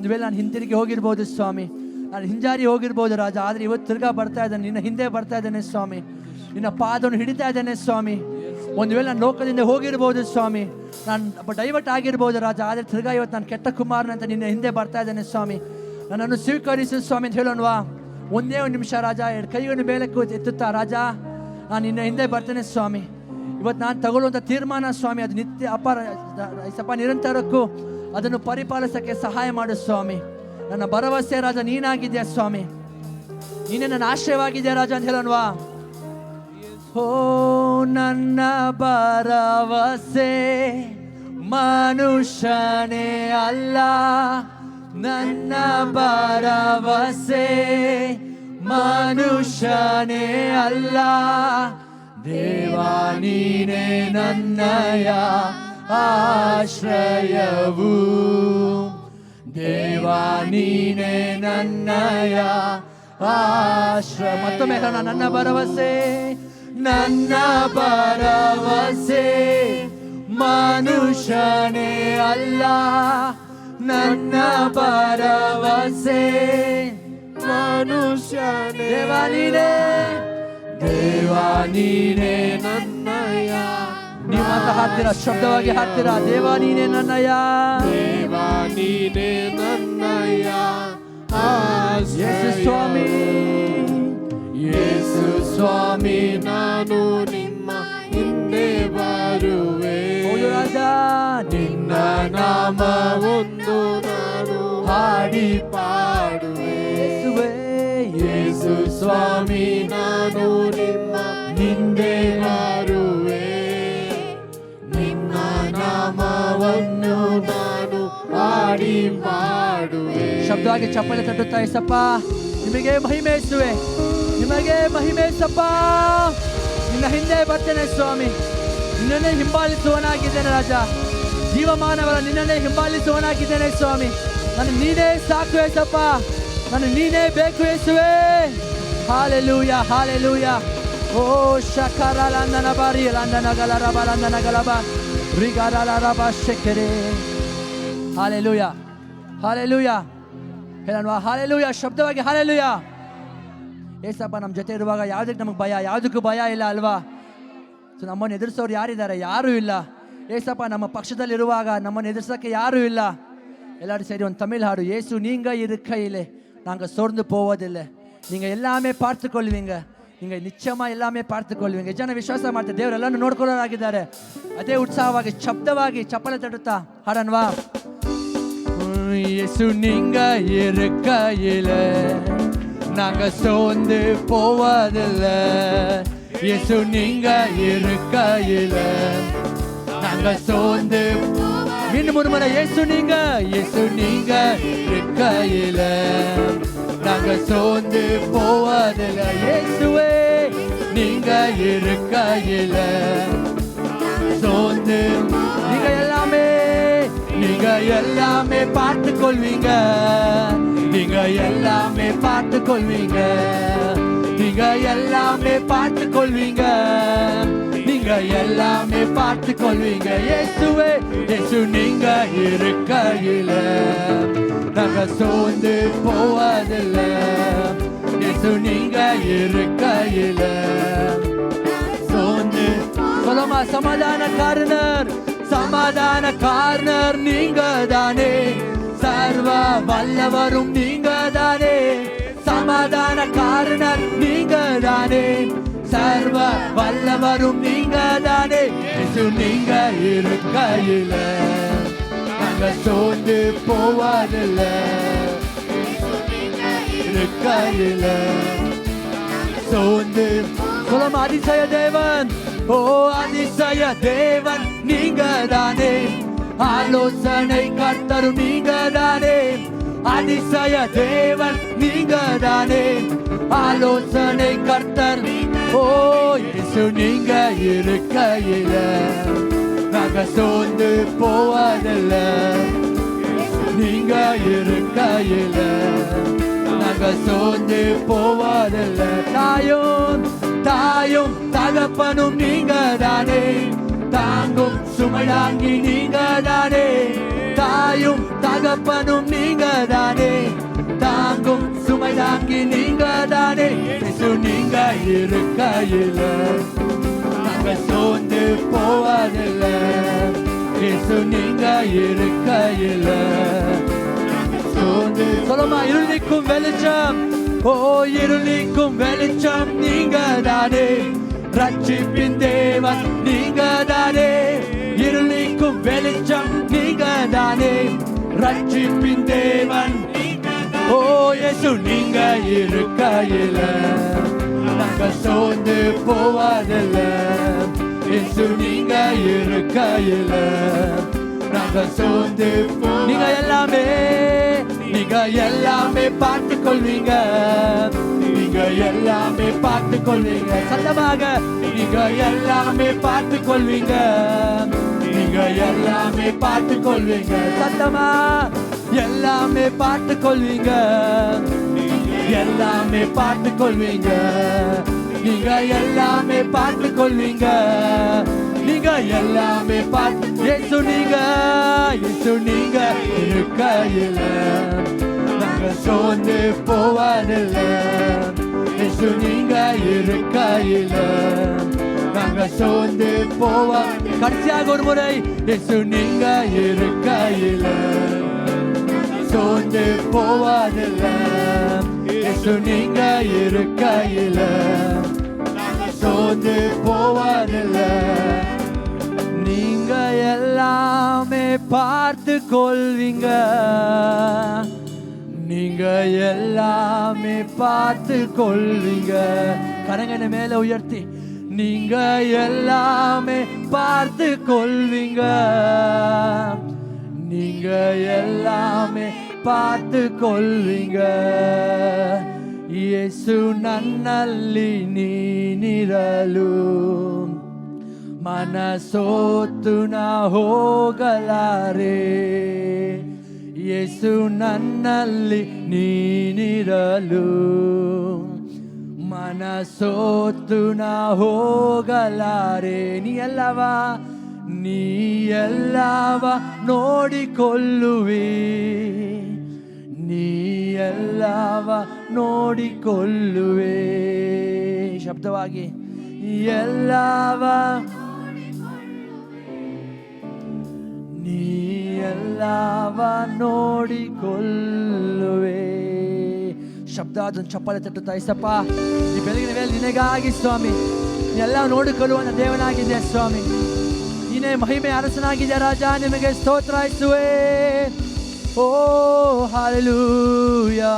ಒಂದು ವೇಳೆ ನಾನು ಹಿಂತಿರುಗಿ ಹೋಗಿರ್ಬೋದು ಸ್ವಾಮಿ, ನಾನು ಹಿಂಜಾರಿ ಹೋಗಿರ್ಬೋದು ರಾಜ, ಆದರೆ ಇವತ್ತು ತಿರ್ಗಾ ಬರ್ತಾ ಇದ್ದಾನೆ, ನಿನ್ನ ಹಿಂದೆ ಬರ್ತಾ ಇದ್ದಾನೆ ಸ್ವಾಮಿ, ನಿನ್ನ ಪಾದವನ್ನು ಹಿಡಿತಾ ಇದ್ದಾನೆ ಸ್ವಾಮಿ. ಒಂದು ವೇಳೆ ನಾನು ಲೋಕದಿಂದ ಹೋಗಿರ್ಬೋದು ಸ್ವಾಮಿ, ನಾನು ಡೈವರ್ಟ್ ಆಗಿರ್ಬೋದು ರಾಜ, ಆದರೆ ತಿರ್ಗಾ ಇವತ್ತು ನಾನು ಕೆಟ್ಟ ಕುಮಾರನಂತ ನಿನ್ನ ಹಿಂದೆ ಬರ್ತಾ ಇದ್ದಾನೆ ಸ್ವಾಮಿ. ನನ್ನನ್ನು ಸ್ವೀಕರಿಸು ಸ್ವಾಮಿ ಅಂತ ಹೇಳೋಣವಾ? ಒಂದೇ ಒಂದು ನಿಮಿಷ ರಾಜ, ಎರಡು ಕೈಗಳನ್ನು ಮೇಲಕ್ಕೆ ಎತ್ತುತ್ತಾ, ರಾಜ ನಾನು ನಿನ್ನ ಹಿಂದೆ ಬರ್ತೇನೆ ಸ್ವಾಮಿ. ಇವತ್ತು ನಾನು ತಗೊಳ್ಳುವಂಥ ತೀರ್ಮಾನ ಸ್ವಾಮಿ, ಅದು ನಿತ್ಯ ಸ್ವಲ್ಪ ನಿರಂತರಕ್ಕೂ ಅದನ್ನು ಪರಿಪಾಲಿಸೋಕ್ಕೆ ಸಹಾಯ ಮಾಡು ಸ್ವಾಮಿ. ನನ್ನ ಭರವಸೆ ರಾಜ ನೀನಾಗಿದೆಯಾ ಸ್ವಾಮಿ, ನೀನೇ ನನ್ನ ಆಶ್ರಯವಾಗಿದೆಯಾ ರಾಜ ಅಂತ ಹೇಳೋಣವಾ? ಓ ನನ್ನ ಭರವಸೆ ಮನುಷ್ಯನೇ ಅಲ್ಲ, ನನ್ನ ಭರವಸೆ ಮನುಷ್ಯನೇ ಅಲ್ಲ, ದೇವಾ ನೀನೇ ನನ್ನಯ ಆಶ್ರಯವು, ದೇವಾ ನೀನೇ ನನ್ನಯ ಆಶ್ರಯ. ಮತ್ತೊಮ್ಮೆ ನನ್ನ ಭರವಸೆ, ನನ್ನ ಭರವಸೆ ಮನುಷ್ಯನೇ ಅಲ್ಲ, ನನ್ನ ಭರವಸೆ ಮನುಷ್ಯನೇ, ದೇವಾ ನೀನೇ, ದೇವಾ ನೀನೇ ನನ್ನಯ. ನೀವು ಮಾತ್ರ ಹಾಡ್ತೀರಾ, ಶಬ್ದವಾಗಿ ಹಾಡ್ತೀರಾ, ದೇವಾ ನೀನೇ ನನ್ನಯ, ದೇವಾ ನೀನೇ ನನ್ನಯ. ಯೇಸು ಸ್ವಾಮಿ, ಯೇಸು ಸ್ವಾಮಿ, ನಾನು ನಿಮ್ಮ ಹಿಂದೆ ಬರುವೆ. ರಾಜ ನಿನ್ನ ನಾಮವೊಂದು ನಾನು ಹಾಡಿ ಪಾಡುವೆ. ಯೇಸು ಸ್ವಾಮಿ, ನಾನು ನಿಮ್ಮ ಹಿಂದೆ ಬರುವೆ, ನಿನ್ನ ನಾಮವನ್ನು ನಾನು ಹಾಡಿ ಪಾಡುವೆ. ಶಬ್ದವಾಗಿ ಚಪ್ಪಲಿ ತಟ್ಟುತ್ತಾ, ಏಸಪ್ಪ ನಿಮಗೆ ಮಹಿಮೆ ಇಸುವೆ, ನಿಮಗೆ ಮಹಿಮೆ ಸಪ್ಪ. ನಿನ್ನ ಹಿಂದೆ ಬರ್ತೇನೆ ಸ್ವಾಮಿ, ನಿನ್ನನ್ನೇ ಹಿಂಬಾಲಿಸುವನಾಗಿದ್ದೇನೆ ರಾಜ, ಜೀವಮಾನವರ ನಿನ್ನನ್ನೇ ಹಿಂಬಾಲಿಸುವನಾಗಿದ್ದೇನೆ ಸ್ವಾಮಿ. ನನಗೆ ನೀನೇ ಸಾಕು ಏಸಪ್ಪ, ನನಗೆ ನೀನೇ ಬೇಕು ಯೇಸುವೆ. Hallelujah, hallelujah. ಓ ಶಕರ ಲಂದನ ಬಾರಿ ಲಂದನ ಗಲರಬ ಲಂದನ ಗಲಬ ರಿಗರಲರಬ ಶೆಕೆರೆ. ಹಾಲೆಲೂಯ, ಹಾಲೆಲೂಯ ಹೇಳೋಣ, ಹಾಲೆಲೂಯ ಶಬ್ದವಾಗಿ ಹಾಲೆಲೂಯ. ಏಸಪ್ಪ ನಮ್ಮ ಜೊತೆ ಇರುವಾಗ ಯಾವುದಕ್ಕೆ ನಮಗೆ ಭಯ, ಯಾವುದಕ್ಕೂ ಭಯ ಇಲ್ಲ ಅಲ್ವಾ? ಸೊ ನಮ್ಮನ್ನು ಎದುರಿಸೋರು ಯಾರಿದ್ದಾರೆ? ಯಾರೂ ಇಲ್ಲ. ಏಸಪ್ಪ ನಮ್ಮ ಪಕ್ಷದಲ್ಲಿರುವಾಗ ನಮ್ಮನ್ನು ಎದುರಿಸೋಕ್ಕೆ ಯಾರೂ ಇಲ್ಲ. ಎಲ್ಲರೂ ಸೇರಿ ಒಂದು ತಮಿಳ್ ಹಾಡು, ಏಸು ನೀಂಗ இருக்கையிலே நாங்கள் சோர்ந்து போவதில்லை, நீங்கள் எல்லாமே பார்த்துக்கொள்வீங்க, நீங்கள் ನಿಶ್ಚಯமா எல்லாமே பார்த்துக்கொள்வீங்க. ಜನ ವಿಶ್ವಾಸ ಮಾಡ್ತಾರೆ, ದೇವರೆಲ್ಲರೂ ನೋಡ್ಕೊಳ್ಳೋರಾಗಿದ್ದಾರೆ. ಅದೇ ಉತ್ಸಾಹವಾಗಿ ಶಬ್ದವಾಗಿ ಚಪ್ಪಲೆ ತಟ್ಟುತ್ತಾ ಹಾಡನ್ವಾ? ಯೇಸು நீங்க இருக்கையிலே நாங்க சோர்ந்து போவதில்லை, இயேசு நீங்க இருக்கையிலே நாங்க சோர்ந்து. மீண்டும் ஒரு முறை, இயேசு நீங்க இருக்கையிலே நாங்க சோர்ந்து போவதில்லை, இயேசுவே நீங்க இருக்கையிலே சோர்ந்து. நீங்க எல்லாமே பார்த்துக் கொள்வீங்க, நீங்க எல்லாமே பார்த்துக் கொள்வீங்க, நீங்க எல்லாமே பார்த்துக் கொள்வீங்க, நீங்க எல்லாமே பார்த்துக் கொள்வீங்க. இயேசுவே இயேசு நீங்க இருக்கையிலே நாங்க சோர்ந்து போவதில்லை, இயேசு நீங்க இருக்கையிலே சோர்ந்து. சொல்லுமா, சமாதானக்காரனர், சமாதானக்காரனர் நீங்க தானே, சர்வ வல்லவரும் நீங்க தானே, சமாதானக்காரனர் நீங்க தானே, சர்வ வல்லவரும் நீங்க தானே. இயேசு நீங்க இருக்கையிலே நாங்க சோர்ந்து போவதில்லை, இருக்கையிலே சோர்ந்து. சொல்லுமா, அதிசய தேவன், ஓ அதிசய தேவன் நீங்க தானே, ஆலோசனை கர்த்தரும் நீங்க தானே, அதிசய தேவன் நீங்க தானே, ஆலோசனை கர்த்தர். ஓ இயேசு நீங்க இருக்கையிலே நாங்க சோர்ந்து போவதில்லை, நீங்க இருக்கையிலே நாங்க சோர்ந்து போவதில்லை. தாயும் தகப்பனும் நீங்க தானே, தாங்கும் சுமையாங்கி நீங்க தானே, தாயும் தகப்பனும் நீங்க தானே, தாங்கும் சுமை தாங்கி நீங்க தானே. இயேசு நீங்க இருக்கையில நாங்க சோர்ந்து போவதில்லை. இயேசு நீங்க இருக்கையில சோர்ந்து சொல்லுமா. இருள் நீக்கும் வெளிச்சம், ஓ இருள் நீக்கும் வெளிச்சம் நீங்க தானே, ரட்சிப்பின் தேவன் நீங்க தானே. இருள் நீக்கும் வெளிச்சம் நீங்க தானே, ரட்சிப்பின் தேவன். ஓ இயேசு நீங்க இருக்கையில நாங்க சோர்ந்து போவதில்லை. இயேசு நீங்க இருக்கையில நாங்க சோர்ந்து நீங்க எல்லாமே, நீங்க எல்லாமே பார்த்து கொள்வீங்க, நீங்க எல்லாமே பார்த்து கொள்வீங்க. சத்தமாக நீங்க எல்லாமே பார்த்து கொள்வீங்க, நீங்க எல்லாமே பார்த்து கொள்வீங்க. சத்தமா எல்லாமே பார்த்து கொள்வீங்க, எல்லாமே பார்த்து கொள்வீங்க, நீங்க எல்லாமே பார்த்து கொள்வீங்க, நீங்க எல்லாமே பார்த்து. இயேசு நீங்க, இயேசு நீங்க இருக்கையில நாங்க சோர்ந்து போவதில்லை. இயேசு நீங்க இருக்கையில நாங்க சோர்ந்து போவ. கடைசியாக ஒரு முறை, இயேசு நீங்க இருக்கையில சோர்ந்து போவதில்லை. இயேசு நீங்க இருக்கையில சோர்ந்து போவதில்லை. நீங்க எல்லாமே பார்த்து கொள்வீங்க, நீங்க எல்லாமே பார்த்து கொள்வீங்க. கரங்களை மேல உயர்த்தி நீங்க எல்லாமே பார்த்து கொள்வீங்க, நீங்க எல்லாமே பார்த்து கொள்வீங்க. ಯೇಸು ನನ್ನಲ್ಲಿ ನೀನಿರಲು ಮನಸೋತು ನಾ ಹೋಗಲಾರೆ. ಯೇಸು ನನ್ನಲ್ಲಿ ನೀನಿರಲು ಮನಸೋತು ನಾ ಹೋಗಲಾರೆ. ನೀ ಎಲ್ಲವ ನೋಡಿಕೊಳ್ಳುವಿ, ನೀ ಎಲ್ಲವ ನೋಡಿಕೊಳ್ಳುವೆ. ಶಬ್ದವಾಗಿ ಎಲ್ಲವ ನೀ ಎಲ್ಲವ ನೋಡಿಕೊಳ್ಳುವೆ. ಶಬ್ದ ಅದನ್ನು ಚಪ್ಪಾಳೆ ತಟ್ಟುತ್ತಾ, ಏಸಪ್ಪ ಈ ಬೆಳಗಿನ ವೇಳೆ ನಿನಗಾಗಿ ಸ್ವಾಮಿ, ಎಲ್ಲ ನೋಡಿಕೊಳ್ಳುವಂತ ದೇವನಾಗಿದೆ ಸ್ವಾಮಿ. ನೀನೇ ಮಹಿಮೆ ಅರಸನಾಗಿದೆ ರಾಜ, ನಿಮಗೆ ಸ್ತೋತ್ರ ಇಸುವೆ. ಓ ಹಾಲೆಲೂಯಾ.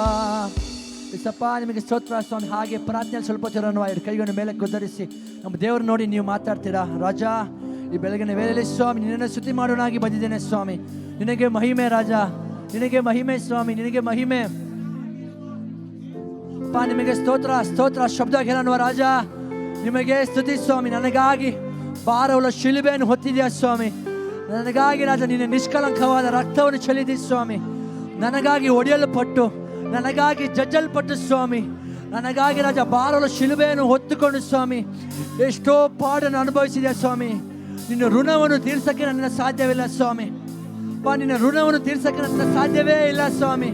ಏಸಪ್ಪ ನಿಮಗೆ ಸ್ತೋತ್ರ ಸ್ವಾಮಿ. ಹಾಗೆ ಪ್ರಾರ್ಥನೆ ಸ್ವಲ್ಪ ಚರಣವಾಗಿ ಕೈಗಳನ್ನು ಮೇಲೆ ಗುದ್ದರಿಸಿ ನಮ್ಮ ದೇವರು ನೋಡಿ ನೀವು ಮಾತಾಡ್ತೀರಾ. ರಾಜ ಈ ಬೆಳಗಿನ ವೇಳೆಯಲ್ಲಿ ಸ್ವಾಮಿ ನಿನ್ನನ್ನು ಸ್ತುತಿ ಮಾಡೋನಾಗಿ ಬಂದಿದ್ದೇನೆ ಸ್ವಾಮಿ. ನಿನಗೆ ಮಹಿಮೆ ರಾಜ, ನಿನಗೆ ಮಹಿಮೆ ಸ್ವಾಮಿ, ನಿನಗೆ ಮಹಿಮೆ ಅಪ್ಪ. ನಿಮಗೆ ಸ್ತೋತ್ರ ಸ್ತೋತ್ರ. ಶಬ್ದ ಹೇಳನ್ನುವ ರಾಜ ನಿಮಗೆ ಸ್ತುತಿ ಸ್ವಾಮಿ. ನನಗಾಗಿ ಭಾರವುಳ್ಳ ಶಿಲುಬೆಯನ್ನು ಹೊತ್ತಿದೆಯಾ ಸ್ವಾಮಿ. ನನಗಾಗಿ ರಾಜ ನಿನ್ನ ನಿಷ್ಕಲಂಕವಾದ ರಕ್ತವನ್ನು ಚೆಲ್ಲಿದಿ ಸ್ವಾಮಿ. ನನಗಾಗಿ ಒಡೆಯಲ್ಪಟ್ಟು, ನನಗಾಗಿ ಜಜ್ಜಲ್ಪಟ್ಟು ಸ್ವಾಮಿ, ನನಗಾಗಿ ರಾಜ ಭಾರವುಳ್ಳ ಶಿಲುಬೆಯನ್ನು ಹೊತ್ತುಕೊಂಡು ಸ್ವಾಮಿ ಎಷ್ಟೋ ಪಾಡನ್ನು ಅನುಭವಿಸಿದೆ ಸ್ವಾಮಿ. ನಿನ್ನ ಋಣವನ್ನು ತೀರ್ಸಕ್ಕೆ ನನ್ನ ಸಾಧ್ಯವಿಲ್ಲ ಸ್ವಾಮಿ. ನಿನ್ನ ಋಣವನ್ನು ತೀರ್ಸಕ್ಕೆ ನನ್ನ ಸಾಧ್ಯವೇ ಇಲ್ಲ ಸ್ವಾಮಿ.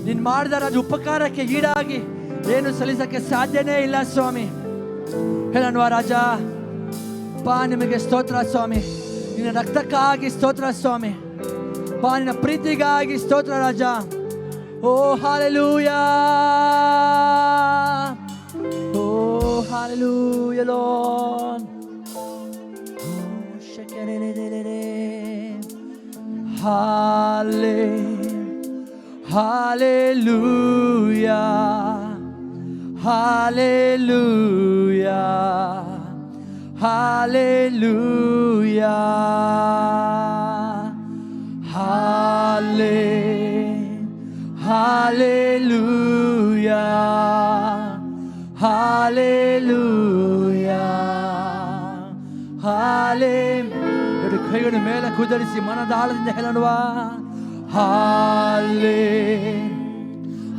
ನೀನು ಮಾಡಿದ ರಾಜ ಉಪಕಾರಕ್ಕೆ ಈಡಾಗಿ ಏನು ಸಲ್ಲಿಸಕ್ಕೆ ಸಾಧ್ಯನೇ ಇಲ್ಲ ಸ್ವಾಮಿ. ಹೇಳನ್ನುವ ರಾಜ ನಿಮಗೆ ಸ್ತೋತ್ರ ಸ್ವಾಮಿ. ನಿನ್ನ ರಕ್ತಕ್ಕಾಗಿ ಸ್ತೋತ್ರ ಸ್ವಾಮಿ. ನಿನ್ನ ಪ್ರೀತಿಗಾಗಿ ಸ್ತೋತ್ರ ರಾಜ. Oh hallelujah, oh hallelujah lord. ಹಾಲೆ ಹಾಲೆಲೂಯಾ, ಹಾಲೆಲೂಯಾ, ಹಾಲೆಲೂಯಾ, ಹಾಲೆ ಹಾಲೆಲೂಯಾ, ಹಾಲೆಲೂಯಾ, ಹಾಲೆ. ಎರಡು ಕೈಗಳನ್ನು ಮೇಲೆ ಕುದರಿಸಿ ಮನದಾಳದಿಂದ ಹೇಳುವ ಹಾಲೆ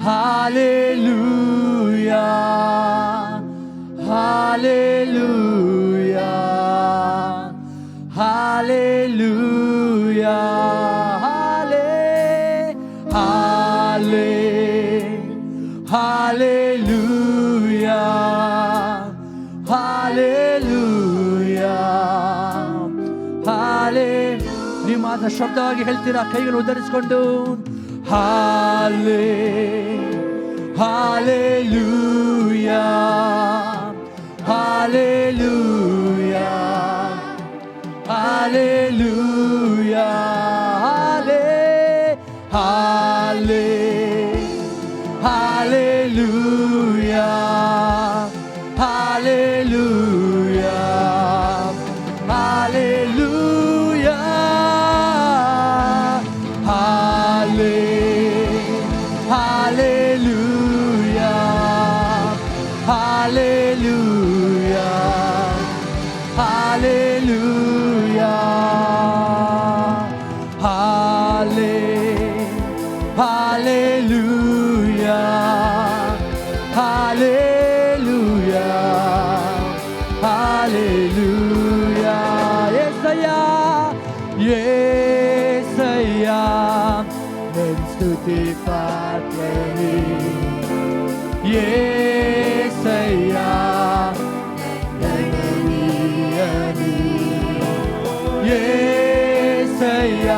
ಹಾಲೆಲೂಯಾ, ಹಾಲೆಲೂಯಾ, ಹಾಲೆಲೂಯಾ, ಹಾಲೆ ಹಾಲೆಲೂಯಾ ಹಾಲೆ. ನೀವು ಮಾತ್ರ ಶಬ್ದವಾಗಿ ಹೇಳ್ತೀರಾ, ಕೈಗಳು ಉದ್ದರಿಸಿಕೊಂಡು ಹಾಲೆ ಹಾಲೆಲೂಯಾ ಹಾಲೆಲೂಯಾ ಹಾಲೆಲೂಯಾ ಹಾಲೆ ಹಾಲೆ ಹಾಲೆಲೂಯಾ ಹಾಲೆಲೂಯಾ ಹಾಲೆಲೂಯಾ ಹಾಲೆ ಹಾಲೆಲೂಯಾ ಹಾಲೆಲೂಯಾ ಹಾಲೆಲೂಯಾ ಹಾಲೆ hallelujah hallelujah hallelujah. Yesayya Yesayya నేను స్తుతి పాత్రని, యేసయ్య నన్నీయని, యేసయ్య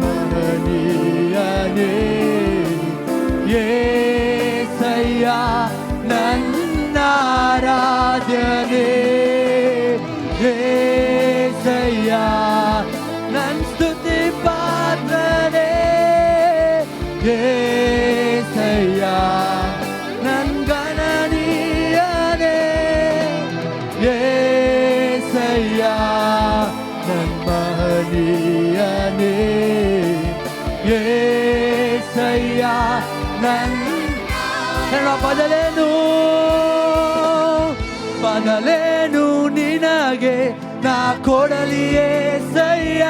నన్నీయని, యేసయ్య నన్నారాధ్యనే, యేసయ్య నన్ స్తుతి పాత్రనే, యేసయ్య నన్ గణనీయనే, యేసయ్య నన్ మహనీయనే, యేసయ్య నన్ ಬದಲೇನು ಬದಲೇನು ನಿನಗೆ ನಾ ಕೊಡಲಿ యేసయ్య,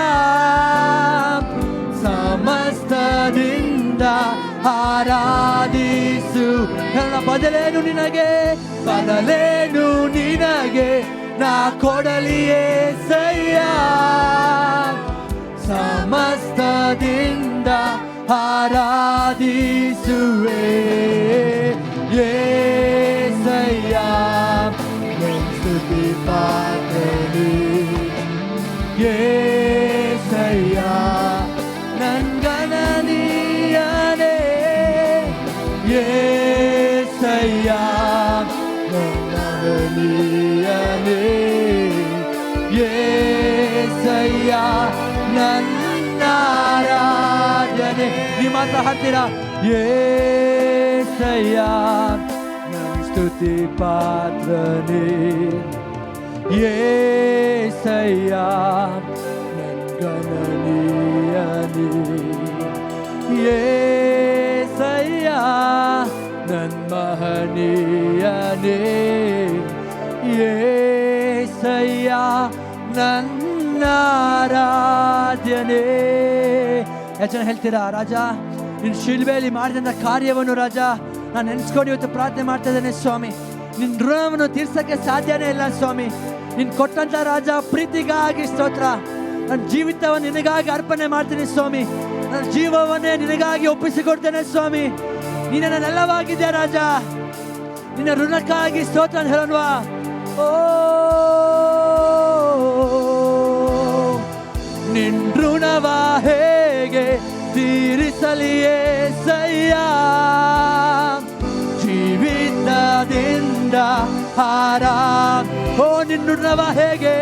ಸಮಸ್ತದಿಂದ ಆರಾಧಿಸು. ಬದಲೇನು ನಿನಗೆ ಬದಲೇನು ನಿನಗೆ ನಾ ಕೊಡಲಿ యేసయ్య, ಸಮಸ್ತದಿಂದ ಆರಾಧಿಸುವೆ, యేసయ్య ನನ್ ಸ್ತುತಿ ಪಾತ್ರನೇ, యేసయ్య ನನ್ ಗಣನೀಯನೇ, యేసయ్య ನನ್ ಗಣನೀಯನೇ, యేసయ్ಯ ನನ್ನಾರಾಧನೆ. ನೀವು ಮಾತ್ರ ಹಾಡ್ತೀರಾ, యేసయ్య ನನ್ ಸ್ತುತಿ ಪಾತ್ರನೇ, యేసయ్య ನನ್ ಗಣನೀಯನೇ, యేసయ్య ನನ್ ಮಹನೀಯನೇ, యేసయ్య ನನ್ನಾರಾಧ್ಯನೇ. ಎಷ್ಟು ಜನ ಹೇಳ್ತೀರಾ, ರಾಜ ನಿನ್ನ ಶಿಲ್ಬೆಯಲ್ಲಿ ಮಾಡಿದಂಥ ಕಾರ್ಯವನ್ನು ರಾಜ ನಾನು ನೆನೆಸ್ಕೊಂಡು ಇವತ್ತು ಪ್ರಾರ್ಥನೆ ಮಾಡ್ತಾ ಇದ್ದೇನೆ ಸ್ವಾಮಿ. ನಿನ್ನ ಋಣವನ್ನು ತೀರ್ಸಕ್ಕೆ ಸಾಧ್ಯನೇ ಇಲ್ಲ ಸ್ವಾಮಿ. ನೀನು ಕೊಟ್ಟಂಥ ರಾಜ ಪ್ರೀತಿಗಾಗಿ ಸ್ತೋತ್ರ. ನನ್ನ ಜೀವಿತವನ್ನು ನಿನಗಾಗಿ ಅರ್ಪಣೆ ಮಾಡ್ತೀನಿ ಸ್ವಾಮಿ. ನನ್ನ ಜೀವವನ್ನೇ ನಿನಗಾಗಿ ಒಪ್ಪಿಸಿಕೊಡ್ತೇನೆ ಸ್ವಾಮಿ. ನೀನು ನನ್ನೆಲ್ಲವಾಗಿದ್ದೆ ರಾಜ. ನಿನ್ನ ಋಣಕ್ಕಾಗಿ ಸ್ತೋತ್ರ ಹೇಳೋಣವಾ? ಓ ನಿನ್ ಋಣವ ಹೇಗೆ ತೀರಿಸಲಿ యేసయ్ಯ, ಜೀವಿತದಿಂದ ಓ ನಿನ್ ಋಣವ ಹೇಗೆ,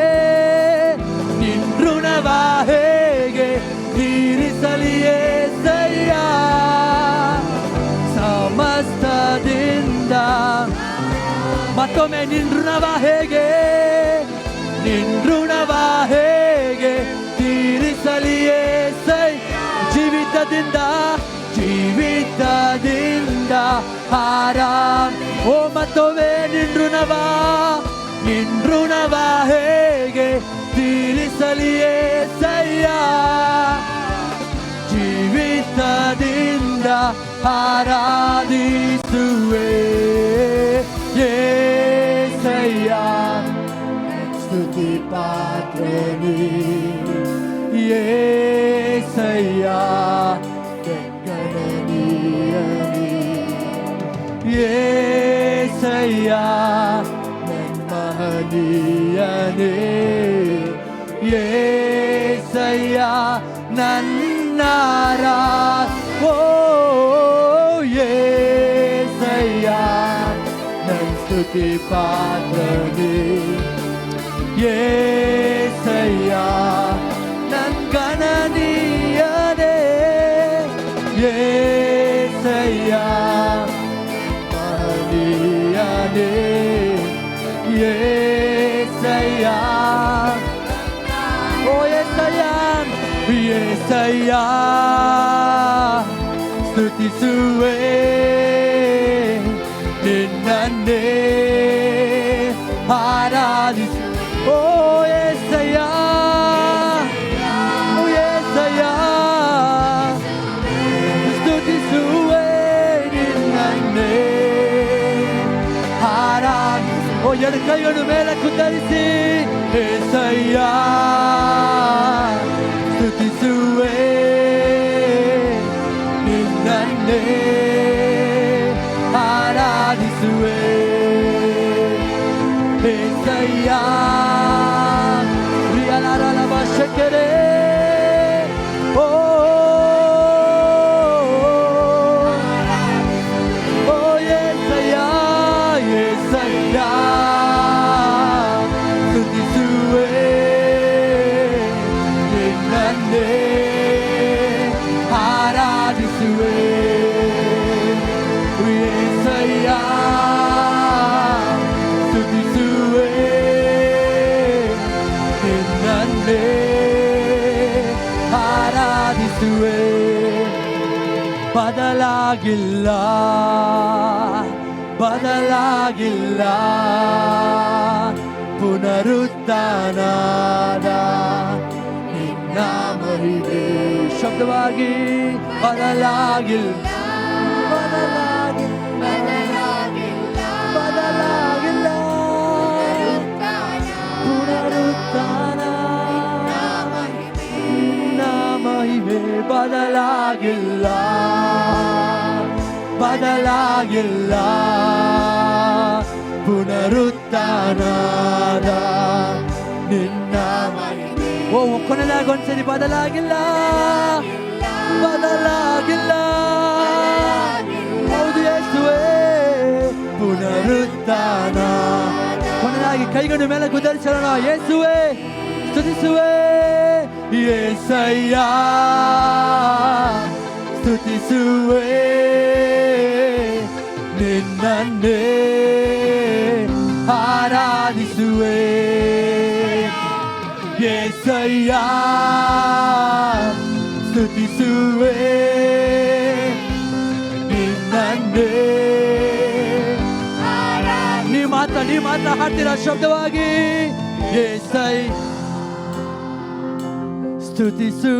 ನಿನ್ ಋಣವ ಹೇಗೆ ತೀರಿಸಲಿ యేಸయ్ಯ, ಸಮಸ್ತದಿಂದ. ಮತ್ತೊಮ್ಮೆ ನಿನ್ ಋಣವ ಹೇಗೆ, ನಿನ್ ಋಣವ ಹೇಗೆ ತೀರಿಸಲಿ యేಸಯ್ಯ, ಜೀವಿತದಿಂದ ಜೀವಿತದಿಂದ ಆರಾಮ್. ಓ ಮತ್ತೊಮ್ಮೆ ನಿನ್ ಋಣವ ಹೇಗೆ ತೀರಿಸಲಿ యేಸಯ್ಯ, ಜೀವಿತದಿಂದ ಆರಾಧಿಸುವೆ, యేసయ్య ಸ್ತುತಿ ಪಾತ್ರನೇ, యేసయ్య ಗಣನೀಯನೇ, యేసయ్య ಮಹನೀಯನೇ ಯೇಸಯ್ಯ ನನ್ನ ಓ ಯೇಸಯ್ಯ ನನ್ನ ಸ್ತುತಿ ಪಾತ್ರನೇ ಯೇಸಯ್ಯ ನನ್ನ ಗಣನೀಯನೇ ಯೇಸಯ್ಯ ಮಹನೀಯನೇ ಯೇಸಯ್ಯ ಓ ಯೇಸಯ್ಯ ಯೇಸಯ್ಯ ಸ್ತುತಿಸುವೆ ನಿನ್ನನ್ನೇ ಆರಾಧಿಸು ಓ ಯೇಸಯ್ಯ ಯೇಸಯ್ಯ ಸ್ತುತಿಸುವೆ ನಿನ್ನನ್ನೇ ಆರಾಧಿಸು ಓ ಎರಡು ಕೈಗಳು ಮೇಲೆ ಕುತ್ತರಿಸಿ ಯೇಸಯ್ಯ ಸ್ತುತಿಸುವೆ ನಿನ್ನನ್ನೇ ಆರಾಧಿಸುವೆ ಯೇಸಯ್ಯ ಪ್ರಿಯಲಾರಲ ಭಾಷಕರೇ ಓ ಓ ಯೇಸಯ್ಯ ಯೇಸಯ್ಯ ಸ್ತುತಿಸುವೆ ನಿನ್ನನ್ನೇ ಆರಾಧಿಸುವೆ ಯೇಸಯ್ಯ ಸ್ತುತಿಸುವೆ ನಿನ್ನನ್ನೇ ಆರಾಧಿಸುವೆ ಬದಲಾಗಿಲ್ಲ ಬದಲಾಗಿಲ್ಲ ಪುನರುತ್ಥಾನದ ನಿನ್ನ ಮಹಿಮೆ ಶಬ್ದವಾಗಿ ಬದಲಾಗಿಲ್ಲ ಬದಲಾಗಿಲ್ಲ ಬದಲಾಗಿಲ್ಲ ಪುನರುತ್ಥಾನ ನಿನ್ನ ಮಹಿಮೆ ಬದಲಾಗಿಲ್ಲ ಬದಲಾಗಿಲ್ಲ ಪುನರುತ್ಥಾನದ ನಿನ್ನ ಮಹಿಮೆ ಓ ಕೊನೆಯಾಗಿ ಒಂದ್ಸರಿ ಬದಲಾಗಿಲ್ಲ ಬದಲಾಗಿಲ್ಲ ಹೌದು ಯೇಸುವೇ ಪುನರುತ್ಥಾನ ಕೊನೆಯಾಗಿ ಕೈಗಳು ಮೇಲೆ ಕುದರಿಸೋಣ ಯೇಸುವೇ ಸ್ತುತಿಸುವೆ ಯೇಸಯ್ಯ ಸ್ತುತಿಸುವೆ ನಿನ್ನನ್ನೇ ಆರಾಧಿಸುವೆ ಯೇಸಯ್ಯ ಸ್ತುತಿಸುವೆ ನಿನ್ನನ್ನೇ ನೀವು ಮಾತ್ರ ಹಾಡ್ತೀರಾ ಶಬ್ದವಾಗಿ ಯೇಸಯ್ಯ ಸ್ತುತಿಸು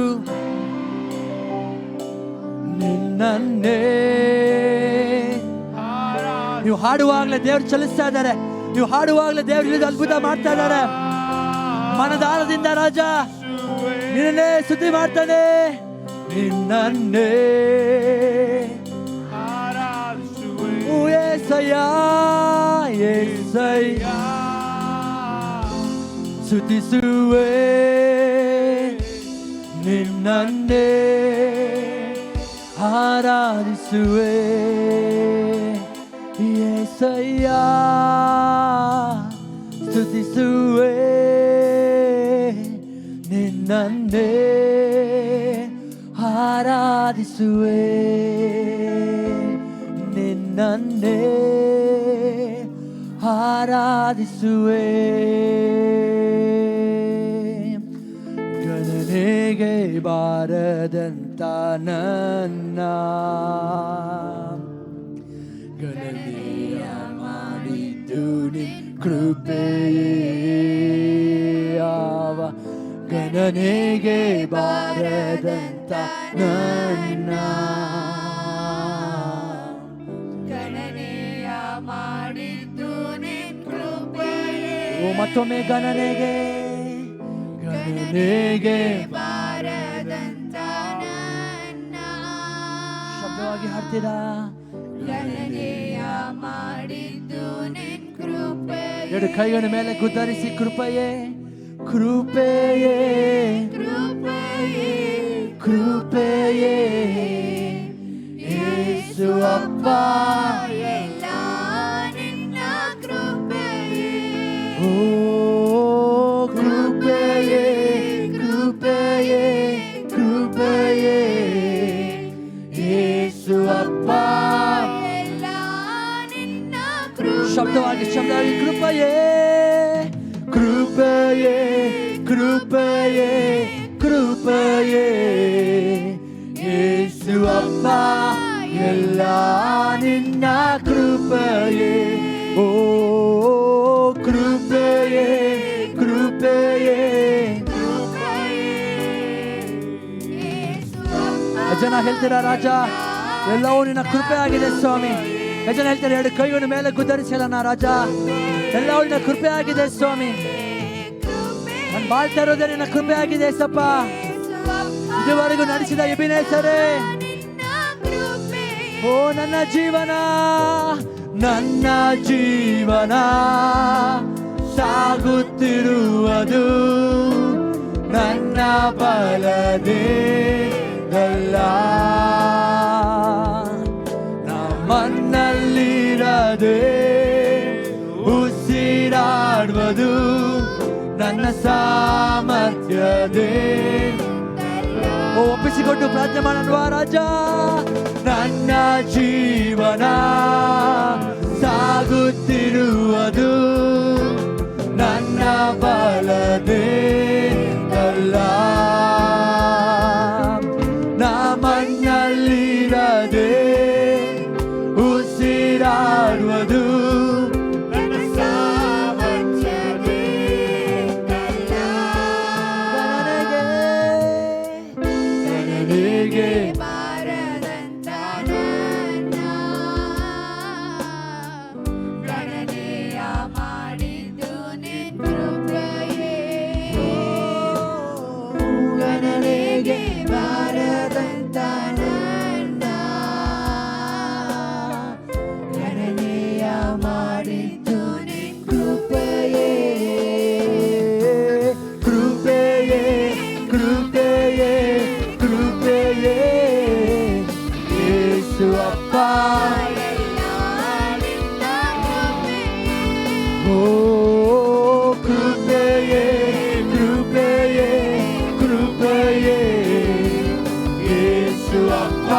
ನಿನ್ನನ್ನೇ ನೀವು ಹಾಡುವಾಗಲೇ ದೇವರು ಚಲಿಸ್ತಾ ಇದ್ದಾರೆ ನೀವು ಹಾಡುವಾಗಲೇ ದೇವರು ಇಳಿದು ಅದ್ಭುತ ಮಾಡ್ತಾ ಇದ್ದಾರೆ ಮನದಾಳದಿಂದ ರಾಜ ನಿನ್ನೇ ಸ್ತುತಿ ಮಾಡ್ತಾನೆ ನಿನ್ನನ್ನೇ ಯೇಸಯ್ಯ ಯೇಸಯ್ಯ ಸ್ತುತಿಸುವೆ ನಿನ್ನನ್ನೇ ಆರಾಧಿಸುವೆ ಯೇಸಯ್ಯ ಸ್ತುತಿಸುವೆ ನಿನ್ನನ್ನೇ ಆರಾಧಿಸುವೆ ನಿನ್ನನ್ನೇ ಆರಾಧಿಸುವೆ ಗಣನೆಗೆ ಬಾರದಂತ ನನ್ನ ಗಣನೆಯ ಮಾಡಿದ್ದು ನಿನ್ನ ಕೃಪೆಯಾವ ಗಣನೆಗೆ ಬಾರದಂತ ನನ್ನ ಗಣನೆಯ ಮಾಡಿದ್ದು ನಿನ್ನ ಕೃಪೆಯೇ ಓ ಮತ್ತೊಮ್ಮೆ ಗಣನೆಗೆ ಬಾರದಂತ ನನ್ನ ಶಬ್ದವಾಗಿ ಹಾಡ್ತೀರಾ ಗಣನೆಯ ಮಾಡಿದ್ದು ನಿನ್ನ ಕೃಪೆ ಎರಡು ಕೈಗಳ ಮೇಲೆ ಗುದ್ದರಿಸಿ ಕೃಪೆಯೇ ಕೃಪೆಯೇ ಕೃಪೆಯೇ ಕೃಪೆಯೇ ಯೇಸು ಅಪ್ಪ ಎಲ್ಲ ನಿನ್ನ ಕೃಪೆಯೇ ಓ ಕೃಪೆಯೇ ಕೃಪೆಯೇ ಕೃಪೆಯೇ ಯೇಸು ಅಪ್ಪ ಎಲ್ಲ ನಿನ್ನ ಕೃಪೆಯೇ ಶಬ್ದವಾಗಿ ಕೃಪೆಯೇ ಕೃಪೆಯೇ ಕೃಪೆಯೇ ಕೃಪೆಯೇ ಯೇಸು ಅಪ್ಪ ಎಲ್ಲ ನಿನ್ನ ಕೃಪೆಯೇ ಓ ಕೃಪೆಯೇ ಕೃಪೆಯೇ ಜನ ಹೇಳ್ತೀರಾ ರಾಜ ಎಲ್ಲವೂ ನಿನ್ನ ಕೃಪೆ ಆಗಿದೆ ಸ್ವಾಮಿ. ಜನ ಹೇಳ್ತಾರೆ ಎರಡು ಕೈಗಳ ಮೇಲೆ ಗುದ್ದರಿಸಲ್ಲ ರಾಜ, ಎಲ್ಲವೂ ನಿನ್ನ ಕೃಪೆ ಆಗಿದೆ ಸ್ವಾಮಿ. ನಾನು ಬಾಳ್ತಾ ಇರೋದೇ ನಿನ್ನ ಕೃಪೆ ಆಗಿದೆ ಸಪ್ಪ. ಇದುವರೆಗೂ ನಡೆಸಿದ ಎಬಿನೇಸರೇ ಓ ನನ್ನ ಜೀವನ ನನ್ನ ಜೀವನ ಸಾಗುತ್ತಿರುವುದು ನನ್ನ ಬಲದೇನಲ್ಲ, ನಮ್ಮನ್ನಲ್ಲಿರದೆ ಉಸಿರಾಡುವುದು ನನ್ನ ಸಾಮರ್ಥ್ಯದೇ. ಒಪ್ಪಿಸಿಕೊಂಡು ಪ್ರಾರ್ಥನೆ ಮಾಡೋಣ ರಾಜ. ನನ್ನ ಜೀವನ ಸಾಗುತ್ತಿರುವುದು ನನ್ನ ಬಲದೇನಲ್ಲ, ನಮ್ಮನ್ನಲ್ಲಿರದೆ ಉಸಿರಾಡುವುದು ನನ್ನ ಸಾಮರ್ಥ್ಯದೇ ಗಣನೆಗೆ ಬಾರದಂತ ನನ್ನ ಗಣನೆಯ ಮಾಡಿದ್ದು ನಿನ್ನ ಕೃಪೆಯೇ ಗಣನೆಗೆ ಬಾರದಂತ ನನ್ನ ಗಣನೆಯ ಮಾಡಿದ್ದು ನಿನ್ನ ಕೃಪೆಯೇ ಕೃಪೆಯೇ ಕೃಪೆಯೇ ಕೃಪೆಯೇ ಯೇಸು ಅಪ್ಪ ಓ ಕೃಪೆಯೇ ಕೃಪೆಯೇ ಕೃಪೆಯೇ ಯೇಸು ಅಪ್ಪ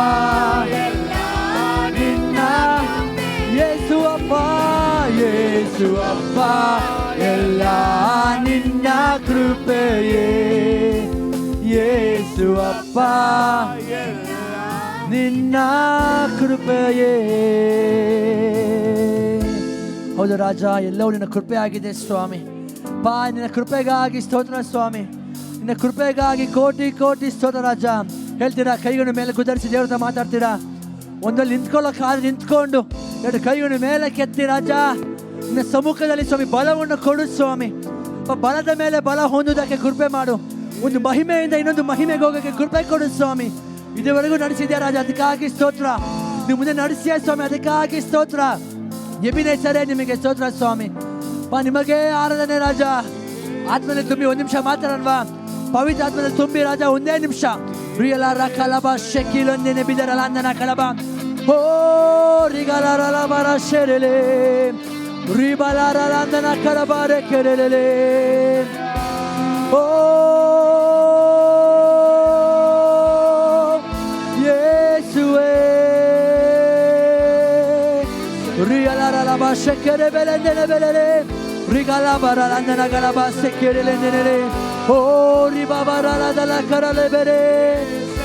ನಿನ್ನ ಯೇಸು ಅಪ್ಪ ಯೇಸು ಅಪ್ಪ ಎಲ್ಲ ನಿನ್ನ ಕೃಪೆಯೇ ಯೇಸು ಅಪ್ಪ ನಿನ್ನ ಕೃಪೆಯೇ. ಹೌದು ರಾಜ, ಎಲ್ಲವೂ ನಿನ್ನ ಕೃಪೆ ಆಗಿದೆ ಸ್ವಾಮಿ. ಪಾ ನಿನ್ನ ಕೃಪೆಗಾಗಿ ಸ್ತೋತ್ರ ಸ್ವಾಮಿ, ನಿನ್ನ ಕೃಪೆಗಾಗಿ ಕೋಟಿ ಕೋಟಿ ಸ್ತೋತ್ರ ರಾಜ. ಹೇಳ್ತೀರಾ ಕೈಗಳ ಮೇಲೆ ಗುದ್ದರಿಸಿ ದೇವ್ರ ಹತ್ರ ಮಾತಾಡ್ತೀರಾ. ಒಂದಲ್ಲಿ ನಿಂತ್ಕೊಳ್ಳೋಕ್ಕಾದ್ರೆ ನಿಂತ್ಕೊಂಡು ಎರಡು ಕೈಗಳ ಮೇಲೆ ಕೆತ್ತಿ ರಾಜ. ನಿನ್ನ ಸಮ್ಮುಖದಲ್ಲಿ ಸ್ವಾಮಿ ಬಲವನ್ನು ಕೊಡು ಸ್ವಾಮಿ. ಬಲದ ಮೇಲೆ ಬಲ ಹೊಂದುವುದಕ್ಕೆ ಕೃಪೆ ಮಾಡು. ಒಂದು ಮಹಿಮೆಯಿಂದ ಇನ್ನೊಂದು ಮಹಿಮೆಗೆ ಹೋಗೋಕ್ಕೆ ಕೃಪೆ ಕೊಡು ಸ್ವಾಮಿ. ಇದುವರೆಗೂ ನಡೆಸಿದ್ಯಾ ರಾಜ, ಅದಕ್ಕಾಗಿ ಸ್ತೋತ್ರ. ನೀವು ಮುಂದೆ ನಡೆಸಿಯ ಸ್ವಾಮಿ, ಅದಕ್ಕಾಗಿ ಸ್ತೋತ್ರ. ಎಬಿನೇಸರೇ ನಿಮಗೆ ಸ್ತೋತ್ರ ಸ್ವಾಮಿ. ನಿಮಗೆ ಆರಾಧನೆ ರಾಜ. ಆತ್ಮದಲ್ಲಿ ತುಂಬಿ ಒಂದು ನಿಮಿಷ ಮಾತಾಡಲ್ವಾ? ಪವಿತ್ರ ಆತ್ಮದಲ್ಲಿ ತುಂಬಿ ರಾಜ ಒಂದೇ ನಿಮಿಷ. ರಿಯಲಾರ ಕಲಬ ಶೆಕಿಲೊಂದೇನೆ ಬಿದರಲ್ಲ ಅಂದನ ಕಲಬ ಓ ರಿಗಲಾರಲ ಬರ ಶೆರೆಲೆ ರಿಬಲಾರಲ ಅಂದನ ಕಲಬಾರೆ ಕೆರೆಲೆ ಓ ಯೇಸುವೇ ರಿಯಲಾರಲ ಬಾ ಶೆಕೆರೆ ಬೆಲೆಂದೆನೆ ಬೆಲೆಲೆ ರಿಗಲ ಬರಲ ಅಂದನ ಗಲಬ ಸೆಕೆರೆಲೆಂದೆನೆ ಓ ರಿಬಾಬರಲ ದಲ ಕರಲೆ ಬೆರೆ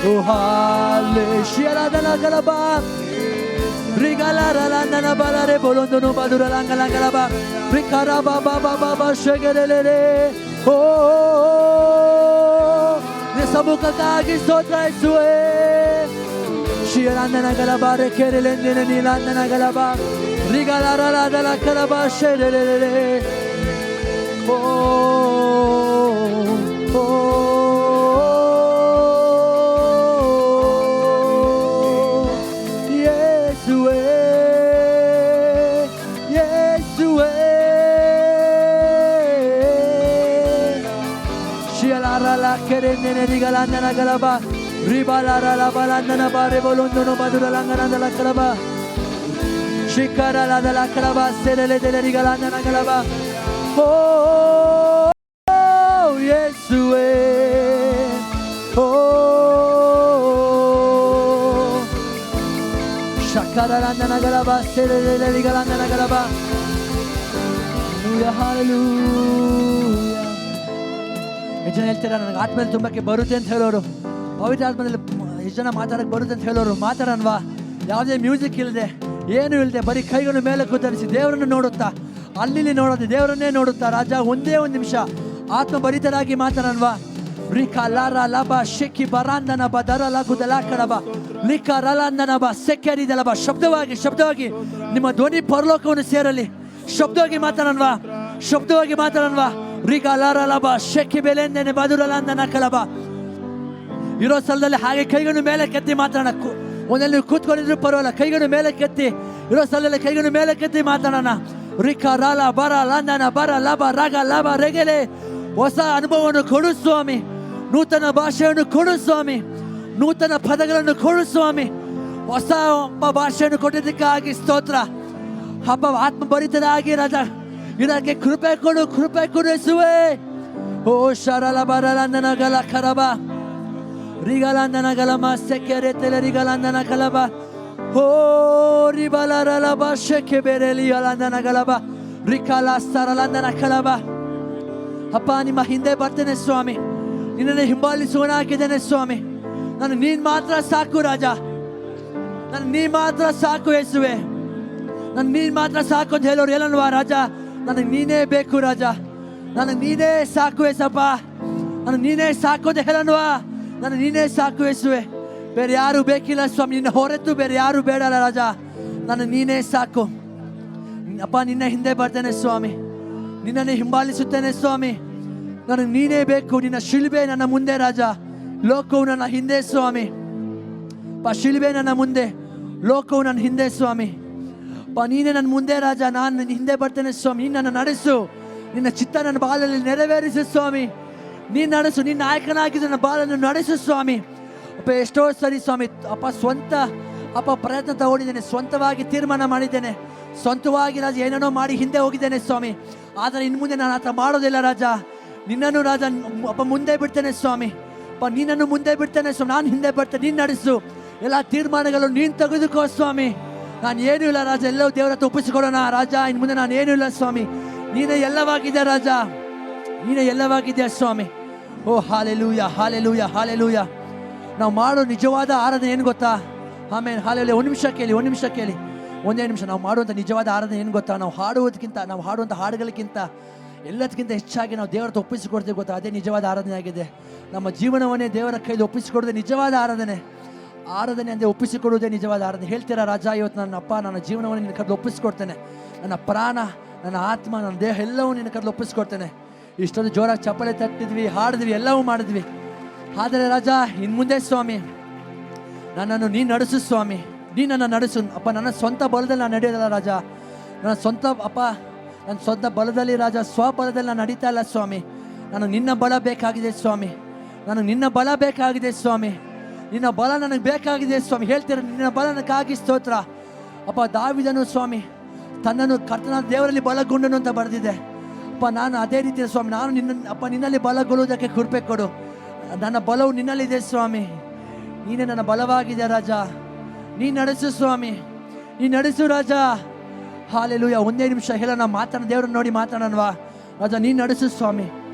ಓ ಹಾಲೆ ಶಿಯಲದಲ ಗಲಬ ರಿಗಲಾರಲಂದನ ಬಲರೆ ಬೋಲೊಂದನು ಬದುರಲಂಗಲ ಗಲಬ ರಿಕರ ಬಾಬಾ ಬಾಬಾ ಶೆಗೆರೆಲೆ ಓ ಸಮ್ಮುಖಕ್ಕಾಗಿ ಸ್ತೋತ್ರ ಯೇಸುವೇ. ಶಿಯಲಂದನ ಗಲಬ ರೆಕೆರೆಲೆಂದೆನೆ ನೀಲಂದನ ಗಲಬ ರಿಗಲಾರಲದಲ ಕಲಬ ಶೆರೆಲೆ ಓ ಓ ಯೇಸುವೇ ಯೇಸುವೇ Parala kerendene rigalandana galaba. Ribalara la balandana bare bolondono baduralangana della calaba. Shikara la della calaba serele delle rigalandana galaba. Oh, Yesue. Oh, Shakara landana galaba serele delle rigalandana galaba. Hallelujah, hallelujah. ಎಷ್ಟು ಜನ ಹೇಳ್ತೀರಾ ನನಗೆ ಆತ್ಮದಲ್ಲಿ ತುಂಬಕ್ಕೆ ಬರುತ್ತೆ ಅಂತ ಹೇಳೋರು, ಪವಿತ್ರ ಆತ್ಮದಲ್ಲಿ ಎಷ್ಟು ಜನ ಮಾತಾಡಕ್ಕೆ ಬರುತ್ತೆ ಅಂತ ಹೇಳೋರು? ಮಾತಾಡನ್ವಾ? ಯಾವುದೇ ಮ್ಯೂಸಿಕ್ ಇಲ್ಲದೆ ಏನು ಇಲ್ಲದೆ ಬರೀ ಕೈಗಳನ್ನು ಮೇಲೆ ಕುತ್ತರಿಸಿ ದೇವರನ್ನು ನೋಡುತ್ತಾ ಅಲ್ಲಿ ನೋಡೋದು ದೇವರನ್ನೇ ನೋಡುತ್ತಾ ರಾಜ ಒಂದೇ ಒಂದು ನಿಮಿಷ ಆತ್ಮ ಭರಿತರಾಗಿ ಮಾತಾಡನ್ವಾ? ರಿಕಾ ಲಾರ ಲಬ ಶೆಕ್ಕಿ ಬರಾಂದನ ಬ ದರ ಲಗುದಲ ಕಡಬ ಲಿಕಾ ರಲಾಂದನ ಬ ಸೆಕ್ಕೆರಿದಲ ಬ ಶಬ್ದವಾಗಿ ನಿಮ್ಮ ಧ್ವನಿ ಪರಲೋಕವನ್ನು ಸೇರಲಿ. ಶಬ್ದವಾಗಿ ಮಾತಾಡನ್ವಾ? ಶಬ್ದವಾಗಿ ಮಾತಾಡನ್ವಾ? ರಿಕಾ ಲಾರ ಲಬ ಶೆಕ್ಕಿ ಬೆಲೆಂದನೆ ಬದುರಲಾಂದನ ಕಲಬ. ಇರೋ ಸ್ಥಳದಲ್ಲಿ ಹಾಗೆ ಕೈಗಳನ್ನು ಮೇಲೆ ಕೆತ್ತಿ ಮಾತಾಡೋಣ. ಒಂದಲ್ಲಿ ನೀವು ಕೂತ್ಕೊಂಡಿದ್ರು ಪರವಾಗಿಲ್ಲ, ಕೈಗಳನ್ನು ಮೇಲೆ ಕೆತ್ತಿ ಇರೋ ಸ್ಥಳದಲ್ಲಿ ಕೈಗಳನ್ನು ಮೇಲೆ ಕೆತ್ತಿ ಮಾತಾಡೋಣ. ರಿಕಾ ರಾಲ ಬರ ಲಾಂದನ ಬರ ಲಬ ರಾಗ ಲಬ ರೆಗೆಲೆ. ಹೊಸ ಅನುಭವವನ್ನು ಕೊಡು ಸ್ವಾಮಿ, ನೂತನ ಭಾಷೆಯನ್ನು ಕೊಡು ಸ್ವಾಮಿ, ನೂತನ ಪದಗಳನ್ನು ಕೊಡು ಸ್ವಾಮಿ. ಹೊಸ ಭಾಷೆಯನ್ನು ಕೊಟ್ಟಿದ್ದಕ್ಕಾಗಿ ಸ್ತೋತ್ರ. ಹಬ್ಬ ಆತ್ಮಭರಿತರಾಗಿ ರಾಜ ಇದಕ್ಕೆ ಕೃಪೆ ಕೊಡು ಯೇಸುವೇ. ಓ ಶರಲ ಬರಲಂದನ ಗಲ ಕರಬ ರಿಗಲಂದನ ಗಲಮ ಸೆಕೆರೆ ತೆಲೆ ರಿಗಲಂದನ ಕಲಬ. ಓ ರಿಬಲರಲಬ ಶೆಕೆ ಬೆರೆಲಿ ಅಲಂದನ ಗಲಬ ರಿಕಲ ಸರಲಂದನ ಕಲಬ. ಅಪ್ಪ ನಿಮ್ಮ ಹಿಂದೆ ಬರ್ತೇನೆ ಸ್ವಾಮಿ, ನಿನ್ನನ್ನು ಹಿಂಬಾಲಿಸುವನಾಗಿದ್ದೇನೆ ಸ್ವಾಮಿ. ನೀನ್ ಮಾತ್ರ ಸಾಕು ರಾಜ, ನೀ ಮಾತ್ರ ಸಾಕು ಯೇಸುವೆ. ನೀನ್ ಮಾತ್ರ ಸಾಕು ಅಂತ ಹೇಳೋರು ಹೇಳಲ್ವಾ ರಾಜ? ನನಗೆ ನೀನೇ ಬೇಕು ರಾಜ, ನನಗೆ ನೀನೇ ಸಾಕು ಯೇಸಪ್ಪ. ನನಗೆ ನೀನೇ ಸಾಕು ಅಂತ ಹೇಳಲ್ವಾ? ನನಗೆ ನೀನೇ ಸಾಕು ಯೇಸುವೆ. ಬೇರೆ ಯಾರು ಬೇಕಿಲ್ಲ ಸ್ವಾಮಿ, ನಿನ್ನ ಹೊರತು ಬೇರೆ ಯಾರು ಬೇಡಲ್ಲ ರಾಜ. ನನಗೆ ನೀನೇ ಸಾಕು ಅಪ್ಪ. ನಿನ್ನ ಹಿಂದೆ ಬರ್ತೇನೆ ಸ್ವಾಮಿ, ನಿನ್ನನ್ನು ಹಿಂಬಾಲಿಸುತ್ತೇನೆ ಸ್ವಾಮಿ. ನನಗೆ ನೀನೇ ಬೇಕು. ನಿನ್ನ ಶಿಲ್ಬೆ ನನ್ನ ಮುಂದೆ ರಾಜ, ಲೋಕವು ನನ್ನ ಹಿಂದೆ ಸ್ವಾಮಿ. ಶಿಲ್ಬೆ ನನ್ನ ಮುಂದೆ, ಲೋಕವು ನನ್ನ ಹಿಂದೆ ಸ್ವಾಮಿ. ನೀನೇ ನನ್ನ ಮುಂದೆ ರಾಜ, ನಾನು ನಿನ್ನ ಹಿಂದೆ ಬರ್ತೇನೆ ಸ್ವಾಮಿ. ನೀನು ನನ್ನ ನಡೆಸು, ನಿನ್ನ ಚಿತ್ತ ನನ್ನ ಬಾಲಲ್ಲಿ ನೆರವೇರಿಸು ಸ್ವಾಮಿ. ನೀನು ನಡೆಸು, ನಿನ್ನ ನಾಯಕನಾಗಿದ್ದು ನನ್ನ ಬಾಲನ್ನು ನಡೆಸು ಸ್ವಾಮಿ. ಎಷ್ಟೋ ಸರಿ ಸ್ವಾಮಿ ಸ್ವಂತ ಪ್ರಯತ್ನ ತಗೊಂಡಿದ್ದೇನೆ, ಸ್ವಂತವಾಗಿ ತೀರ್ಮಾನ ಮಾಡಿದ್ದೇನೆ, ಸ್ವಂತವಾಗಿ ರಾಜ ಏನೇನೋ ಮಾಡಿ ಹಿಂದೆ ಹೋಗಿದ್ದೇನೆ ಸ್ವಾಮಿ. ಆದರೆ ಇನ್ನು ಮುಂದೆ ನಾನು ಆತ ಮಾಡೋದಿಲ್ಲ ರಾಜ. ನಿನ್ನನ್ನು ರಾಜ ಮುಂದೆ ಬಿಡ್ತೇನೆ ಸ್ವಾಮಿ. ನೀನನ್ನು ಮುಂದೆ ಬಿಡ್ತೇನೆ ಸ್ವಾಮಿ. ನಾನು ಹಿಂದೆ ಬರ್ತೇನೆ, ನೀನು ನಡೆಸು. ಎಲ್ಲ ತೀರ್ಮಾನಗಳು ನೀನು ತೆಗೆದುಕೋ ಸ್ವಾಮಿ. ನಾನು ಏನೂ ಇಲ್ಲ ರಾಜ, ಎಲ್ಲವೂ ದೇವರ ಹತ್ರ ಒಪ್ಪಿಸಿಕೊಡೋಣ ರಾಜ. ಇನ್ನು ಮುಂದೆ ನಾನು ಏನೂ ಇಲ್ಲ ಸ್ವಾಮಿ, ನೀನೇ ಎಲ್ಲವಾಗಿದೆ ರಾಜ, ನೀನೇ ಎಲ್ಲವಾಗಿದೆ ಸ್ವಾಮಿ. ಓ ಹಾಲೆಲೂಯ, ಹಾಲೆಲೂಯ, ಹಾಲೆಲೂಯ. ನಾವು ಮಾಡೋ ನಿಜವಾದ ಆರಾಧನೆ ಏನು ಗೊತ್ತಾ? ಆಮೇಲೆ ಹಾಲೆಲೂಯ. ಒಂದು ನಿಮಿಷ ಕೇಳಿ, ಒಂದೇ ನಿಮಿಷ. ನಾವು ಮಾಡುವಂಥ ನಿಜವಾದ ಆರಾಧನೆ ಏನು ಗೊತ್ತಾ? ನಾವು ಹಾಡುವಂಥ ಹಾಡುಗಳಿಗಿಂತ ಎಲ್ಲದಕ್ಕಿಂತ ಹೆಚ್ಚಾಗಿ ನಾವು ದೇವರ ಹತ್ರ ಒಪ್ಪಿಸಿಕೊಡ್ತೀವಿ ಗೊತ್ತಾ? ಅದೇ ನಿಜವಾದ ಆರಾಧನೆ ಆಗಿದೆ. ನಮ್ಮ ಜೀವನವನ್ನೇ ದೇವರ ಕೈಲಿ ಒಪ್ಪಿಸಿಕೊಡೋದೇ ನಿಜವಾದ ಆರಾಧನೆ. ಅಂದರೆ ಒಪ್ಪಿಸಿಕೊಡುವುದೇ ನಿಜವಾದ ಆರಾಧನೆ. ಹೇಳ್ತೀರಾ ರಾಜ, ಇವತ್ತು ನನ್ನ ಜೀವನವನ್ನು ನಿನ್ನ ಕೈಲಿ ಒಪ್ಪಿಸಿಕೊಡ್ತೇನೆ. ನನ್ನ ಪ್ರಾಣ, ನನ್ನ ಆತ್ಮ, ನನ್ನ ದೇಹ ಎಲ್ಲವೂ ನಿನ್ನ ಕೈಲಿ ಒಪ್ಪಿಸಿಕೊಡ್ತೇನೆ. ಇಷ್ಟೊಂದು ಜೋರಾಗಿ ಚಪ್ಪಳೆ ತಟ್ಟಿದ್ವಿ, ಹಾಡಿದ್ವಿ, ಎಲ್ಲವೂ ಮಾಡಿದ್ವಿ. ಆದರೆ ರಾಜ ಇನ್ನು ಮುಂದೆ ಸ್ವಾಮಿ ನನ್ನನ್ನು ನೀನು ನಡೆಸು ಸ್ವಾಮಿ. ನೀನು ನನ್ನ ನಡೆಸು ಅಪ್ಪ. ನನ್ನ ಸ್ವಂತ ಬಲದಲ್ಲಿ ನಾನು ನಡೆಯೋದಲ್ಲ ರಾಜ. ನನ್ನ ಸ್ವಂತ ಬಲದಲ್ಲಿ ರಾಜ, ಸ್ವಬಲದಲ್ಲಿ ನಾನು ನಡೀತಾ ಇಲ್ಲ ಸ್ವಾಮಿ. ನನಗೆ ನಿನ್ನ ಬಲ ಬೇಕಾಗಿದೆ ಸ್ವಾಮಿ. ನನಗೆ ನಿನ್ನ ಬಲ ಬೇಕಾಗಿದೆ ಸ್ವಾಮಿ. ನಿನ್ನ ಬಲ ನನಗೆ ಬೇಕಾಗಿದೆ ಸ್ವಾಮಿ. ಹೇಳ್ತೀರ ನಿನ್ನ ಬಲ ನನಗಾಗಿ ಸ್ತೋತ್ರ ಅಪ್ಪ. ದಾವೀದನು ಸ್ವಾಮಿ ತನ್ನನ್ನು ಕರ್ತನಾದ ದೇವರಲ್ಲಿ ಬಲಗೊಂಡನು ಅಂತ ಬರೆದಿದೆ ಅಪ್ಪ. ನಾನು ಅದೇ ರೀತಿಯ ಸ್ವಾಮಿ, ನಾನು ನಿನ್ನಲ್ಲಿ ಬಲಗೊಳ್ಳುವುದಕ್ಕೆ ಕೃಪೆ ಕೊಡು. ನನ್ನ ಬಲವು ನಿನ್ನಲ್ಲಿದೆ ಸ್ವಾಮಿ. ನೀನೇ ನನ್ನ ಬಲವಾಗಿದೆ ರಾಜ. ನೀನು ನಡೆಸು ಸ್ವಾಮಿ, ನೀನು ನಡೆಸು ರಾಜ. ಹಾಲೆಲೂಯ. ಒಂದೇ ನಿಮಿಷ ಹೇಳೋಣ, ದೇವರನ್ನ ನೋಡಿ ಮಾತಾಡೋಣವಾ ರಾಜ? ನೀನು ನಡೆಸು ಸ್ವಾಮಿ.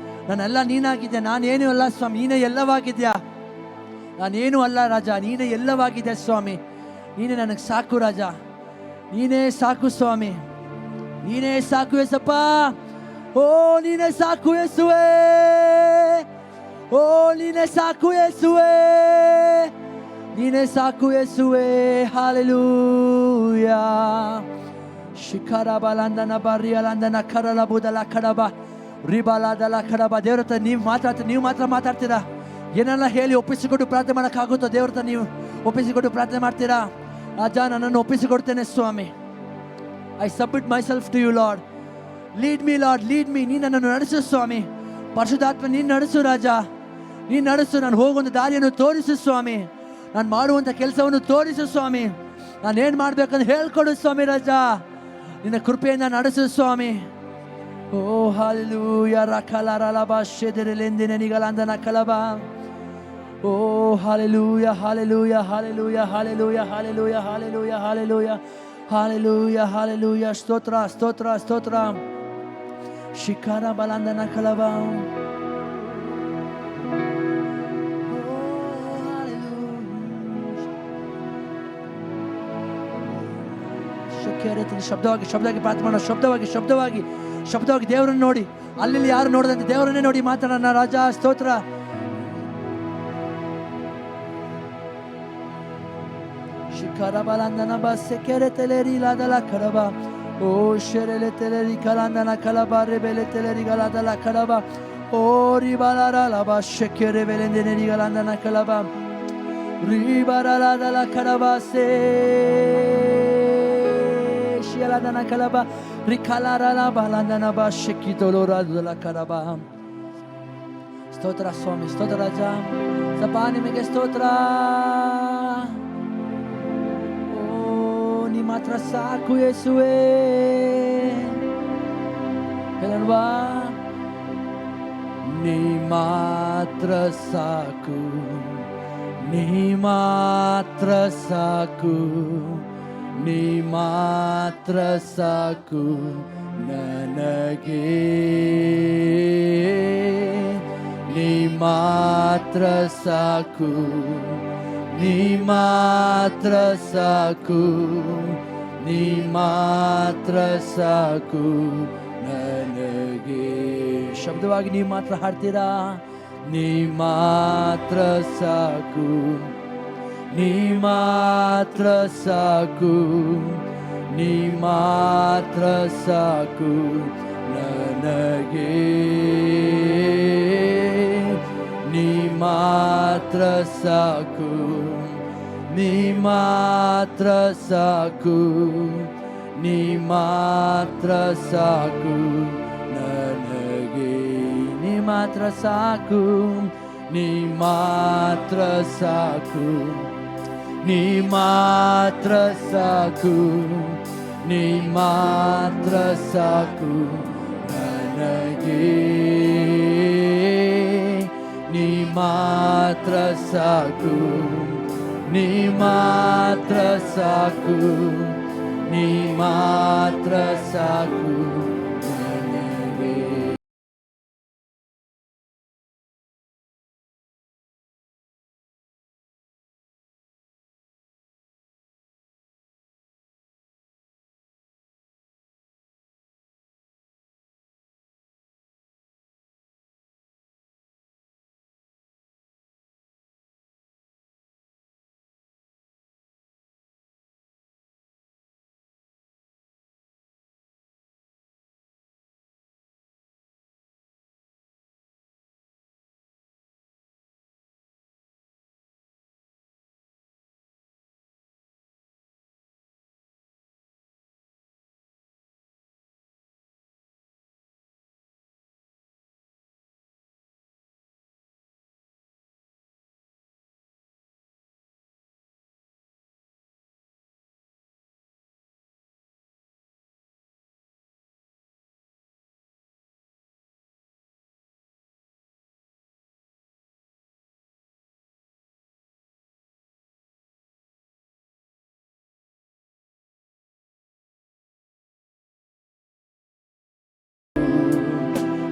ನಾನೆಲ್ಲ ನೀನಾಗಿದ್ದೆ, ನಾನೇನು ಅಲ್ಲ ಸ್ವಾಮಿ, ನೀನೇ ಎಲ್ಲವಾಗಿದ್ಯಾ. ನಾನೇನು ಅಲ್ಲ ರಾಜ, ನೀನೇ ಎಲ್ಲವಾಗಿದೆ ಸ್ವಾಮಿ. ನೀನೇ ನನಗೆ ಸಾಕು ರಾಜ, ನೀನೇ ಸಾಕು ಸ್ವಾಮಿ, ನೀನೇ ಸಾಕು ಯೇಸಪ್ಪ. ಓ ನೀನೇ ಸಾಕು ಯೇಸುವೇ, ಓ ನೀನೇ ಸಾಕು ಯೇಸುವೇ, ನೀನೇ ಸಾಕು ಯೇಸುವೇ. ಹಾಲೆಲೂಯಾ. ಶಿಖರ ಬಲಂದನ ಬರಿಯಲಂದನ ಕರಲ ಬುದಲ ಕಡಬ ರಿಬಲದಲ ಕಡಬ. ದೇವ್ರ ಹತ್ರ ನೀವು ಮಾತ್ರ ಮಾತಾಡ್ತೀರಾ. ಏನೆಲ್ಲ ಹೇಳಿ ಒಪ್ಪಿಸಿಕೊಟ್ಟು ಪ್ರಾರ್ಥನೆ ಮಾಡೋಕ್ಕಾಗುತ್ತೋ ದೇವ್ರ ಹತ್ರ ನೀವು ಒಪ್ಪಿಸಿಕೊಟ್ಟು ಪ್ರಾರ್ಥನೆ ಮಾಡ್ತೀರಾ? ರಾಜ ನನ್ನನ್ನು ಒಪ್ಪಿಸಿಕೊಡ್ತೇನೆ ಸ್ವಾಮಿ. I submit myself to you lord. Lead me lord, lead me. ನೀನು ನನ್ನನ್ನು ನಡೆಸು ಸ್ವಾಮಿ. ಪರಿಶುದ್ಧಾತ್ಮ ನೀನು ನಡೆಸು ರಾಜ. ನೀನು ನಡೆಸು. ನಾನು ಹೋಗುವಂಥ ದಾರಿಯನ್ನು ತೋರಿಸು ಸ್ವಾಮಿ. ನಾನು ಮಾಡುವಂಥ ಕೆಲಸವನ್ನು ತೋರಿಸು ಸ್ವಾಮಿ. ನಾನೇನು ಮಾಡ್ಬೇಕಂತ ಹೇಳ್ಕೊಡು ಸ್ವಾಮಿ ರಾಜ. ನಿನ್ನ ಕೃಪೆಯಿಂದ ನಡೆಸು ಸ್ವಾಮಿ. ಓ ಹಲ್ಲೆಲೂಯಾ ರಕಲರಲಬ ಶೆದೆರೆಲೆಂದಿನ ನಿಗಲಂದನ ಕಲಬ. Oh hallelujah hallelujah hallelujah hallelujah hallelujah hallelujah hallelujah hallelujah hallelujah. ಸ್ತೋತ್ರ ಸ್ತೋತ್ರ ಸ್ತೋತ್ರ. ಶಿಖರ ಬಲಂದನ ಕಲಬ. ಶಬ್ದವಾಗಿ ಶಬ್ದವಾಗಿ ಪ್ರಾರ್ಥನೆ ಮಾಡೋಣ. ಶಬ್ದವಾಗಿ ದೇವರನ್ನು ನೋಡಿ. ಅಲ್ಲಿ ಯಾರು ನೋಡದಂತೆ ದೇವರನ್ನೇ ನೋಡಿ ಮಾತಾಡೋಣ. ರಾಜ ಸ್ತೋತ್ರ. ಶಿಖರ ಬಲಂದನ ಬಸ್ಸೆಕೆರೆ ತೆಲೆರಿ ಲಾದಲ ಕಡಬ. ಓ ಶೆರೆಲೆ ತೆಲೆರಿ ಕಲಂದನ ಕಲಬ ರೆಬೆಲೆ ತೆಲೆರಿ ಗಲಾದಲ ಕಡಬ. ಓ ರಿಬಲರ ಲಬ ಶೆಕೆರೆ ಬೆಲೆಂದೆನೆ ಗಲಂದನ ಕಲಬ ರಿಬರಲಾದಲ ಕಡಬ ಸೇ ಶಿಯಲದನ ಕಲಬ ರಿಕಲರಲ ಬಲಂದನ ಬ ಶೆಕಿತೋಲೋರಾದಲ ಕಡಬ. ಸ್ತೋತ್ರ ಸ್ವಾಮಿ, ಸ್ತೋತ್ರ ರಾಜ. ಸಪಾ ನಿಮಗೆ ಸ್ತೋತ್ರ. ನೀ ಮಾತ್ರ ಸಾಕು ಯೇಸುವೇ. ಹೇಳಲ್ವಾ? ನೀ ಮಾತ್ರ ಸಾಕು, ನೀ ಮಾತ್ರ ಸಾಕು, ನೀ ಮಾತ್ರ ಸಾಕು ನನಗೆ. ನೀ ಮಾತ್ರ ಸಾಕು, ನೀ ಮಾತ್ರ ಸಾಕು, ನೀ ಮಾತ್ರ ಸಾಕು ನನಗೆ. ಶಬ್ದವಾಗಿ ನೀ ಮಾತ್ರ ಹಾಡ್ತೀರಾ? ನೀ ಮಾತ್ರ ಸಾಕು, ನೀ ಮಾತ್ರ ಸಾಕು, ನೀ ಮಾತ್ರ ಸಾಕು ನನಗೆ. ನೀ ಮಾತ್ರ ಸಾಕು, ನೀ ಮಾತ್ರ ಸಾಕು, ನೀ ಮಾತ್ರ ಸಾಕು ನನಗೆ. ನೀ ಮಾತ್ರ ಸಾಕು, ನೀ ಮಾತ್ರ ಸಾಕು, ನೀ ಮಾತ್ರ ಸಾಕು, ನೀ ಮಾತ್ರ ಸಾಕು ನನಗೆ. ನೀ ಮಾತ್ರ ಸಾಕು, ನೀ ಮಾತ್ರ ಸಾಕು, ನೀ ಮಾತ್ರ ಸಾಕು ನನಗೆ.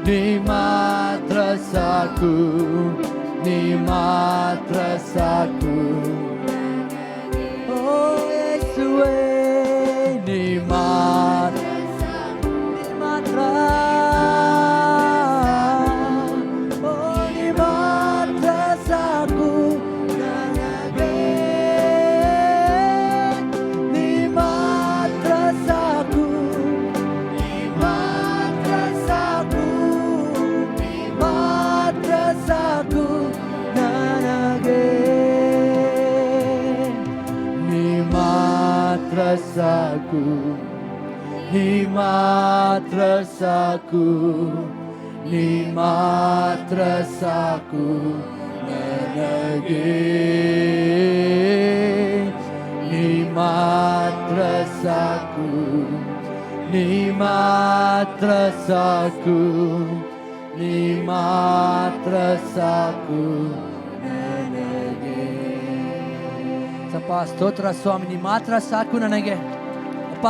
ನೀ ಮಾತ್ರ ಸಾಕು, ನೀ ಮಾತ್ರ ಸಾಕು ಓ ಯೇಸುವೇ. ನೀ ಮಾತ್ರ, ನೀ ಮಾತ್ರ, ಓ ನೀ ಮಾತ್ರ ಸಾಕು ನನಗೆ. ನೀ ಮಾತ್ರ ಸಾಕು, ನೀ ಮಾತ್ರ ಸಾಕು, ನೀ ಮಾತ್ರ ಸಾಕು ನನಗೆ. ನೀ ಮಾತ್ರ ಸಾಕು, ನೀ ಮಾತ್ರ ಸಾಕು, ನೀ ಮಾತ್ರ ಸಾಕು ನನಗೆ ನೀ ಮಾತ್ರ ಸಾಕು, ನೀ ಮಾತ್ರ ಸಾಕು, ನೀ ಮಾತ್ರ ಸಾಕು ನನಗೆ. ಸಪ್ಪ ಸ್ತೋತ್ರ ಸ್ವಾಮಿ, ನೀ ಮಾತ್ರ ಸಾಕು ನನಗೆ. ಅಪ್ಪ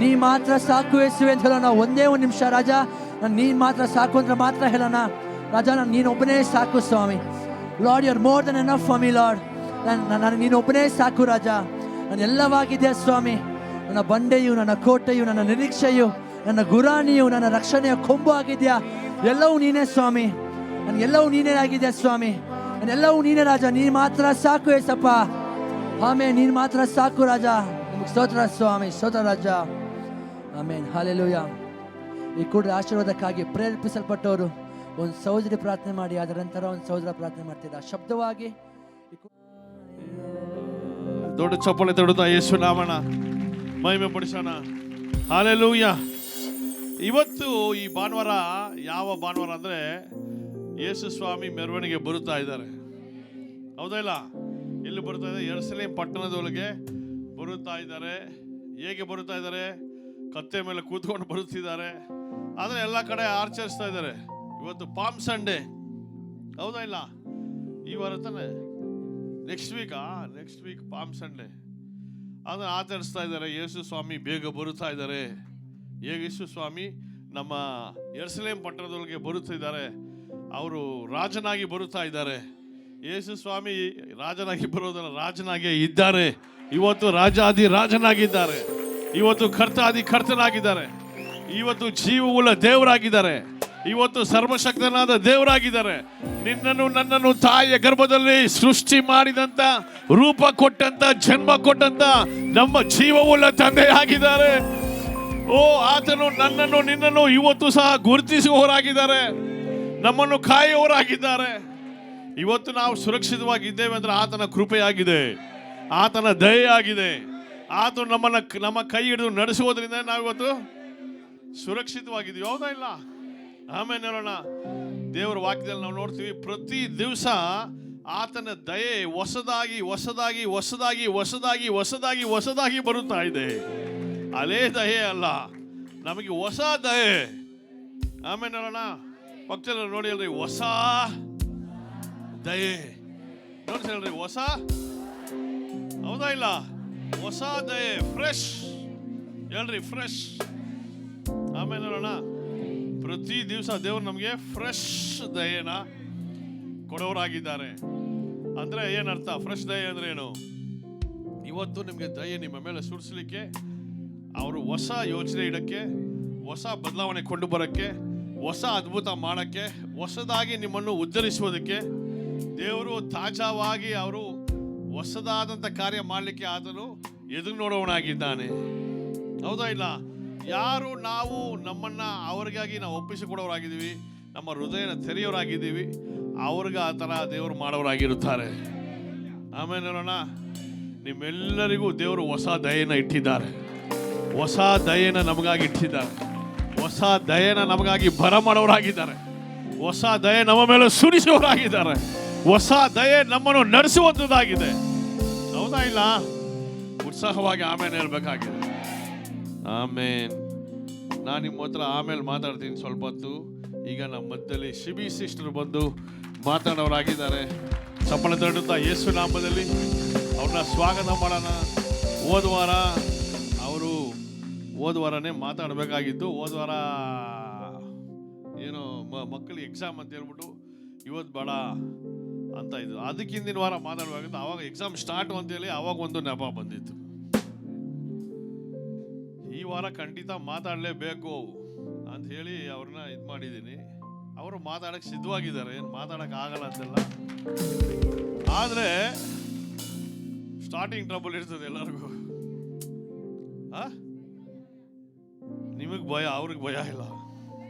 ನೀ ಮಾತ್ರ ಸಾಕು ಯೇಸುವೆ ಅಂತ ಹೇಳೋಣ. ಒಂದೇ ಒಂದು ನಿಮಿಷ ರಾಜ, ನಾನು ನೀನು ಮಾತ್ರ ಸಾಕು ಅಂದ್ರೆ ಮಾತ್ರ ಹೇಳೋಣ. ರಾಜ ನಾನು ನೀನೊಬ್ಬನೇ ಸಾಕು ಸ್ವಾಮಿ. Lord you are more than enough for me lord. ನನಗೆ ನೀನೊಬ್ಬನೇ ಸಾಕು ರಾಜ. ನಾನು ಎಲ್ಲವಾಗಿದ್ದೆ ಸ್ವಾಮಿ. ನನ್ನ ಬಂಡೆಯು, ನನ್ನ ಕೋಟೆಯು, ನನ್ನ ನಿರೀಕ್ಷೆಯು, ನನ್ನ ಗುರಾಣಿಯು, ನನ್ನ ರಕ್ಷಣೆಯ ಕೊಂಬು ಆಗಿದೆಯಾ. ಎಲ್ಲವೂ ನೀನೇ ಸ್ವಾಮಿ. ನನಗೆಲ್ಲವೂ ನೀನೇ ಆಗಿದೆ ಸ್ವಾಮಿ. ನನ್ನೆಲ್ಲವೂ ನೀನೇ ರಾಜ. ನೀನು ಮಾತ್ರ ಸಾಕು ಏಸಪ್ಪ. ಆಮೇಲೆ ನೀನು ಮಾತ್ರ ಸಾಕು ರಾಜ. ನಿಮಗೆ ಸ್ತೋತ್ರ ಸ್ವಾಮಿ, ಸ್ತೋತ್ರ ರಾಜ. ಆಮೇನ್, ಹಲ್ಲೆಲೂಯಾ. ಈ ಕೂಡ ಆಶೀರ್ವಾದಕ್ಕಾಗಿ ಪ್ರೇರೇಪಿಸಲ್ಪಟ್ಟವರು ಒಂದು ಸಹೋದರಿ ಪ್ರಾರ್ಥನೆ ಮಾಡಿ, ಅದರ ನಂತರ ಒಂದು ಸಹೋದರ ಪ್ರಾರ್ಥನೆ ಮಾಡ್ತಿದ್ದ ಶಬ್ದವಾಗಿ ದೊಡ್ಡ ಚಪ್ಪಳೆ ತಡುತ್ತಾ ಯೇಸು ನಾಮನ ಮಹಿಮೆ ಪಡಿಸೋಣ. ಹಲ್ಲೆಲೂಯಾ. ಇವತ್ತು ಈ ಭಾನುವಾರ ಯಾವ ಭಾನುವಾರ ಅಂದರೆ ಯೇಸು ಸ್ವಾಮಿ ಮೆರವಣಿಗೆ ಬರುತ್ತಾ ಇದ್ದಾರೆ. ಹೌದಾ ಇಲ್ಲ? ಎಲ್ಲಿ ಬರುತ್ತಾ ಇದ್ದಾರೆ? ಯೆರೂಸಲೇಮ್ ಪಟ್ಟಣದೊಳಗೆ ಬರುತ್ತಾ ಇದ್ದಾರೆ. ಹೇಗೆ ಬರುತ್ತಾ ಇದ್ದಾರೆ? ಕತ್ತೆ ಮೇಲೆ ಕೂತ್ಕೊಂಡು ಬರುತ್ತಿದ್ದಾರೆ. ಆದರೆ ಎಲ್ಲ ಕಡೆ ಆಚರಿಸ್ತಾ ಇದ್ದಾರೆ. ಇವತ್ತು ಪಾಮ್ ಸಂಡೇ, ಹೌದಾ ಇಲ್ಲ? ಈ ವಾರ ತಾನೆ, ನೆಕ್ಸ್ಟ್ ವೀಕ್ ಪಾಮ್ ಸಂಡೇ. ಅದನ್ನು ಆಚರಿಸ್ತಾ ಇದ್ದಾರೆ. ಯೇಸು ಸ್ವಾಮಿ ಬೇಗ ಬರುತ್ತಾ ಇದ್ದಾರೆ. ಯೇಸು ಸ್ವಾಮಿ ನಮ್ಮ ಯೆರೂಸಲೇಮ್ ಪಟ್ಟಣದೊಳಗೆ ಬರುತ್ತಿದ್ದಾರೆ. ಅವರು ರಾಜನಾಗಿ ಬರುತ್ತಾ ಇದ್ದಾರೆ. ಯೇಸು ಸ್ವಾಮಿ ರಾಜನಾಗಿ ಬರೋದಲ್ಲ, ರಾಜನಾಗಿಯೇ ಇದ್ದಾರೆ. ಇವತ್ತು ರಾಜಾದಿ ರಾಜನಾಗಿದ್ದಾರೆ. ಇವತ್ತು ಕರ್ತಾದಿ ಕರ್ತನಾಗಿದ್ದಾರೆ. ಇವತ್ತು ಜೀವವುಳ್ಳ ದೇವರಾಗಿದ್ದಾರೆ. ಇವತ್ತು ಸರ್ವಶಕ್ತನಾದ ದೇವರಾಗಿದ್ದಾರೆ. ನಿನ್ನನ್ನು ನನ್ನನ್ನು ತಾಯಿಯ ಗರ್ಭದಲ್ಲಿ ಸೃಷ್ಟಿ ಮಾಡಿದಂತ, ರೂಪ ಕೊಟ್ಟಂತ, ಜನ್ಮ ಕೊಟ್ಟಂತ ನಮ್ಮ ಜೀವವುಳ್ಳ ತಂದೆಯಾಗಿದ್ದಾರೆ. ಓ, ಆತನು ನನ್ನನ್ನು ನಿನ್ನನ್ನು ಇವತ್ತು ಸಹ ಗುರುತಿಸುವವರಾಗಿದ್ದಾರೆ. ನಮ್ಮನ್ನು ಕಾಯುವವರಾಗಿದ್ದಾರೆ. ಇವತ್ತು ನಾವು ಸುರಕ್ಷಿತವಾಗಿದ್ದೇವೆ ಅಂದ್ರೆ ಆತನ ಕೃಪೆಯಾಗಿದೆ, ಆತನ ದಯೆಯಾಗಿದೆ. ಆತನು ನಮ್ಮ ಕೈ ಹಿಡಿದು ನಡೆಸುವುದರಿಂದ ನಾವಿವತ್ತು ಸುರಕ್ಷಿತವಾಗಿದ್ದೀವಿ. ಹೌದಾ ಇಲ್ಲ? ಆಮೇಲೆ ನೋಡೋಣ. ದೇವರ ವಾಕ್ಯದಲ್ಲಿ ನಾವು ನೋಡ್ತೀವಿ, ಪ್ರತಿ ದಿವಸ ಆತನ ದಯೆ ಹೊಸದಾಗಿ ಹೊಸದಾಗಿ ಹೊಸದಾಗಿ ಹೊಸದಾಗಿ ಹೊಸದಾಗಿ ಹೊಸದಾಗಿ ಬರುತ್ತಾ ಇದೆ. ಅಲೇ ದಯೆ ಅಲ್ಲ, ನಮಗೆ ಹೊಸ ದಯೆ. ಆಮೇಲೆ ನೋಡೋಣ. ಪಕ್ಕದಲ್ಲಿ ನೋಡಿ ಅಲ್ರಿ, ಹೊಸ ದಯೆ ನೋಡಿ ಹೇಳ್ರಿ, ಹೊಸ. ಹೌದಾ ಇಲ್ಲ? ಹೊಸ ದಯೆ, ಫ್ರೆಶ್ ಹೇಳ್ರಿ, ಫ್ರೆಶ್. ಆಮೇಲೆ ನೋಡೋಣ. ಪ್ರತಿ ದಿವಸ ದೇವರು ನಮಗೆ ಫ್ರೆಶ್ ದಯೆನ ಕೊಡೋರಾಗಿದ್ದಾರೆ. ಅಂದ್ರೆ ಏನರ್ಥ? ಫ್ರೆಶ್ ದಯೆ ಅಂದ್ರೆ ಏನು? ಇವತ್ತು ನಿಮಗೆ ದಯೆ ನಿಮ್ಮ ಮೇಲೆ ಸುರಿಸಲಿಕ್ಕೆ, ಅವರು ಹೊಸ ಯೋಚನೆ ಇಡಕ್ಕೆ, ಹೊಸ ಬದಲಾವಣೆ ಕೊಂಡು ಬರೋಕ್ಕೆ, ಹೊಸ ಅದ್ಭುತ ಮಾಡೋಕ್ಕೆ, ಹೊಸದಾಗಿ ನಿಮ್ಮನ್ನು ಉದ್ಧರಿಸುವುದಕ್ಕೆ ದೇವರು ತಾಜಾವಾಗಿ ಅವರು ಹೊಸದಾದಂಥ ಕಾರ್ಯ ಮಾಡಲಿಕ್ಕೆ ಆತನು ಎದುರು ನೋಡೋನಾಗಿದ್ದಾನೆ. ಹೌದಾ ಇಲ್ಲ? ಯಾರು ನಾವು ನಮ್ಮನ್ನ ಅವರಿಗಾಗಿ ನಾವು ಒಪ್ಪಿಸಿಕೊಡೋರಾಗಿದ್ದೀವಿ, ನಮ್ಮ ಹೃದಯನ ತೆರೆಯೋರಾಗಿದ್ದೀವಿ, ಅವ್ರಿಗೆ ಆ ಥರ ದೇವರು ಮಾಡೋರಾಗಿರುತ್ತಾರೆ. ಆಮೇಲೆ ನೋಡೋಣ. ನಿಮ್ಮೆಲ್ಲರಿಗೂ ದೇವರು ಹೊಸ ದಯೆನ ಇಟ್ಟಿದ್ದಾರೆ. ಹೊಸ ದಯೆನ ನಮಗಾಗಿ ಇಟ್ಟಿದ್ದಾರೆ. ಹೊಸ ದಯೆನ ನಮಗಾಗಿ ಬರಮಾಡೋರಾಗಿದ್ದಾರೆ. ಹೊಸ ದಯೆ ನಮ್ಮ ಮೇಲೆ ಸುರಿಸುವವರಾಗಿದ್ದಾರೆ. ಹೊಸ ದಯೆ ನಮ್ಮನ್ನು ನಡೆಸುವಂಥದ್ದಾಗಿದೆ. ಹೌದಾ ಇಲ್ಲ? ಉತ್ಸಾಹವಾಗಿ ಆಮೇಲೆ ಹೇಳ್ಬೇಕಾಗಿದೆ. ಆಮೇನ್. ನಾನು ನಿಮ್ಮ ಹತ್ರ ಆಮೇಲೆ ಮಾತಾಡ್ತೀನಿ ಸ್ವಲ್ಪ ಹೊತ್ತು. ಈಗ ನಮ್ಮ ಮಧ್ಯದಲ್ಲಿ ಶಿಬಿ ಸಿಸ್ಟರ್ ಬಂದು ಮಾತಾಡೋರಾಗಿದ್ದಾರೆ. ಚಪ್ಪಳೆ ತಡುತ್ತಾ ಯೇಸು ನಾಮದಲ್ಲಿ ಅವ್ರನ್ನ ಸ್ವಾಗತ ಮಾಡೋಣ. ಹೋದ ವಾರನೇ ಮಾತಾಡಬೇಕಾಗಿತ್ತು. ಹೋದ ವಾರ ಏನೋ ಮಕ್ಕಳಿಗೆ ಎಕ್ಸಾಮ್ ಅಂತ ಹೇಳ್ಬಿಟ್ಟು ಇವತ್ತು ಬೇಡ ಅಂತ ಇದ್ರು. ಅದಕ್ಕೆ ಹಿಂದಿನ ವಾರ ಮಾತಾಡಬೇಕಾಗಿತ್ತು. ಆವಾಗ ಎಕ್ಸಾಮ್ ಸ್ಟಾರ್ಟ್ ಅಂತೇಳಿ ಅವಾಗ ಒಂದು ನೆಪ ಬಂದಿತ್ತು. ಈ ವಾರ ಖಂಡಿತ ಮಾತಾಡಲೇಬೇಕು ಅಂತ ಹೇಳಿ ಅವ್ರನ್ನ ಇದು ಮಾಡಿದ್ದೀನಿ. ಅವರು ಮಾತಾಡಕ್ಕೆ ಸಿದ್ಧವಾಗಿದ್ದಾರೆ. ಏನು ಮಾತಾಡಕ್ಕೆ ಆಗಲ್ಲ ಅಂತೆಲ್ಲ. ಆದರೆ ಸ್ಟಾರ್ಟಿಂಗ್ ಟ್ರಬಲ್ ಇರ್ತದೆ ಎಲ್ಲರಿಗೂ. ನಿಮಗೆ ಭಯ, ಅವ್ರಿಗೆ ಭಯ ಇಲ್ಲ.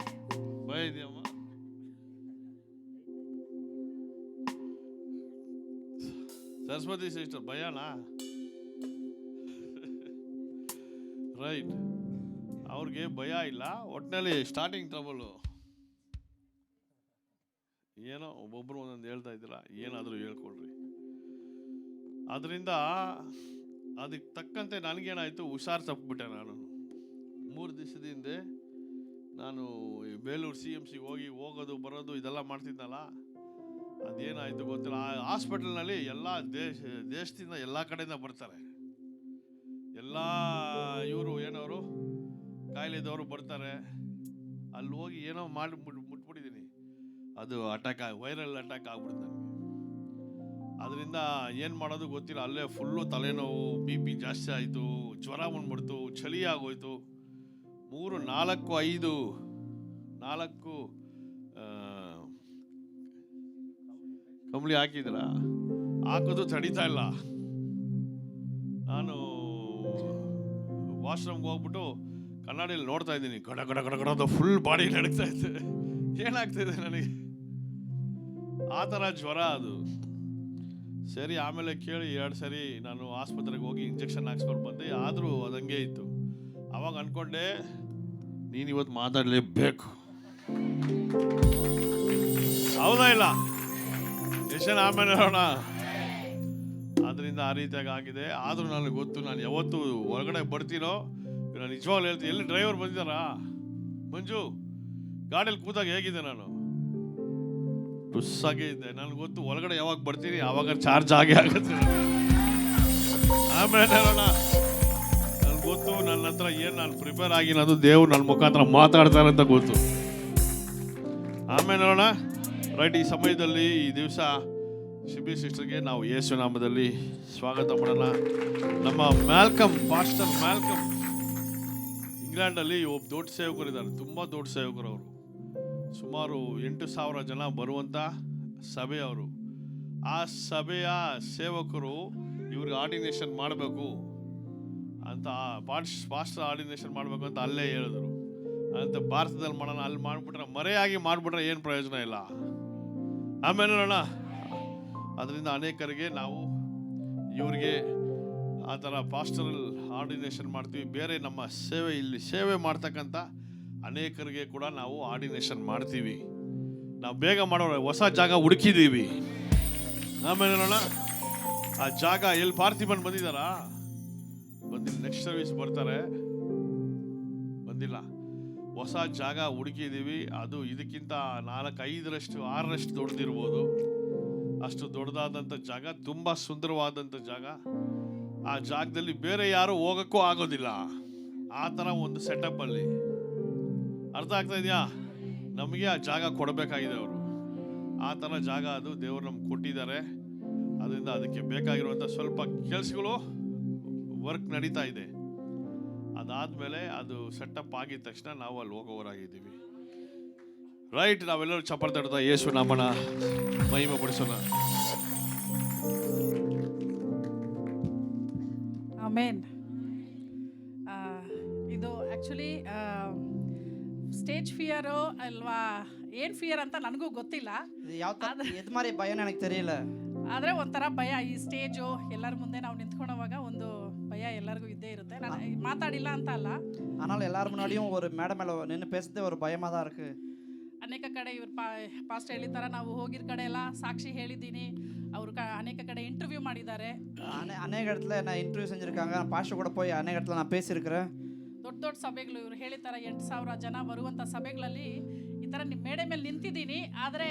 ಭಯ ಇದೆಯಮ್ಮ? ಸರಸ್ವತಿ ಸಿಸ್ಟರ್ ಭಯನಾ? ರೈಟ್. ಅವ್ರಿಗೆ ಭಯ ಇಲ್ಲ. ಒಟ್ಟಿನಲ್ಲಿ ಸ್ಟಾರ್ಟಿಂಗ್ ಟ್ರಬಲ್ ಏನೋ ಒಬ್ಬೊಬ್ರು ಒಂದೊಂದು ಹೇಳ್ತಾ ಇದ್ದೀರಾ, ಏನಾದರೂ ಹೇಳ್ಕೊಡ್ರಿ. ಅದರಿಂದ ಅದಕ್ಕೆ ತಕ್ಕಂತೆ ನನಗೇನಾಯಿತು, ಹುಷಾರು ತಪ್ಪಿಬಿಟ್ಟೆ. ನಾನು 3 ದಿವಸದ ಹಿಂದೆ ನಾನು ಬೇಲೂರು CMC ಹೋಗೋದು ಬರೋದು ಇದೆಲ್ಲ ಮಾಡ್ತಿದ್ನಲ್ಲ, ಅದೇನಾಯಿತು ಗೊತ್ತಿಲ್ಲ. ಆ ಹಾಸ್ಪಿಟಲ್ನಲ್ಲಿ ಎಲ್ಲ ದೇಶದಿಂದ ಎಲ್ಲ ಕಡೆಯಿಂದ ಬರ್ತಾರೆ. ಎಲ್ಲ ಇವರು ಏನವರು ಕಾಯಿಲೆದವರು ಬರ್ತಾರೆ. ಅಲ್ಲಿ ಹೋಗಿ ಏನೋ ಮಾಡಿ ಮುಟ್ಬಿಟ್ಟಿದ್ದೀನಿ. ಅದು ವೈರಲ್ ಅಟ್ಯಾಕ್ ಆಗ್ಬಿಡ್ತು ನನಗೆ. ಅದರಿಂದ ಏನು ಮಾಡೋದು ಗೊತ್ತಿಲ್ಲ. ಅಲ್ಲೇ ಫುಲ್ಲು ತಲೆನೋವು, BP ಜಾಸ್ತಿ ಆಯಿತು, ಜ್ವರ ಬಂದ್ಬಿಡ್ತು, ಚಳಿ ಆಗೋಯ್ತು. 3, 4, 5 ಕಂಬಳಿ ಹಾಕಿದ್ರ, ಹಾಕೋದು ತಡೀತಾ ಇಲ್ಲ. ನಾನು ವಾಶ್ರೂಮ್ಗೆ ಹೋಗ್ಬಿಟ್ಟು ಕನ್ನಡಿಯಲ್ಲಿ ನೋಡ್ತಾ ಇದ್ದೀನಿ, ಗಡ ಗಡ ಗಡ ಗಡ ಫುಲ್ ಬಾಡಿ ನಡೀತಾ ಇದೆ. ಏನಾಗ್ತಿದೆ ನನಗೆ, ಆ ಥರ ಜ್ವರ ಅದು. ಸರಿ, ಆಮೇಲೆ ಕೇಳಿ 2 ಸರಿ ನಾನು ಆಸ್ಪತ್ರೆಗೆ ಹೋಗಿ ಇಂಜೆಕ್ಷನ್ ಹಾಕ್ಸ್ಕೊಂಡು ಬಂದೆ. ಆದರೂ ಅದಂಗೆ ಇತ್ತು. ಅವಾಗ ಅಂದ್ಕೊಂಡೆ, ನೀನು ಇವತ್ತು ಮಾತಾಡಲೇಬೇಕು. ಹೌದಾ ಇಲ್ಲ ಯಶನ್? ಆಮೇಲೆ ನೋಡೋಣ. ಅದರಿಂದ ಆ ರೀತಿಯಾಗಿ ಆಗಿದೆ. ಆದರೂ ನನಗೆ ಗೊತ್ತು, ನಾನು ಯಾವತ್ತು ಹೊರಗಡೆ ಬರ್ತೀನೋ, ನಾನು ನಿಜವಾಗ್ಲೂ ಹೇಳ್ತೀನಿ. ಎಲ್ಲಿ ಡ್ರೈವರ್ ಬಂದಿದ್ದಾರಾ? ಮಂಜು, ಗಾಡಿಯಲ್ಲಿ ಕೂತಾಗ ಹೇಗಿದೆ? ನಾನು ಟುಸ್ಸಾಗೇ ಇದ್ದೆ. ನನಗೆ ಗೊತ್ತು, ಒಳಗಡೆ ಯಾವಾಗ ಬರ್ತೀನಿ ಆವಾಗ ಚಾರ್ಜ್ ಆಗುತ್ತೆ. ಆಮೇಲೆ ನೋಡೋಣ. ನನಗೆ ಗೊತ್ತು, ನನ್ನ ಹತ್ರ ಏನು ನಾನು ಪ್ರಿಪೇರ್ ಆಗಿನ ಅದು ದೇವ್ರು ನನ್ನ ಮುಖಾಂತರ ಮಾತಾಡ್ತಾರೆ ಅಂತ ಗೊತ್ತು. ಆಮೇಲೆ ನೋಡೋಣ. ರೈಟ್, ಈ ಸಮಯದಲ್ಲಿ ಈ ದಿವಸ ಶಿಬಿ ಸಿಸ್ಟರ್ಗೆ ನಾವು ಯೇಸು ನಾಮದಲ್ಲಿ ಸ್ವಾಗತ ಮಾಡೋಣ. ನಮ್ಮ ಪಾಸ್ಟರ್ ಮ್ಯಾಲ್ಕಮ್ ಇಂಗ್ಲೆಂಡಲ್ಲಿ ಒಬ್ಬ ದೊಡ್ಡ ಸೇವಕರಿದ್ದಾರೆ, ತುಂಬ ದೊಡ್ಡ ಸೇವಕರು ಅವರು. ಸುಮಾರು 8,000 ಜನ ಬರುವಂಥ ಸಭೆಯವರು. ಆ ಸಭೆಯ ಸೇವಕರು ಇವ್ರಿಗೆ ಆರ್ಡಿನೇಷನ್ ಮಾಡಬೇಕು ಅಂತ, ಪಾಸ್ಟರ್ ಆರ್ಡಿನೇಷನ್ ಮಾಡಬೇಕು ಅಂತ ಅಲ್ಲೇ ಹೇಳಿದ್ರು. ಅಂತ ಭಾರತದಲ್ಲಿ ಮಾಡೋಣ, ಅಲ್ಲಿ ಮಾಡಿಬಿಟ್ರೆ ಮರೆಯಾಗಿ ಮಾಡಿಬಿಟ್ರೆ ಏನು ಪ್ರಯೋಜನ ಇಲ್ಲ. ಆಮೇಲೆ ನೋಡೋಣ. ಅದರಿಂದ ಅನೇಕರಿಗೆ ನಾವು ಇವ್ರಿಗೆ ಆ ಥರ ಪಾಸ್ಟರಲ್ ಆರ್ಡಿನೇಷನ್ ಮಾಡ್ತೀವಿ. ಬೇರೆ ನಮ್ಮ ಇಲ್ಲಿ ಸೇವೆ ಮಾಡ್ತಕ್ಕಂಥ ಅನೇಕರಿಗೆ ಕೂಡ ನಾವು ಆರ್ಡಿನೇಷನ್ ಮಾಡ್ತೀವಿ. ನಾವು ಬೇಗ ಮಾಡೋಣ, ಹೊಸ ಜಾಗ ಹುಡುಕಿದ್ದೀವಿ. ಆಮೇಲೆ ನೋಡೋಣ. ಆ ಜಾಗ ಎಲ್ಲಿ ಪಾರ್ಥಿಬನ್ ಬಂದಿದ್ದಾರಾ? ಬಂದಿಲ್ಲ. ನೆಕ್ಸ್ಟ್ ಸರ್ವಿಸ್ ಬರ್ತಾರೆ. ಬಂದಿಲ್ಲ. ಹೊಸ ಜಾಗ ಹುಡುಕಿದ್ದೀವಿ. ಅದು ಇದಕ್ಕಿಂತ 4, 5ರಷ್ಟು 6ರಷ್ಟು ದೊಡ್ಡದಿರ್ಬೋದು. ಅಷ್ಟು ದೊಡ್ಡದಾದಂಥ ಜಾಗ, ತುಂಬ ಸುಂದರವಾದಂಥ ಜಾಗ. ಆ ಜಾಗದಲ್ಲಿ ಬೇರೆ ಯಾರು ಹೋಗೋಕ್ಕೂ ಆಗೋದಿಲ್ಲ. ಆ ಥರ ಒಂದು ಸೆಟಪ್ಪಲ್ಲಿ. ಅರ್ಥ ಆಗ್ತಾ ಇದೆಯಾ? ನಮಗೆ ಆ ಜಾಗ ಕೊಡಬೇಕಾಗಿದೆ ಅವರು. ಆ ಥರ ಜಾಗ ಅದು ದೇವರು ನಮ್ಗೆ ಕೊಟ್ಟಿದ್ದಾರೆ. ಅದರಿಂದ ಅದಕ್ಕೆ ಬೇಕಾಗಿರುವಂಥ ಸ್ವಲ್ಪ ಕೆಲಸಗಳು ವರ್ಕ್ ನಡೀತಾ ಇದೆ. ಅದಾದಮೇಲೆ ಅದು ಸೆಟಪ್ ಆಗಿದ ತಕ್ಷಣ ನಾವು ಅಲ್ಲಿ ಹೋಗೋವರಾಗಿದ್ದೀವಿ. ರೈಟ್, ನಾವೆಲ್ಲರೂ ಚಪ್ಪಾಳೆ ತಡ್ತಾ ಯೇಸು ನಾಮನ ಮಹಿಮೆ ಪಡಿಸೋಣ. ಆಮೇನ್. ಇದು ಆ್ಯಕ್ಚುಲಿ ಸ್ಟೇಜ್ ಫಿಯರು ಅಲ್ವಾ, ಏನು ಫಿಯರ್ ಅಂತ ನನಗೂ ಗೊತ್ತಿಲ್ಲ. ಎದ್ ಮಾರಿ ಭಯ ನನಗೆ ತೆರೀಲ. ಆದರೆ ಒಂಥರ ಭಯ. ಈ ಸ್ಟೇಜು ಎಲ್ಲರ ಮುಂದೆ ನಾವು ನಿಂತ್ಕೊಳ್ಳೋವಾಗ ಒಂದು ಭಯ ಎಲ್ಲರಿಗೂ ಇದ್ದೇ ಇರುತ್ತೆ. ನಾನು ಮಾತಾಡಿಲ್ಲ ಅಂತ ಅಲ್ಲ, ஆனால் எல்லாரும் முன்னாடியும் ஒரு மேடை மேல நின்று பேசுறதே ஒரு பயமா தான் இருக்கு. ಅನೇಕ ಕಡೆ ಇವ್ರು ಪಾಸ್ಟ್ ಹೇಳಿದ ನಾವು ಹೋಗಿರೋ ಕಡೆ ಎಲ್ಲ ಸಾಕ್ಷಿ ಹೇಳಿದ್ದೀನಿ. ಅವರು ಅನೇಕ ಕಡೆ ಇಂಟರ್ವ್ಯೂ ಮಾಡಿದ್ದಾರೆ. ಅನೇಕ இடத்துல நான் இன்டர்வியூ செஞ்சிருக்காங்க. நான் பாஸ்டர் கூட போய் ಅನೇಕ இடத்துல நான் பேசியிருக்கிறேன். ದೊಡ್ಡ ದೊಡ್ಡ ಸಭೆಗಳು ಇವ್ರು ಹೇಳಿದಾರ, 8,000 ಜನ ಬರುವಂಥ ಸಭೆಗಳಲ್ಲಿ ಈ ಥರ ಮೇಡೆ ಮೇಲೆ ನಿಂತಿದ್ದೀನಿ. ಆದರೆ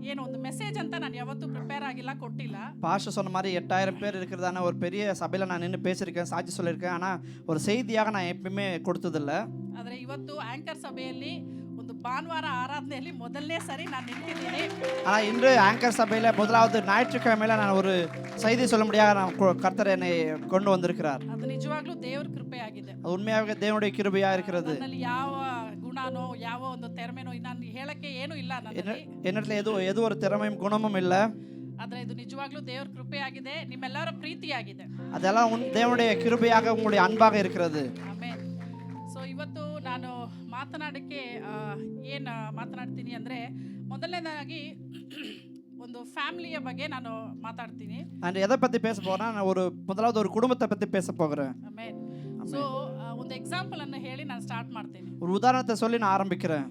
ಏನು ಒಂದು ಮೆಸೇಜ್ ಅಂತ ನಾನು ಯಾವತ್ತೂ ಪ್ರಿಪೇರ್ ಆಗಿಲ್ಲ, ಕೊಟ್ಟಿಲ್ಲ. பாஸ்டர் சொன்ன மாதிரி 8,000 பேர் இருக்கிறதான ஒரு பெரிய சபையில் நான் நின்று பேசியிருக்கேன், சாட்சி சொல்லியிருக்கேன். ஆனால் ஒரு செய்தியாக நான் எப்பயுமே கொடுத்ததில்ல. ಆದರೆ ಇವತ್ತು ಆಂಕರ್ ಸಭೆಯಲ್ಲಿ ಒಂದು ಭಾನುವಾರ ಆರಾಧನೆಯಲ್ಲಿ ಮೊದಲನೇ ಸರಿ ನಾನು ನಿಂತಿದ್ದೀನಿ. ஆனால் இன்று ஆங்கர் சபையில் முதலாவது ஞாயிற்றுக்கிழமையில் நான் ஒரு செய்தி சொல்ல முடியாத நான் கர்த்தர் என்னை கொண்டு வந்திருக்கிறார். ಅದು ನಿಜವಾಗ್ಲೂ ದೇವರ ಕೃಪೆ ಆಗಿದೆ. அது உண்மையாகவே தேவனுடைய கிருபையா இருக்கிறது. ನನ್ನಲ್ಲಿ ಯಾವ ಗುಣನೋ ಯಾವ ಒಂದು ತೆರಮೆನೋ ನಾನು ಹೇಳಕ್ಕೆ ಏನೂ ಇಲ್ಲ. என்னிடத்துல எது ஒரு திறமையும் குணமும் இல்லை. ಆದರೆ ಇದು ನಿಜವಾಗ್ಲೂ ದೇವರ ಕೃಪೆ ಆಗಿದೆ, ನಿಮ್ಮೆಲ್ಲರ ಪ್ರೀತಿಯಾಗಿದೆ. அதெல்லாம் தேவனுடைய கிருபையாக உங்களுடைய அன்பாக இருக்கிறது. ಆಮೆನ್. ಸೊ ಇವತ್ತು ನಾನು ಮಾತನಾಡಕ್ಕೆ ಏನು ಮಾತನಾಡ್ತೀನಿ ಅಂದರೆ, ಮೊದಲನೇದಾಗಿ ಒಂದು ಫ್ಯಾಮಿಲಿಯ ಬಗ್ಗೆ ನಾನು ಮಾತಾಡ್ತೀನಿ. ನಾನು எதை பற்றி பேச போகிறேன்? நான் முதலாவது ஒரு குடும்பத்தை பற்றி பேச போகிறேன். ಆಮೆನ್. ಸೊ ಒಂದು ಎಕ್ಸಾಂಪಲ್ ಅನ್ನು ಹೇಳಿ ನಾನು ಸ್ಟಾರ್ಟ್ ಮಾಡ್ತೀನಿ. ஒரு உதாரணத்தை சொல்லி நான் ஆரம்பிக்கிறேன்.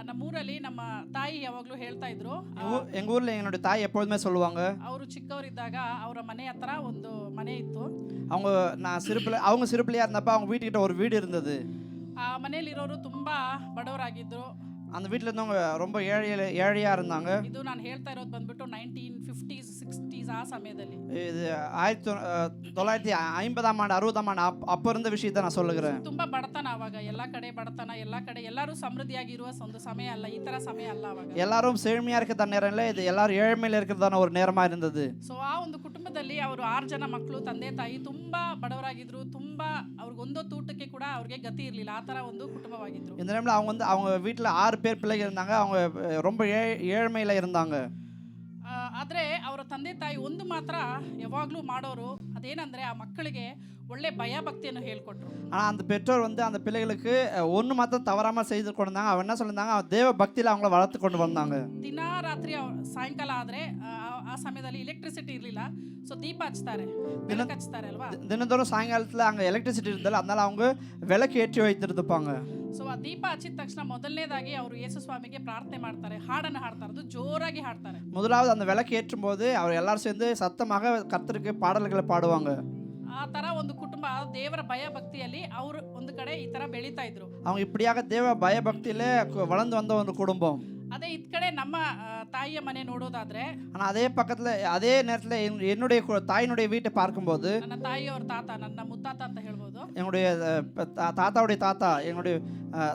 ನಮ್ಮೂರಲ್ಲಿ ನಮ್ಮ ತಾಯಿ ಯಾವಾಗಲೂ ಹೇಳ್ತಾ ಇದ್ರು, எங்கள் ஊரில் என்னுடைய தாய் எப்பொழுதுமே சொல்லுவாங்க, ಅವರು ಚಿಕ್ಕವರಿದ್ದಾಗ ಅವರ ಮನೆ ಹತ್ರ ಒಂದು ಮನೆ ಇತ್ತು. அவங்க சிறு பிள்ளையா இருந்தப்ப அவங்க வீட்டுக்கிட்ட ஒரு வீடு இருந்தது. ಆ ಮನೆಯಲ್ಲಿರೋರು ತುಂಬಾ ಬಡವರಾಗಿದ್ರು. அந்த வீட்டில் இருந்தவங்க ரொம்ப ஏழையா இருந்தாங்க. ಇದು ನಾನು ಹೇಳ್ತಾ ಇರೋದು ಬಂದ್ಬಿಟ್ಟು 1950s 60s ಆ ಸಮಯದಲ್ಲಿ. இது 1950 ஆண்டு 60 ஆண்டு அப்போ இருந்த விஷயத்தை நான் சொல்லுகிறேன். ತುಂಬಾ ಬಡತನ ಅವಾಗ, ಎಲ್ಲಾ ಕಡೆ ಬಡತನ, ಎಲ್ಲಾ ಕಡೆ ಎಲ್ಲರೂ ಸಮೃದ್ಧಿಯಾಗಿರುವ ಒಂದು ಸಮಯ ಅಲ್ಲ, ಈ ತರ ಸಮಯ ಅಲ್ಲ ಅವಾಗ. எல்லாரும் செழுமையா இருக்கிற நேரம் இல்லை, இது எல்லாரும் ஏழ்மையில இருக்கிறதான ஒரு நேரமா இருந்தது. ಸೊ ಆ ಒಂದು ಕುಟುಂಬದಲ್ಲಿ ಅವರು 6 ಜನ ಮಕ್ಕಳು, ತಂದೆ ತಾಯಿ ತುಂಬಾ ಬಡವರಾಗಿದ್ರು. ತುಂಬಾ ಅವ್ರಿಗೆ ಒಂದೊತ್ತು ಊಟಕ್ಕೆ ಕೂಡ ಅವ್ರಿಗೆ ಗತಿ ಇರಲಿಲ್ಲ, ಆ ತರ ಒಂದು ಕುಟುಂಬವಾಗಿದ್ರು. இந்த நேரத்தில் அவங்க வீட்டில் 6 பேர் பிள்ளைங்க இருந்தாங்க. அவங்க ரொம்ப ஏழ்மையில இருந்தாங்க. ಆದರೆ ಅವರ ತಂದೆ ತಾಯಿ ಒಂದು ಮಾತ್ರ ಯಾವಾಗಲೂ ಮಾಡೋರು, ಅದೇನಂದ್ರೆ ಆ ಮಕ್ಕಳಿಗೆ ಒಳ್ಳೆ ಭಯ ಭಕ್ತಿಯನ್ನು ಹೇಳ್ಕೊಟ್ರು. ஆனால் அந்த பெற்றோர் அந்த பிள்ளைகளுக்கு ஒன்று மாத்திரம் தவறாமல் செய்து கொண்டாங்க. அவன் என்ன சொல்லியிருந்தாங்க, தேவ பக்தியில் அவங்கள வளர்த்து கொண்டு வந்தாங்க. ದಿನ ರಾತ್ರಿ ಸಾಯಂಕಾಲ ಆದರೆ ಆ ಸಮಯದಲ್ಲಿ ಎಲೆಕ್ಟ್ರಿಸಿಟಿ ಇರಲಿಲ್ಲ, ಸೊ ದೀಪ ಹಚ್ತಾರೆ, ಬೆಳಕು ಹಚ್ತಾರೆ ಅಲ್ವಾ. தினந்தோறும் சாயங்காலத்தில் அங்கே எலக்ட்ரிசிட்டி இருந்ததில்ல, அதனால அவங்க விளக்கு ஏற்றி வைத்திருப்பாங்க. ಸೊ ಆ ದೀಪ ಹಚ್ಚಿದ ತಕ್ಷಣ ಮೊದಲನೇದಾಗಿ ಅವರು ಯೇಸು ಸ್ವಾಮಿಗೆ ಪ್ರಾರ್ಥನೆ ಮಾಡ್ತಾರೆ, ಹಾಡನ್ನು ಹಾಡ್ತಾರೆ, ಅದು ಜೋರಾಗಿ ಹಾಡ್ತಾರೆ. முதலாவது அந்த விளக்கு ஏற்றும் போது அவர் எல்லாரும் சேர்ந்து சத்தமாக கர்த்தருக்கு பாடல்களை பாடுவாங்க. ಆ ತರ ಒಂದು ಕುಟುಂಬ ದೇವರ ಭಯ ಭಕ್ತಿಯಲ್ಲಿ ಅವರು ಒಂದು ಕಡೆ ಈ ತರ ಬೆಳೀತಾ ಇದ್ರು. அவங்க இப்படியாக தேவ பயபக்தியில வளர்ந்து வந்த ஒரு குடும்பம். ಅದೇ ಇದ್ ಕಡೆ ನಮ್ಮ ತಾಯಿಯ ಮನೆ ನೋಡೋದಾದ್ರೆ, ஆனால் அதே நேரத்தில் என்னுடைய தாயினுடைய வீட்டை பார்க்கும்போது, ನನ್ನ ತಾಯಿಯವ್ರ ತಾತ, ನನ್ನ ಮುತ್ತಾತ ಅಂತ ಹೇಳ್ಬೋದು, எங்களுடைய தாத்தாவுடைய தாத்தா, எங்களுடைய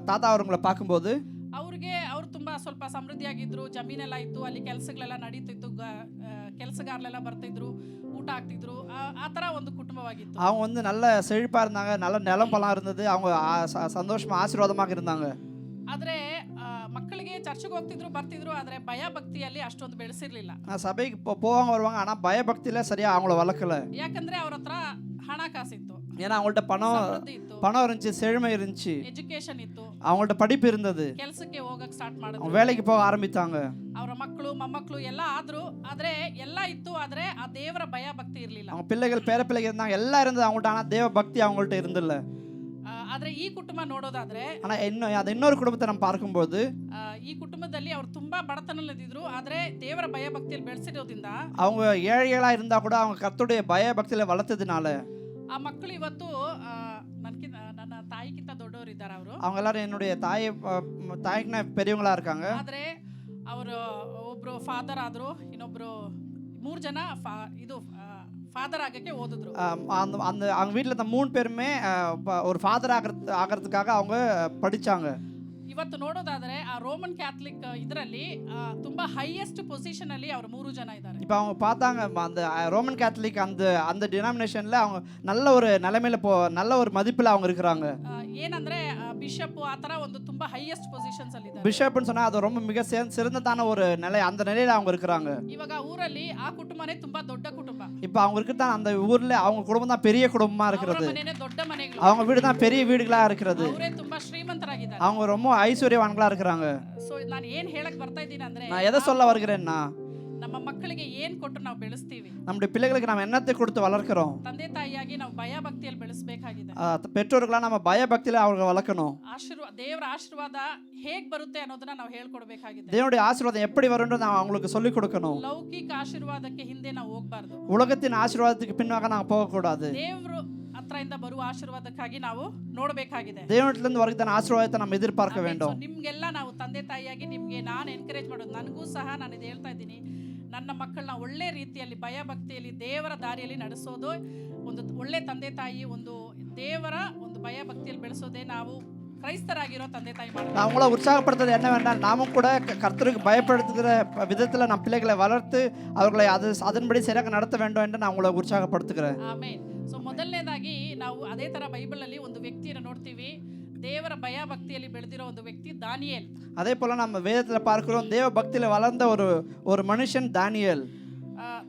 தாத்தா அவங்களை பார்க்கும்போது ಅವ್ರು ತುಂಬಾ ಸ್ವಲ್ಪ ಸಮೃದ್ಧಿಯಾಗಿದ್ರು, ಜಮೀನೆಲ್ಲ ಇತ್ತು, ಅಲ್ಲಿ ಕೆಲಸಗಳೆಲ್ಲ ನಡೀತಿತ್ತು, ಕೆಲಸಗಾರರೆಲ್ಲ ಬರ್ತಿದ್ರು, ಊಟ ಆಗ್ತಿದ್ರು, ಆ ತರ ಒಂದು ಕುಟುಂಬವಾಗಿತ್ತು. அவங்க நல்ல செழிப்பா இருந்தாங்க, நல்ல நிலம் பலம் இருந்தது, அவங்க சந்தோஷமா ஆசீர்வாதமாக இருந்தாங்க. ಆದ್ರೆ ಮಕ್ಕಳಿಗೆ ಚರ್ಚ್ಗೆ ಹೋಗ್ತಿದ್ರು, ಬರ್ತಿದ್ರು, ಆದ್ರೆ ಭಯ ಭಕ್ತಿಯಲ್ಲಿ ಅಷ್ಟೊಂದು ಬೆಳೆಸಿರ್ಲಿಲ್ಲ. சபைக்கு போவாங்க வருவாங்க, ஆனா பயபக்தியில சரியா அவங்கள வளர்க்கல. ಯಾಕಂದ್ರೆ ಅವ್ರ ಹತ್ರ ಹಣ ಕಾಸಿತ್ತು, ஏன்னா அவங்கள்ட்ட பணம் இருந்துச்சு, செழுமை இருந்துச்சு, ಎಜುಕೇಶನ್ ಇತ್ತು, அவங்கள்ட்ட படிப்பு இருந்தது, ಕೆಲಸಕ್ಕೆ ಹೋಗಕ್ ಸ್ಟಾರ್ಟ್ ಮಾಡಿದ್ರು, வேலைக்கு போக ஆரம்பித்தாங்க. ಅವರ ಮಕ್ಕಳು ಮೊಮ್ಮಕ್ಕಳು ಎಲ್ಲ ಆದ್ರು, ಆದ್ರೆ ಎಲ್ಲ ಇತ್ತು, ಆದ್ರೆ ಆ ದೇವರ ಭಯ ಭಕ್ತಿ ಇರ್ಲಿಲ್ಲ. அவங்க பிள்ளைகள் பேர பிள்ளைகள் இருந்தாங்க, எல்லாம் இருந்தது அவங்கள்ட்ட, ஆனா தேவ பக்தி அவங்கள்ட்ட இருந்தில்ல. ಆದ್ರೆ ಈ ಕುಟುಂಬ ನೋಡೋದಾದ್ರೆ, இன்னொரு குடும்பத்தை நம்ம பார்க்கும்போது, ಈ ಕುಟುಂಬದಲ್ಲಿ ಅವರು ತುಂಬಾ ಬಡತನದಲ್ಲಿದ್ರು, ಆದ್ರೆ ದೇವರ ಭಯ ಭಕ್ತಿಯಲ್ಲಿ ಬೆಳೆಸಿರೋದ್ರಿಂದ, அவங்க ஏழைகளா இருந்தா கூட அவங்க கர்த்தருடைய பய பக்தியில வளர்த்ததுனால, ಆ ಮಕ್ಕಳು ಇವತ್ತು ನನ್ನ ತಾಯಿಗಿಂತ ದೊಡ್ಡವರಿದ್ದಾರೆ. அவங்க எல்லாரும் என்னுடைய தாய்க்கு பெரியவங்களா இருக்காங்க. ಆದ್ರೆ ಅವರು ಒಬ್ರು ಫಾದರ್ ಆದ್ರು, ಇನ್ನೊಬ್ರು 3 ಜನ ಇದು ஃபாதர் ஆகಕ್ಕೆ ஓதுದ್ರು. அவங்க வீட்டில் இருந்த 3 பேருமே ஒரு ஃபாதர் ஆகிறதுக்காக அவங்க படிச்சாங்க. ಇವತ್ತು ನೋಡೋದಾದ್ರೆ ಆ ರೋಮನ್ ಕ್ಯಾಥಲಿಕ್ ಇದರಲ್ಲಿ ತುಂಬಾ ಹೈಯೆಸ್ಟ್ ಪೊಸಿಷನ್ ಅಲ್ಲಿ ಅವರು 3 ಜನ ಇದ್ದಾರೆ. இப்போ அவங்க பார்த்தாங்க, அந்த ரோமன் கேத்தலிக் அந்த டினாமினேஷன்ல அவங்க நல்ல ஒரு நிலைமையில நல்ல ஒரு மதிப்புல அவங்க இருக்காங்க. ಏನಂದ್ರೆ ಬಿಷಪ್ ಆ ತರ ಒಂದು ತುಂಬಾ ಹೈಯೆಸ್ಟ್ ಪೊಸಿಷನ್ಸ್ ಅಲ್ಲಿ ಇದ್ದಾರೆ. பிஷப்னு சொன்னா அது ரொம்ப மிக சிறந்ததான ஒரு நிலை, அந்த நிலையில அவங்க இருக்காங்க. ಇವಾಗ ಊರಲ್ಲಿ ಆ ಕುಟುಂಬನೇ ತುಂಬಾ ದೊಡ್ಡ ಕುಟುಂಬ. இப்போ அவங்க இருக்கிற அந்த ஊர்ல அவங்க குடும்பம் தான் பெரிய குடும்பமா இருக்கிறது. ಮನೆನೇ ದೊಡ್ಡ ಮನೆಗಳು, அவங்க வீடு தான் பெரிய வீடுகளா இருக்கிறது. ಅವರೇ ತುಂಬಾ ಶ್ರೀಮಂತರಾಗಿದ್ದಾರೆ, அவங்க ரொம்ப ಐಶ್ವರ್ಯವಾன்களா இருக்காங்க. ಸೋ ನಾನು ಏನು ಹೇಳಕ್ ಬರ್ತಾ ಇದ್ದೀನಿ ಅಂದ್ರೆ, நான் எதை சொல்ல வருகிறேன்னா, ನಮ್ಮ ಮಕ್ಕಳಿಗೆ ಏನು ಕೊಟ್ಟು ನಾವು ಬೆಳೆಸ್ತೀವಿ, நம்முடைய பிள்ளைகளுக்கு நாம் என்னத்தை கொடுத்து வளர்க்கிறோம். ತಂದೆ ತಾಯಿಯಾಗಿ ನಾವು ಭಯ ಭಕ್ತಿಯಲ್ಲಿ ಬೆಳೆಸಬೇಕಾಗಿದೆ. பெற்றோர்களா நம்ம பயபக்தியில அவங்களை வளர்க்கணும். ದೇವರ ಆಶೀರ್ವಾದ ಹೇಗೆ ಬರುತ್ತೆ ಅನ್ನೋದನ್ನ ನಾವು ಹೇಳ್ಕೊಡ್ಬೇಕಾಗಿದೆ. தேவனுடைய ஆசீர்வாதம் எப்படி வரும்ன்றது ನಾವು அவங்களுக்கு சொல்லி கொடுக்கணும். ಲೌಕಿಕ ಆಶೀರ್ವಾದಕ್ಕೆ ಹಿಂದೆ ನಾವು ಹೋಗಬಾರದು, உலகத்தின் ஆசீர்வாதத்துக்கு பின்னாக ನಾವು போக கூடாது. ದೇವರು ಹತ್ರದಿಂದ ಬರುವ ಆಶೀರ್ವಾದಕ್ಕಾಗಿ ನಾವು ನೋಡಬೇಕಾಗಿದೆ. தேவனிடத்திலிருந்து வருகிற ஆசீர்வாதத்தை நாம் எதிர்பார்க்க வேண்டும். ನಿಮ್ಗೆಲ್ಲ ನಾವು ತಂದೆ ತಾಯಿಯಾಗಿ ನಿಮ್ಗೆ ನಾನು ಎನ್ಕರೇಜ್ ಮಾಡೋದು, ನನಗೂ ಸಹ ನಾನು ಇದು ಹೇಳ್ತಾ ಇದ್ದೀನಿ, ನನ್ನ ಮಕ್ಕಳನ್ನ ಒಳ್ಳೆ ರೀತಿಯಲ್ಲಿ ಭಯ ಭಕ್ತಿಯಲ್ಲಿ ದೇವರ ದಾರಿಯಲ್ಲಿ ನಡೆಸೋದು, ಒಂದು ಒಳ್ಳೆ ತಂದೆ ತಾಯಿ, ಒಂದು ದೇವರ ಒಂದು ಭಯ ಭಕ್ತಿಯಲ್ಲಿ ಬೆಳೆಸೋದೇ ನಾವು கிரைஸ்தராகிரோ தந்தை தாய் மாடுறோம். நான் உங்களை உற்சாகப்படுத்துறது என்னவென்றால், நாமும் கூட கர்த்தருக்கு பயப்படுத்துகிற விதத்தில் நம் பிள்ளைகளை வளர்த்து அவர்களை அதன்படி சரியாக நடத்த வேண்டும் என்று நான் உங்களை உற்சாகப்படுத்துகிறேன். ಆಮೆನ್. ಸೊ ಮೊದಲನೇದಾಗಿ ನಾವು ಅದೇ ತರ ಬೈಬಲ್ ಅಲ್ಲಿ ಒಂದು ವ್ಯಕ್ತಿಯನ್ನು ನೋಡ್ತೀವಿ, ದೇವರ ಭಯ ಭಕ್ತಿಯಲ್ಲಿ ಬೆಳೆದಿರೋ ಒಂದು ವ್ಯಕ್ತಿ ದಾನಿಯೇಲ್. அதே போல நம்ம வேதத்தில் பார்க்கிறோம், தேவ பக்தியில் வளர்ந்த ஒரு மனுஷன் தானியேல்.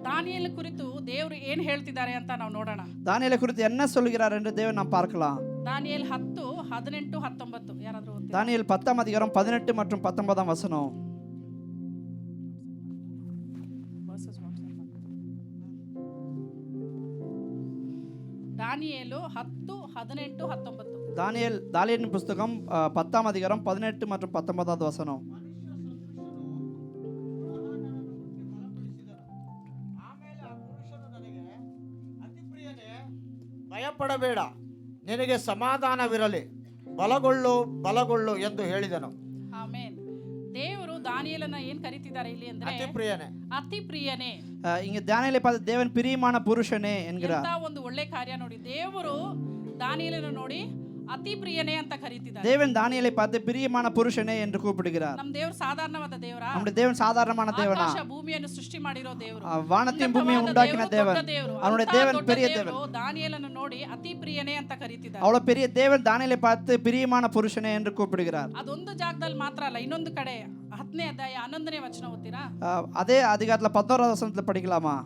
ದಾನಿಯೇಲ್ ಕುರಿತು ದೇವರು ಏನು ಹೇಳ್ತಿದ್ದಾರೆ ಅಂತ ನಾವು ನೋಡೋಣ. தானியேலை குறித்து என்ன சொல்கிறார் என்று தேவன் நாம் பார்க்கலாம். ದಾನಿಯೇಲ್ 10, 18, 19 ಯಾರಾದರೂ ಓದ್ತೀರಾ? தானியேல் 10ஆம் அதிகாரம் 18 மற்றும் 19ஆம் வசனம். ದಾನಿಯೇಲು 10, 18, 19. தானியேலின் புஸ்தகம் 10ஆம் அதிகாரம் 18 மற்றும் 19வது வசனம். ಆಮೇಲೆ ಆ ಪುರುಷನು ನನಗೆ ಅತಿ ಪ್ರಿಯನೇ, ಭಯಪಡಬೇಡ, ನಿನಗೆ ಸಮಾಧಾನವಿರಲಿ, ಬಲಗೊಳ್ಳು ಬಲಗೊಳ್ಳು ಎಂದು ಹೇಳಿದನು. ಆಮೇನ್. ದೇವರು ದಾನಿಯೇಲನ ಏನ್ ಕರೀತಿದ್ದಾರೆ ಇಲ್ಲಿ ಅಂದ್ರೆ ಅತಿ ಪ್ರಿಯನೇ. ಅತಿ ಪ್ರಿಯನೇ. இங்க தானியேலை பார்த்து தேவன் பிரியமான புருஷனே என்கிறார். ಎಂತ ಒಂದು ಒಳ್ಳೆ ಕಾರ್ಯ ನೋಡಿ. ದೇವರು ದಾನಿಯೇಲನ ನೋಡಿ ಅತಿ ಪ್ರಿಯನೇ ಅಂತ ಕರೀತಿದ್ದಾರೆ. தேவன் தானியேலை பார்த்து பிரியமான புருஷனே என்று கூப்பிடுகிறார். ನಮ್ಮ ದೇವರು ಸಾಧಾರಣವಾದ ದೇವರಾ? நம்முடைய தேவன் சாதாரணமான தேவனா? ಆಕಾಶ ಭೂಮಿಯನ್ನು ಸೃಷ್ಟಿ ಮಾಡಿರೋ ದೇವರು, வானத்தையும் பூமியையும் உண்டாக்கின தேவன். அவருடைய தேவன் பெரிய தேவன். ದಾನಿಯೇಲನ ನೋಡಿ ಅತಿ ಪ್ರಿಯನೇ ಅಂತ ಕರೀತಿದ್ದಾರೆ. அவ்வளவு பெரிய தேவன் தானியேலை பார்த்து பிரியமான புருஷனே என்று கூப்பிடுகிறார். ಅದೊಂದು ಜಾಗದಲ್ಲಿ ಮಾತ್ರ ಅಲ್ಲ, ಇನ್ನೊಂದು ಕಡೆ 10ನೇ ಅಧ್ಯಾಯ 11ನೇ ವಚನ ಓದ್ತೀರಾ? அதே அதிகாரத்துல 11வது வசனத்துல படிக்கலாமா?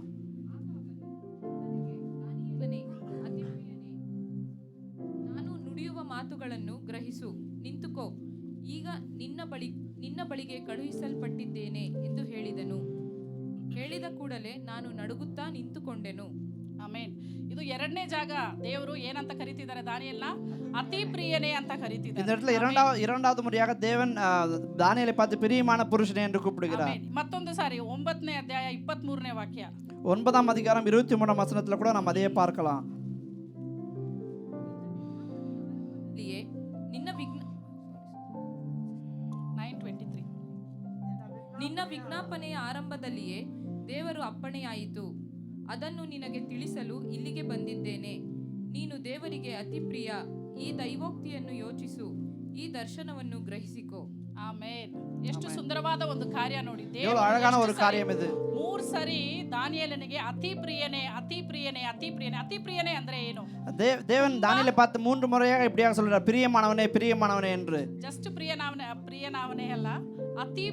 ನಾನು ನುಡಿಯುವ ಮಾತುಗಳನ್ನು ಗ್ರಹಿಸು, ನಿಂತುಕೋ, ಈಗ ನಿನ್ನ ಬಳಿಗೆ ಕಳುಹಿಸಲ್ಪಟ್ಟಿದ್ದೇನೆ ಎಂದು ಹೇಳಿದನು. ಹೇಳಿದ ಕೂಡಲೇ ನಾನು ನಡುಗುತ್ತಾ ನಿಂತುಕೊಂಡೆನು. ಆಮೇನ್. ಇದು ಎರಡನೇ ಜಾಗ. ದೇವರು ಏನಂತ ಕರೀತಿದ್ದಾರೆ ದಾನಿಯೇಲನ? ಅತಿ ಪ್ರಿಯನೇ ಅಂತ இந்த ಕರೀತಿದ್ದಾರೆ. இடத்துல இரண்டாவது முறையாக தேவன் தானியேலை பார்த்து பிரியமான புருஷனே என்று கூப்பிடுகிறார். ಆಮೇನ್. ಮತ್ತೊಂದು ಸಾರಿ 9ನೇ ಅಧ್ಯಾಯ 23ನೇ ವಾಕ್ಯ. 9ஆம் அதிகாரம் 23ஆம் வசனத்துல கூட நம்ம அதையே பார்க்கலாம். ಇಲ್ಲಿಯೇ ನಿನ್ನ ವಿಜ್ಞಾಪನೆಯ ಆರಂಭದಲ್ಲಿಯೇ ದೇವರು ಅಪ್ಪಣೆಯಾಯಿತು. ಅದನ್ನು ನಿನಗೆ ತಿಳಿಸಲು ಇಲ್ಲಿಗೆ ಬಂದಿದ್ದೇನೆ. ನೀನು ದೇವರಿಗೆ ಅತಿ ಪ್ರಿಯ. ಈ ದೈವೋಕ್ತಿಯನ್ನು ಯೋಚಿಸು, ಈ ದರ್ಶನವನ್ನು ಗ್ರಹಿಸಿಕೋ. ಆಮೇನ್. ಎಷ್ಟು ಸುಂದರವಾದ ಒಂದು ಕಾರ್ಯ ನೋಡಿ. எவ்வளவு அழகான ஒரு காரியம் இது. 3 ಸರಿ ದಾನಿಯೇಲನಿಗೆ ಅತಿ ಪ್ರಿಯನೇ, ಅತಿ ಪ್ರಿಯನೇ, ಅತಿ ಪ್ರಿಯನೇ. ಅತಿ ಪ್ರಿಯನೇ ಅಂದ್ರೆ ಏನು? தேவன் தானியேலை பார்த்து 3 முறையாக இப்படியாக சொல்றார், பிரியமானவனே பிரியமானவனே என்று. ಜಸ್ಟ್ ಪ್ರಿಯನಾವನೇ ಅಲ್ಲ, ಅತಿ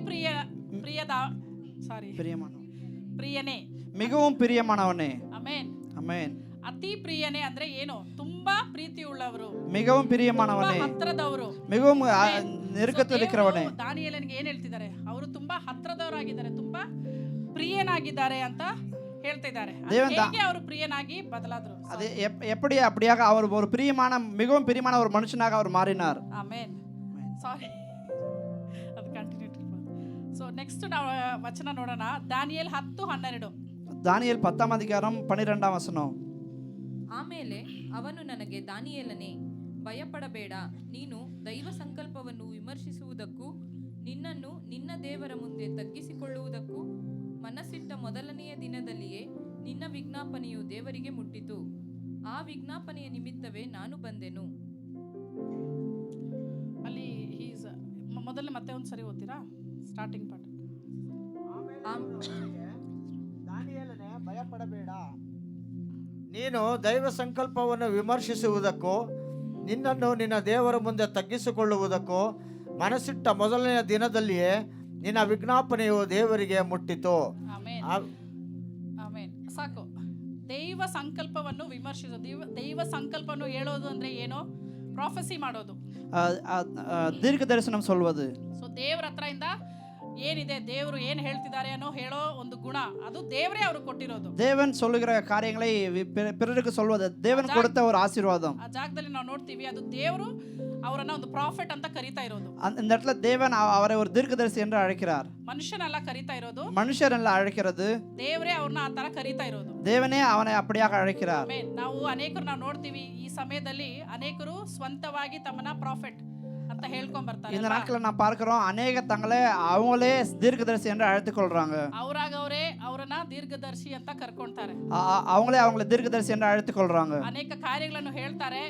ಪ್ರಿಯನೇ, மிகவும் பிரியமானவனே. ಆಮೇನ್. ಆಮೆನ್. ಅತಿ ಪ್ರಿಯನೇ ಅಂದ್ರೆ ಏನು? ತುಂಬಾ ಪ್ರೀತಿ ಉಳ್ಳವರು, மிகவும் பிரியமானவனே, ಹತ್ರದವರು, மிகவும் நெருக்கத்தில் இருக்கிறவனே. ದಾನಿಯೇಲನಿಗೆ ಏನ್ ಹೇಳ್ತಿದ್ದಾರೆ? ಅವರು ತುಂಬಾ ಹತ್ರದವರಾಗಿದ್ದಾರೆ, ತುಂಬಾ ಪ್ರಿಯನಾಗಿದ್ದಾರೆ ಅಂತ ಹೇಳ್ತಿದ್ದಾರೆ. ಹೇಗೆ ಅವರು ಪ್ರಿಯನಾಗಿ ಬದಲಾದ್ರು? அது எப்படி அப்படியாக அவர் ஒரு பிரியமான, மிகவும் பிரியமான ஒரு மனுஷனாக அவர் மாறினார். ಆಮೇನ್. ಸಾರಿ, ಅದು ಕಂಟಿನ್ಯೂ. ಸೊ ನೆಕ್ಸ್ಟ್ ನಾವು ವಚನ ನೋಡೋಣ. ದಾನಿಯೇಲ್ 10:12. தானியேல் 10ஆம் அதிகாரம் 12ஆம் வசனம். ಆಮೇಲೆ ಅವನು ನನಗೆ, ದಾನಿಯೇಲನೇ, ಭಯಪಡಬೇಡ, ನೀನು ದೈವ ಸಂಕಲ್ಪವನ್ನು ವಿಮರ್ಶಿಸುವುದಕ್ಕೂ ನಿನ್ನನ್ನು ನಿನ್ನ ದೇವರ ಮುಂದೆ ತಗ್ಗಿಸಿಕೊಳ್ಳುವುದಕ್ಕೂ ಮನಸ್ಸಿಟ್ಟ ಮೊದಲನೆಯ ದಿನದಲ್ಲಿಯೇ ನಿನ್ನ ವಿಜ್ಞಾಪನೆಯು ದೇವರಿಗೆ ಮುಟ್ಟಿತು. ಆ ವಿಜ್ಞಾಪನೆಯ ನಿಮಿತ್ತವೇ ನಾನು ಬಂದೆನು. ಅಲ್ಲಿ ಮೊದಲನೇ ಮತ್ತೆ ಒಂದು ಸರಿ ಓದ್ತೀರಾ? Starting part. ದಾನಿಯೇಲನೇ, ಭಯಪಡಬೇಡ, ನೀನು ದೈವ ಸಂಕಲ್ಪವನ್ನು ವಿಮರ್ಶಿಸುವುದಕ್ಕೂ ನಿನ್ನನ್ನು ನಿನ್ನ ದೇವರ ಮುಂದೆ ತಗ್ಗಿಸಿಕೊಳ್ಳುವುದಕ್ಕೂ ಮನಸ್ಸಿಟ್ಟ ಮೊದಲನೆಯ ದಿನದಲ್ಲಿಯೇ ನಿನ್ನ ವಿಜ್ಞಾಪನೆಯು ದೇವರಿಗೆ ಮುಟ್ಟಿತು. ಆಮೇನ್. ಆಮೇನ್. ಸಾಕು. ದೈವ ಸಂಕಲ್ಪವನ್ನು ವಿಮರ್ಶಿಸೋದು. ದೈವ ಸಂಕಲ್ಪವನ್ನು ಹೇಳೋದು ಅಂದ್ರೆ ಏನು? ಪ್ರಾಫೆಸಿ ಮಾಡೋದು, தீர்க்க தரிசனம் சொல்வது. ಸೊ ದೇವರ ಹತ್ರ ಇಂದ ಏನಿದೆ, ದೇವರು ಏನು ಹೇಳ್ತಿದ್ದಾರೆ ಅನ್ನೋ ಹೇಳೋ ಒಂದು ಗುಣ, ಅದು ದೇವರೇ ಅವರು ಕೊಟ್ಟಿರೋದು. தேவன் சொல்லுகிற காரியங்களை பிறருக்கு சொல்வது தேவன் கொடுத்த ஒரு ஆசீர்வாதம். ಆ ಜಾಗದಲ್ಲಿ ನಾವು ನೋಡ್ತೀವಿ, ಅದು ದೇವರು ಅವರನ್ನ ಒಂದು ಪ್ರಾಫೆಟ್ ಅಂತ ಕರೀತಾ ಇರೋದು. இந்த இடத்துல தேவன் அவரை ஒரு தீர்க்கதரிசி என்று அழைக்கிறார். ಮನುಷ್ಯನೆಲ್ಲ ಕರೀತಾ ಇರೋದು, மனுஷர் எல்லாம் அழைக்கிறது, ದೇವರೇ ಅವ್ರನ್ನ ಆ ತರ ಕರೀತಾ ಇರೋದು. தேவனே அவனை அப்படியாக அழைக்கிறார். ಆಮೇನ್. ನಾವು ನೋಡ್ತೀವಿ, ಈ ಸಮಯದಲ್ಲಿ ಅನೇಕರು ಸ್ವಂತವಾಗಿ ತಮ್ಮನ್ನ ಪ್ರಾಫೆಟ್ ಅಂತ ಹೇಳ್ಕೊಂಡ್ ಬರ್ತಾರೆ. இந்த நாட்களை நான் பார்க்கிறோம், அநேக தங்களை அவங்களே தீர்க்கதரிசி என்று அழைத்துக் கொள்றாங்க. ಅವರಾಗವರೇ ಅವರನ್ನ ದೀರ್ಘದರ್ಶಿ ಅಂತ ಕರ್ಕೊಂತಾರೆ. அவங்களே தீர்க்கதரிசி என்று அழைத்துக் கொள்றாங்க. ಅನೇಕ ಕಾರ್ಯಗಳನ್ನು ಹೇಳ್ತಾರೆ,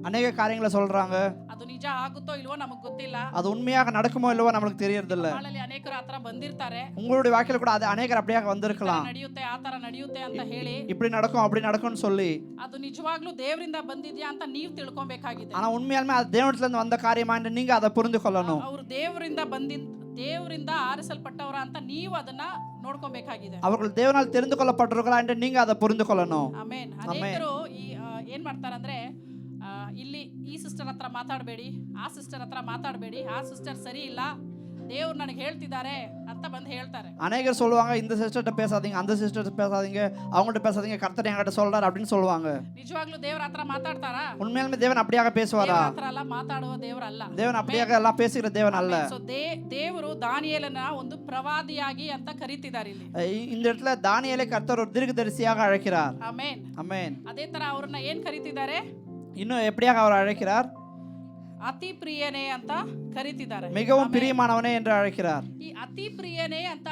அநேக காரியங்களை சொல்றாங்க. ಅದು ನಿಜ ಆಗುತ್ತೋ ಇಲ್ವೋ ನಮಗೆ ಗೊತ್ತಿಲ್ಲ, அது உண்மையாக நடக்குமோ இல்லவோ நம்மளுக்கு தெரியறதில்ல. ನಾಳಲ್ಲಿ ಅನೇಕರು ಆತರ ಬಂದಿರ್ತಾರೆ. உங்களுடைய வாக்கில கூட அநேகர் அப்படியாக வந்திருக்கலாம். ನಡೆಯುತ್ತೆ, ಆ ತರ ನಡೆಯುತ್ತೆ ಅಂತ ಹೇಳಿ, இப்படி நடக்கும் அப்படி நடக்கும்னு சொல்லி, ಅದು ನಿಜವಾಗ್ಲೂ ದೇವರಿಂದ ಬಂದಿದ್ಯಾ ಅಂತ ನೀವು ತಿಳ್ಕೊಬೇಕಾಗಿದೆ. ஆனா உண்மையாலுமே அது தேவனிடத்துல இருந்து வந்த காரியமா என்று நீங்க அதை புரிந்து கொள்ளணும். ಅವರು ದೇವರಿಂದ ಆರಿಸಲ್ಪಟ್ಟವರ ಅಂತ ನೀವು ಅದನ್ನ ನೋಡ್ಕೊಬೇಕಾಗಿದೆ. அவர்கள் தேவனால் தெரிந்து கொள்ளப்பட்டிருக்கலாம் என்று நீங்க அதை புரிந்து கொள்ளணும். ಆಮೇನ್. ಅನೇಕರು ಏನ್ ಮಾಡ್ತಾರಂದ್ರೆ, ಇಲ್ಲಿ ಈ ಸಿಸ್ಟರ್ ಹತ್ರ ಮಾತಾಡಬೇಡಿ, ಆ ಸಿಸ್ಟರ್ ಹತ್ರ ಮಾತಾಡಬೇಡಿ, ಆ ಸಿಸ್ಟರ್ ಸರಿ ಇಲ್ಲ, ದೇವ್ರು ನನಗೆ ಹೇಳ್ತಿದ್ದಾರೆ ಅಂತ ಬಂದು ಹೇಳ್ತಾರೆ. அநேகர் சொல்லுவாங்க, இந்த சிஸ்டர்கிட்ட பேசாதீங்க, அந்த சிஸ்டர்கிட்ட பேசாதீங்க, அவங்கள்ட்ட பேசாதீங்க, கர்த்தர் என்கிட்ட சொல்றாரு அப்படின்னு சொல்லுவாங்க. ನಿಜವಾಗ್ಲೂ ದೇವ್ರ ಹತ್ರ ಮಾತಾಡ್ತಾರಾ? உண்மையாலுமே தேவன் அப்படியாக பேசுவாரா? ದೇವ್ರ ಹತ್ರ ಅಲ್ಲ, ಮಾತಾಡುವ ದೇವರಲ್ಲ. தேவன் அப்படியாக எல்லாம் பேசுகிற தேவன் அல்ல. ಸೊ ದೇವರು ದಾನಿಯೇಲನ ಒಂದು ಪ್ರವಾದಿಯಾಗಿ ಅಂತ ಕರೀತಿದ್ದಾರೆ ಇಲ್ಲಿ. இந்த இடத்துல தானியேலை கர்த்தர் ஒரு தீர்க்கதரிசியாக அழைக்கிறார். ಆಮೆನ್. ஆமென். ಅದೇ ತರ ಅವ್ರನ್ನ ಏನ್ ಕರೀತಿದ್ದಾರೆ? இன்னும் எப்படியாக அவர் அழைக்கிறார்? ಅತಿ ಪ್ರಿಯನೇ ಅಂತ ಕರೀತಿದ್ದಾರೆ. மிகவும் பிரியமானவனே என்று அழைக்கிறார். ಈ ಅತಿ ಪ್ರಿಯನೇ ಅಂತ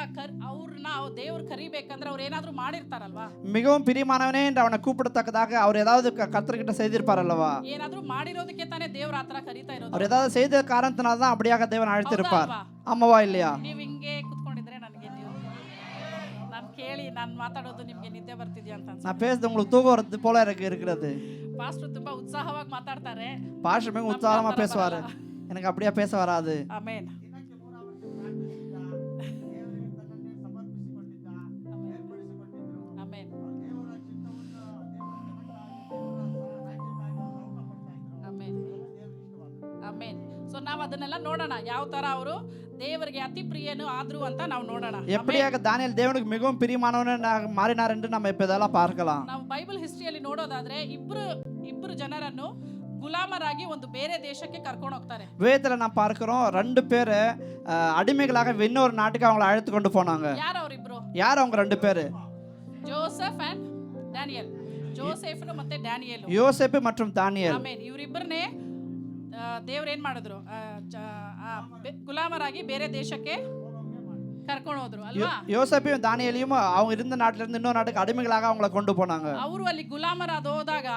ಅವ್ರನ್ನ ದೇವ್ರು ಕರಿಬೇಕಂದ್ರೆ ಅವ್ರು ಏನಾದ್ರೂ ಮಾಡಿರ್ತಾರಲ್ವಾ? மிகவும் பிரியமானவனே என்று அவனை கூப்பிடத்தக்கதாக அவர் ஏதாவது கர்த்தர்கிட்ட செய்திருப்பார் அல்லவா? ಏನಾದ್ರೂ ಮಾಡಿರೋದಕ್ಕೆ ತಾನೇ ದೇವ್ರ ಹತ್ರ ಕರೀತಾ ಇರೋದು. அவர் ஏதாவது செய்த காரணத்தினால தான் அப்படியாக தேவன் அழைத்திருப்பார். ಹೌದಾ ಅಲ್ವಾ? ஆமாவா இல்லையா? ನೀವ್ ಹಿಂಗೆ ಕುತ್ಕೊಂಡಿದ್ರೆ ನನಗೆ ನಾನು ಕೇಳಿ ನಾನು ಮಾತಾಡೋದು ನಿಮ್ಗೆ ನಿದ್ದೆ ಬರ್ತಿದ್ಯಾ ಅಂತ ಅನ್ಸುತ್ತೆ. நான் பேசுறது உங்களுக்கு தூக்கம் வரது போல இருக்கிறது. ಪಾಸ್ಟರ್ ತುಂಬಾ ಉತ್ಸಾಹವಾಗಿ ಮಾತಾಡ್ತಾರೆ. பாஸ்டர் மிகவும் உற்சாகமா பேசுவாரு, எனக்கு அப்படியே பேச வராது. Amen. Amen. Amen. Amen. So ನಾವು ಅದನ್ನೆಲ್ಲ ನೋಡೋಣ, ಯಾವ ತರ ಅವರು ದೇವರಿಗೆ ಅತಿ ಪ್ರಿಯನು ಆದ್ರು ಅಂತ ನಾವು ನೋಡೋಣ. எப்படியாக தானியேல் தேவனுக்கு மிகவும் பிரியமானவனாக மாறினார் என்று நம்ம இப்ப இதெல்லாம் பார்க்கலாம். ನಾವು ಬೈಬಲ್ ಹಿಸ್ಟ್ರಿಯಲ್ಲಿ ನೋಡೋದಾದ್ರೆ ಇಬ್ರು ಜನರನ್ನು ಗುಲಾಮರಾಗಿ ಒಂದು ಬೇರೆ ದೇಶಕ್ಕೆ ಕರ್ಕೊಂಡು ಹೋಗ್ತಾರೆ. வேதத்துல நாம் பார்க்கிறோம், 2 பேர் அடிமைகளாக இன்னொரு நாட்டுக்கு அவங்களை அழைத்து கொண்டு போனாங்க. ಯಾರು ಅವರಿಬ್ರು? யார் அவங்க 2 பேர்? Joseph and Daniel. ಜೋಸೆಫ್ನು ಮತ್ತೆ ಡ್ಯಾನಿಯಲ್. யோசேப்பு மற்றும் தானியேல். ಆಮೇಲೆ ಇವರಿಬ್ಬರನ್ನೇ ದೇವ್ರು ಏನ್ ಮಾಡಿದ್ರು? ಗುಲಾಮರಾಗಿ ಬೇರೆ ದೇಶಕ್ಕೆ ಕರ್ಕೊಂಡು ಹೋದ್ರು ಅಲ್ವಾ? யோசேப்பையும் தானியேலையும் அவங்க இருந்த நாட்டில இருந்து இன்னொரு நாட்டுக்கு அடிமைகளாக அவங்களை கொண்டு போனாங்க. ಅವರು ಅಲ್ಲಿ ಗುಲಾಮರಾದ ಹೋದಾಗ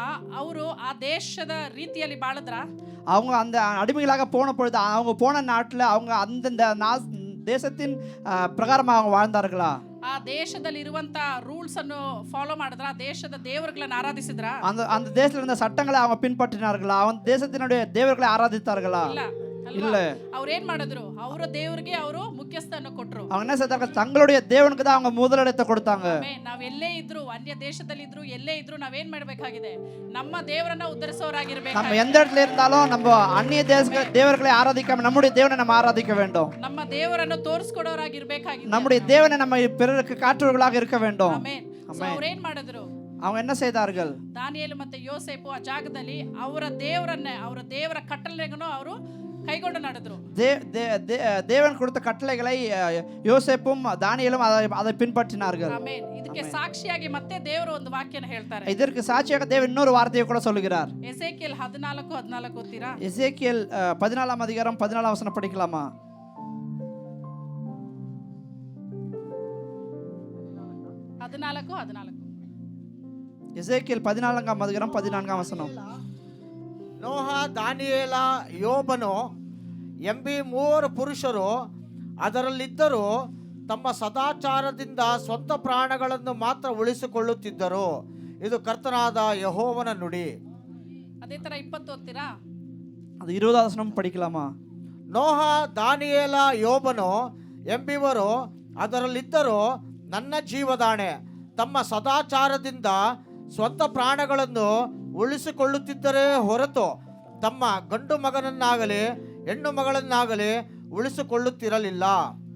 ಅವರು ಆ ದೇಶದ ರೀತಿಯಲ್ಲಿ ಬಾಳಿದ್ರ? அவங்க அந்த அடிமைகளாக போன பொழுது அவங்க போன நாட்டில் அவங்க அந்தந்த தேசத்தின் பிரகாரமாக அவங்க வாழ்ந்தார்களா? ಆ ದೇಶದಲ್ಲಿ ಇರುವಂತ ರೂಲ್ಸ್ ಅನ್ನು ಫಾಲೋ ಮಾಡಿದ್ರ? ಆ ದೇಶದ ದೇವರುಗಳನ್ನು ಆರಾಧಿಸಿದ್ರ? அந்த தேசத்துல இருந்த சட்டங்களை அவங்க பின்பற்றினார்களா? அவங்க தேசத்தினுடைய தேவர்களை ஆராதித்தார்களா? ಇಲ್ಲ. ಅವ್ರು ಏನ್ ಮಾಡಿದ್ರು? ಅವರ ದೇವರಿಗೆ ಅವರು ಮುಖ್ಯಸ್ಥನ್ನು ಕೊಟ್ರು. அவங்க என்ன செய்தார்கள்? தங்களுடைய தேவனுக்கு தான் அவங்க முதலிடத்தை கொடுத்தாங்க. ನಾವ್ ಎಲ್ಲೇ ಇದ್ರು, ಅನ್ಯ ದೇಶದಲ್ಲಿ ಇದ್ರು, ಎಲ್ಲೇ ಇದ್ರು ನಾವೇನ್ ಮಾಡ್ಬೇಕಾಗಿದೆ? ನಮ್ಮ ದೇವರನ್ನ ಉದ್ಧರಿಸೋರಾಗಿರ್ಬೇಕು. நம்ம எந்த இடத்துல இருந்தாலும் நம்ம அந்நிய தேவர்களை ஆராதிக்காம நம்முடைய தேவனை நம்ம ஆராதிக்க வேண்டும். ನಮ್ಮ ದೇವರನ್ನು ತೋರಿಸ್ಕೊಡೋರಾಗಿರ್ಬೇಕಾಗಿದೆ. நம்முடைய தேவனை நம்ம பிறருக்கு காட்டுவர்களாக இருக்க வேண்டும். ಆಮೆನ್. ಅವ್ರೇನ್ ಮಾಡಿದ್ರು? அவங்க என்ன செய்தார்கள்? ದಾನಿಯೇಲ್ ಮತ್ತೆ ಯೋಸೇಫು ಆ ಜಾಗದಲ್ಲಿ ಅವರ ದೇವರ ಕಟ್ಟಳೆಗಳನ್ನು ಅವರು ಕೈಗೊಂಡು ನಡೆದ್ರು. தேவன் கொடுத்த கட்டளைகளை யோசேப்பும் தானியேலும் அதை பின்பற்றினார்கள். ಆಮೆನ್. ಇದಕ್ಕೆ ಸಾಕ್ಷಿಯಾಗಿ ಮತ್ತೆ ದೇವರು ಒಂದು ವಾಕ್ಯನ ಹೇಳ್ತಾರೆ. இதற்கு சாட்சியாக தேவன் இன்னொரு வார்த்தையை கூட சொல்லுகிறார். ಎಸೇಕಿಯೇಲ್ 14:14 ಓದ್ತೀರಾ? எசேக்கியேல் 14ஆம் அதிகாரம் 14ஆம் வசனம் படிக்கலாமா? எசேக்கியேல் 14ஆம் அதிகாரம் 14ஆம் வசனம். ನೋಹ, ದಾನಿಯೇಲ, ಯೋಬನು ಎಂಬಿ 3 ಪುರುಷರು ಅದರಲ್ಲಿದ್ದರೂ ತಮ್ಮ ಸದಾಚಾರದಿಂದ ಸ್ವಂತ ಪ್ರಾಣಗಳನ್ನು ಮಾತ್ರ ಉಳಿಸಿಕೊಳ್ಳುತ್ತಿದ್ದರು. ಇದು ಕರ್ತನಾದ ಯೆಹೋವನ ನುಡಿ. ಅದೇ ತರ 20 ಓದ್ತೀರಾ? ಅದು 20ಆம் ವಸனம் படிக்கலாமா? ನೋಹ, ದಾನಿಯೇಲ, ಯೋಬನು ಎಂಬಿವರು ಅದರಲ್ಲಿದ್ದರೂ ನನ್ನ ಜೀವದಾಣೆ ತಮ್ಮ ಸದಾಚಾರದಿಂದ ಸ್ವಂತ ಪ್ರಾಣಗಳನ್ನು ಉಳಿಸಿಕೊಳ್ಳುತ್ತಿದ್ದರೆ ಹೊರತು ತಮ್ಮ ಗಂಡು ಮಗನನ್ನಾಗಲಿ ಹೆಣ್ಣು ಮಗಳನ್ನಾಗಲಿ ಉಳಿಸಿಕೊಳ್ಳುತ್ತಿರಲಿಲ್ಲ.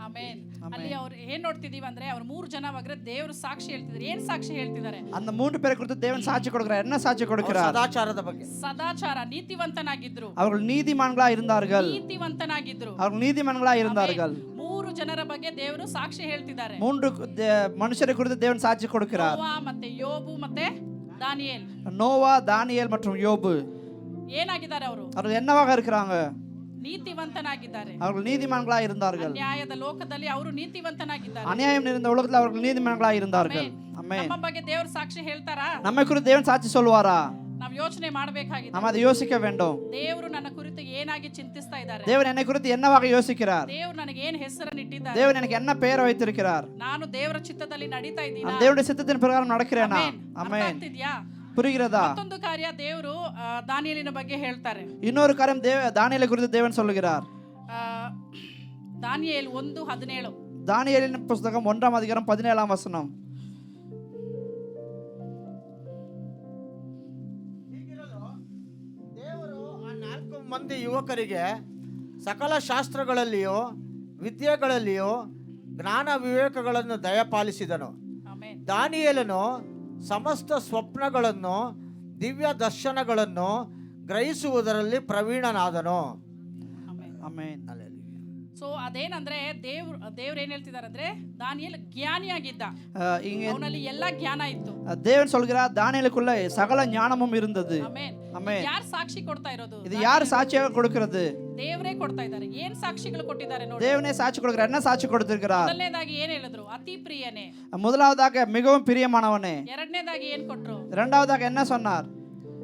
ಆಮೆನ್. ಅಲ್ಲಿ ಅವ್ರು ಏನ್ ನೋಡ್ತಿದೀವಿ ಅಂದ್ರೆ ಅವ್ರು 3 ಜನ ಬಗ್ಗೆ ದೇವರು ಸಾಕ್ಷಿ ಹೇಳ್ತಿದ್ದಾರೆ. ಏನ್ ಸಾಕ್ಷಿ ಹೇಳ್ತಿದ್ದಾರೆ? அந்த 3 பேரை குறித்து தேவன் சாட்சி கொடுக்கிறார். என்ன சாட்சி கொடுக்கிறார்? ಸದಾಚಾರದ ಬಗ್ಗೆ. ಸದಾಚಾರ, ನೀತಿವಂತನಾಗಿದ್ರು. அவர்கள் நீதிமான்களா இருந்தார்கள். ನೀತಿವಂತನಾಗಿದ್ರು. அவர்கள் நீதிமான்களா இருந்தார்கள். 3 ಜನರ ಬಗ್ಗೆ ದೇವರು ಸಾಕ್ಷಿ ಹೇಳ್ತಿದ್ದಾರೆ. 3 மனுஷரை குறித்து தேவன் சாட்சி கொடுக்கிறார். ನೋವಾ ಮತ್ತೆ ಯೋಬು ಮತ್ತೆ ದಾನಿಯೇಲ್. நோவா, தானியேல் மற்றும் யோபு ಏನಾಗಿದ್ದಾರೆ? அவர்கள் என்னவாக இருக்கிறாங்க? ನೀತಿವಂತನಾಗಿದ್ದಾರೆ. அவர்கள் நீதிமான்களா இருந்தார்கள். ನ್ಯಾಯದ ಲೋಕದಲ್ಲಿ ಅವರು ನೀತಿವಂತನಾಗಿದ್ದಾರೆ. அநியாயம் நிறைந்த உலகத்தில் அவர்கள் நீதிமான்களா இருந்தார்கள். ஆமென். ನಮ್ಮ ಬಗ್ಗೆ ದೇವರು ಸಾಕ್ಷಿ ಹೇಳ್ತಾರಾ? நம்மை குறித்து தேவன் சாட்சி சொல்வாரா? ನಾವು ಯೋಚನೆ ಮಾಡಬೇಕಾಗಿದೆ. நாம் அதை யோசிக்க வேண்டும். ದೇವರು ನನ್ನ ಕುರಿತು ಏನಾಗಿ ಚಿಂತಿಸ್ತಾ ಇದ್ದಾರೆ? தேவன் என்னை குறித்து என்னவாக யோசிக்கிறார்? ದೇವರು ನನಗೆ ಏನು ಹೆಸರನ್ನು ಇಟ್ಟಿದ್ದಾರೆ? தேவன் எனக்கு என்ன பெயர் வைத்திருக்கிறார்? ನಾನು ದೇವರ ಚಿತ್ತದಲ್ಲಿ ನಡೀತಾ ಇದ್ದೀನಾ? நான் தேவனுடைய சித்தத்தின் பிரகாரம் நடக்கிறேனா? ஆமென். ಆಗ್ತಿದ್ಯಾ? புரிகிறதா? ಮತ್ತೊಂದು ಕಾರ್ಯ ದೇವರು ದಾನಿಯೇಲಿನ ಬಗ್ಗೆ ಹೇಳ್ತಾರೆ. இன்னொரு காரியம் தானியேலை குறித்து தேவன் சொல்லுகிறார். ದಾನಿಯೇಲ್ 1:17. தானியேலின் புத்தகம் 1ஆம் அதிகாரம் 17ஆம் வசனம். ದೇವರು ಆ 4 ಮಂದಿ ಯುವಕರಿಗೆ ಸಕಲ ಶಾಸ್ತ್ರಗಳಲ್ಲಿಯೂ ವಿದ್ಯೆಗಳಲ್ಲಿಯೂ ಜ್ಞಾನ ವಿವೇಕಗಳನ್ನು ದಯಪಾಲಿಸಿದನು. ಆಮೆನ್. ದಾನಿಯೇಲನು ಸಮಸ್ತ ಸ್ವಪ್ನಗಳನ್ನು ದಿವ್ಯ ದರ್ಶನಗಳನ್ನು ಗ್ರಹಿಸುವುದರಲ್ಲಿ ಪ್ರವೀಣನಾದನು. ಆಮೆನ್. ಆಮೆನ್. ಸೊ ಅದೇನಂದ್ರೆ ದೇವ್ರು ಏನ್ ಹೇಳ್ತಿದಾರೆ ಅಂದ್ರೆ ದಾನಿಯೇಲ್ ಜ್ಞಾನಿಯಾಗಿದ್ದ, இங்கே ಅವನಲ್ಲಿ ಎಲ್ಲಾ ಜ್ಞಾನ ಇತ್ತು. தேவன் சொல்கிறார் தானியேலுக்குள்ள சகல ஞானமும் இருந்தது. ಆಮೆನ್. ಆಮೆನ್. ಯಾರು ಸಾಕ್ಷಿ ಕೊಡ್ತಾ ಇರೋದು? இது யார் சாட்சியாக கொடுக்கிறது? ದೇವರೇ ಕೊಡ್ತಾ ಇದ್ದಾರೆ. ಏನ್ ಸಾಕ್ಷಿಗಳು ಕೊಟ್ಟಿದ್ದಾರೆ ನೋಡಿ. தேவனே சாட்சி கொடுக்கிறார். என்ன சாட்சி கொடுத்திருக்கிறார்? ಮೊದಲನೇದಾಗಿ ಏನ್ ಹೇಳಿದ್ರು? ಅತಿ ಪ್ರಿಯನೇ. முதலாவதாக மிகவும் பிரியமானவனே. ಎರಡನೇದಾಗಿ ಏನ್ ಕೊಟ್ರು? இரண்டாவதாக என்ன சொன்னார்?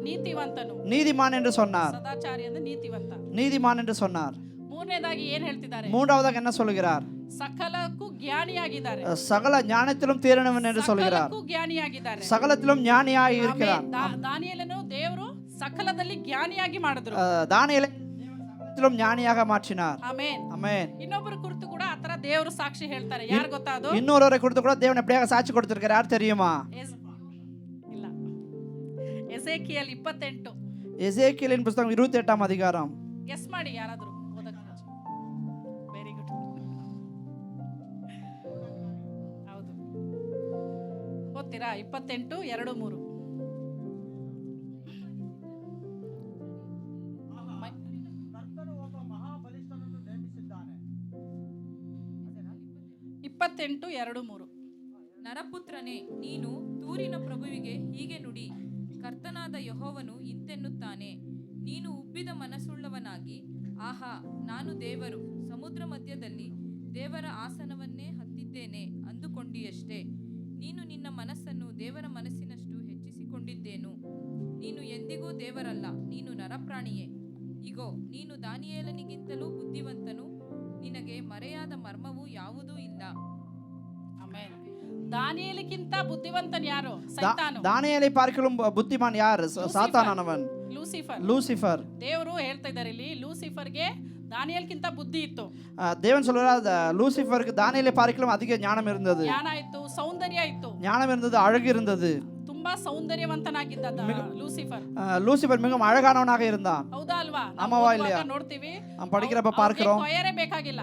ನೀತಿವಂತನು. நீதிமான் என்று சொன்னார். ಸದಾಚಾರಿ ಅಂದ್ರೆ ನೀತಿವಂತ. நீதிமான் என்று சொன்னார். ಮೂರನೇದಾಗಿ ಏನ್ ಹೇಳ್ತಿದ್ದಾರೆ? மூன்றாவதாக என்ன சொல்கிறார்? ಸಕಲಕ್ಕೂ ಜ್ಞಾನಿಯಾಗಿದ್ದಾರೆ. சகல ஞானத்திலும் தேறினவன் என்று சொல்கிறார். ಸಕಲಕ್ಕೂ ಜ್ಞಾನಿಯಾಗಿದ್ದಾರೆ. சகலத்திலும் ஞானியாಗಿ இருக்கிறார். ದಾನಿಯೇಲನು ದೇವರು ಸಕಲದಲ್ಲಿ ಜ್ಞಾನಿಯಾಗಿ ಮಾಡಿದ್ರು. தானியேலை சகலத்திலும் ஞானியாக மாற்றினார். ಆಮೆನ್. ஆமென். ಇನ್ನೊಬ್ಬರ ಕುರಿತು ಕೂಡ ಆತರ ದೇವರು ಸಾಕ್ಷಿ ಹೇಳ್ತಾರೆ. ಯಾರು ಗೊತ್ತಾ ಅದು? இன்னொருவரை குறித்து கூட தேவன் எப்படியாக சாட்சி கொடுத்திருக்கிறார். யார் தெரியுமா? ಇಲ್ಲ. ಎಸೇಕಿಯಲ್ 28. எசேக்கியேலின் புத்தகம் 28ஆம் அதிகாரம். ಗೆಸ್ ಮಾಡಿ ಯಾರಾದರೂ ಓದಕ್ಕೆ. Very good. ಹೌದು, ಓದ್ತೀರಾ? 28:2-3. ಕರ್ತನು ಒಬ್ಬ ಮಹಾಬಲಿಷ್ಠನನ್ನು ನೇಮಿಸಿದ್ದಾನೆ. 28:2-3. ನರಪುತ್ರನೇ, ನೀನು ತೂರಿನ ಪ್ರಭುವಿಗೆ ಹೀಗೆ ನುಡಿ. ಕರ್ತನಾದ ಯೆಹೋವನು ಇಂತೆನ್ನುತ್ತಾನೆ, ನೀನು ಉಬ್ಬಿದ ಮನಸ್ಸುಳ್ಳವನಾಗಿ, ಆಹಾ, ನಾನು ದೇವರು, ಸಮುದ್ರ ಮಧ್ಯದಲ್ಲಿ ದೇವರ ಆಸನವನ್ನೇ ಹತ್ತಿದ್ದೇನೆ ಅಂದುಕೊಂಡಿಯಷ್ಟೇ. ನೀನು ನಿನ್ನ ಮನಸ್ಸನ್ನು ದೇವರ ಮನಸ್ಸಿನಷ್ಟು ಹೆಚ್ಚಿಸಿಕೊಂಡಿದ್ದೇನು. ನೀನು ಎಂದಿಗೂ ದೇವರಲ್ಲ, ನೀನು ನರಪ್ರಾಣಿಯೇ. ಇಗೋ, ನೀನು ದಾನಿಯೇಲನಿಗಿಂತಲೂ ಬುದ್ಧಿವಂತನು, ನಿನಗೆ ಮರೆಯಾದ ಮರ್ಮವು ಯಾವುದೂ ಇಲ್ಲ. ಆಮೆನ್. ದಾನಿಯೇಲಕ್ಕಿಂತ ಬುದ್ಧಿವಂತನ್ ಯಾರು? ಸೈತಾನು. தானியேலை பார்க்கலும் புத்திமான் யார்? சாத்தானானவன், ಲೂಸಿಫರ್. லூசிஃபர். ದೇವರು ಹೇಳ್ತಾ ಇದ್ದಾರೆ ಇಲ್ಲಿ, ಲೂಸಿಫರ್ಗೆ ದಾನಿಯೇಲ್ಕಿಂತ ಬುದ್ಧಿ ಇತ್ತು, தேவன் சொல்கிறார் லூசிஃபருக்கு தானியேலை பார்க்கலும் அதிக ஞானம் இருந்தது. ಜ್ಞಾನ ಇತ್ತು, ಸೌಂದರ್ಯ ಇತ್ತು. ஞானம் இருந்தது, அழகு இருந்தது. ತುಂಬಾ ಸೌಂದರ್ಯವಂತನಾಗಿದ್ದ ಲೂಸಿಫರ್. லூசிஃபர் மிகவும் அழகானவனாக இருந்தான். ಹೌದಾ ಅಲ್ವಾ? ஆமாவா இல்லையா? ನೋಡ್ತೀವಿ, நாம் படிக்கிறப்ப ಅವ್ನಿಗೆ பார்க்கிறோம். ಕೊಯರೇ ಬೇಕಾಗಿಲ್ಲ,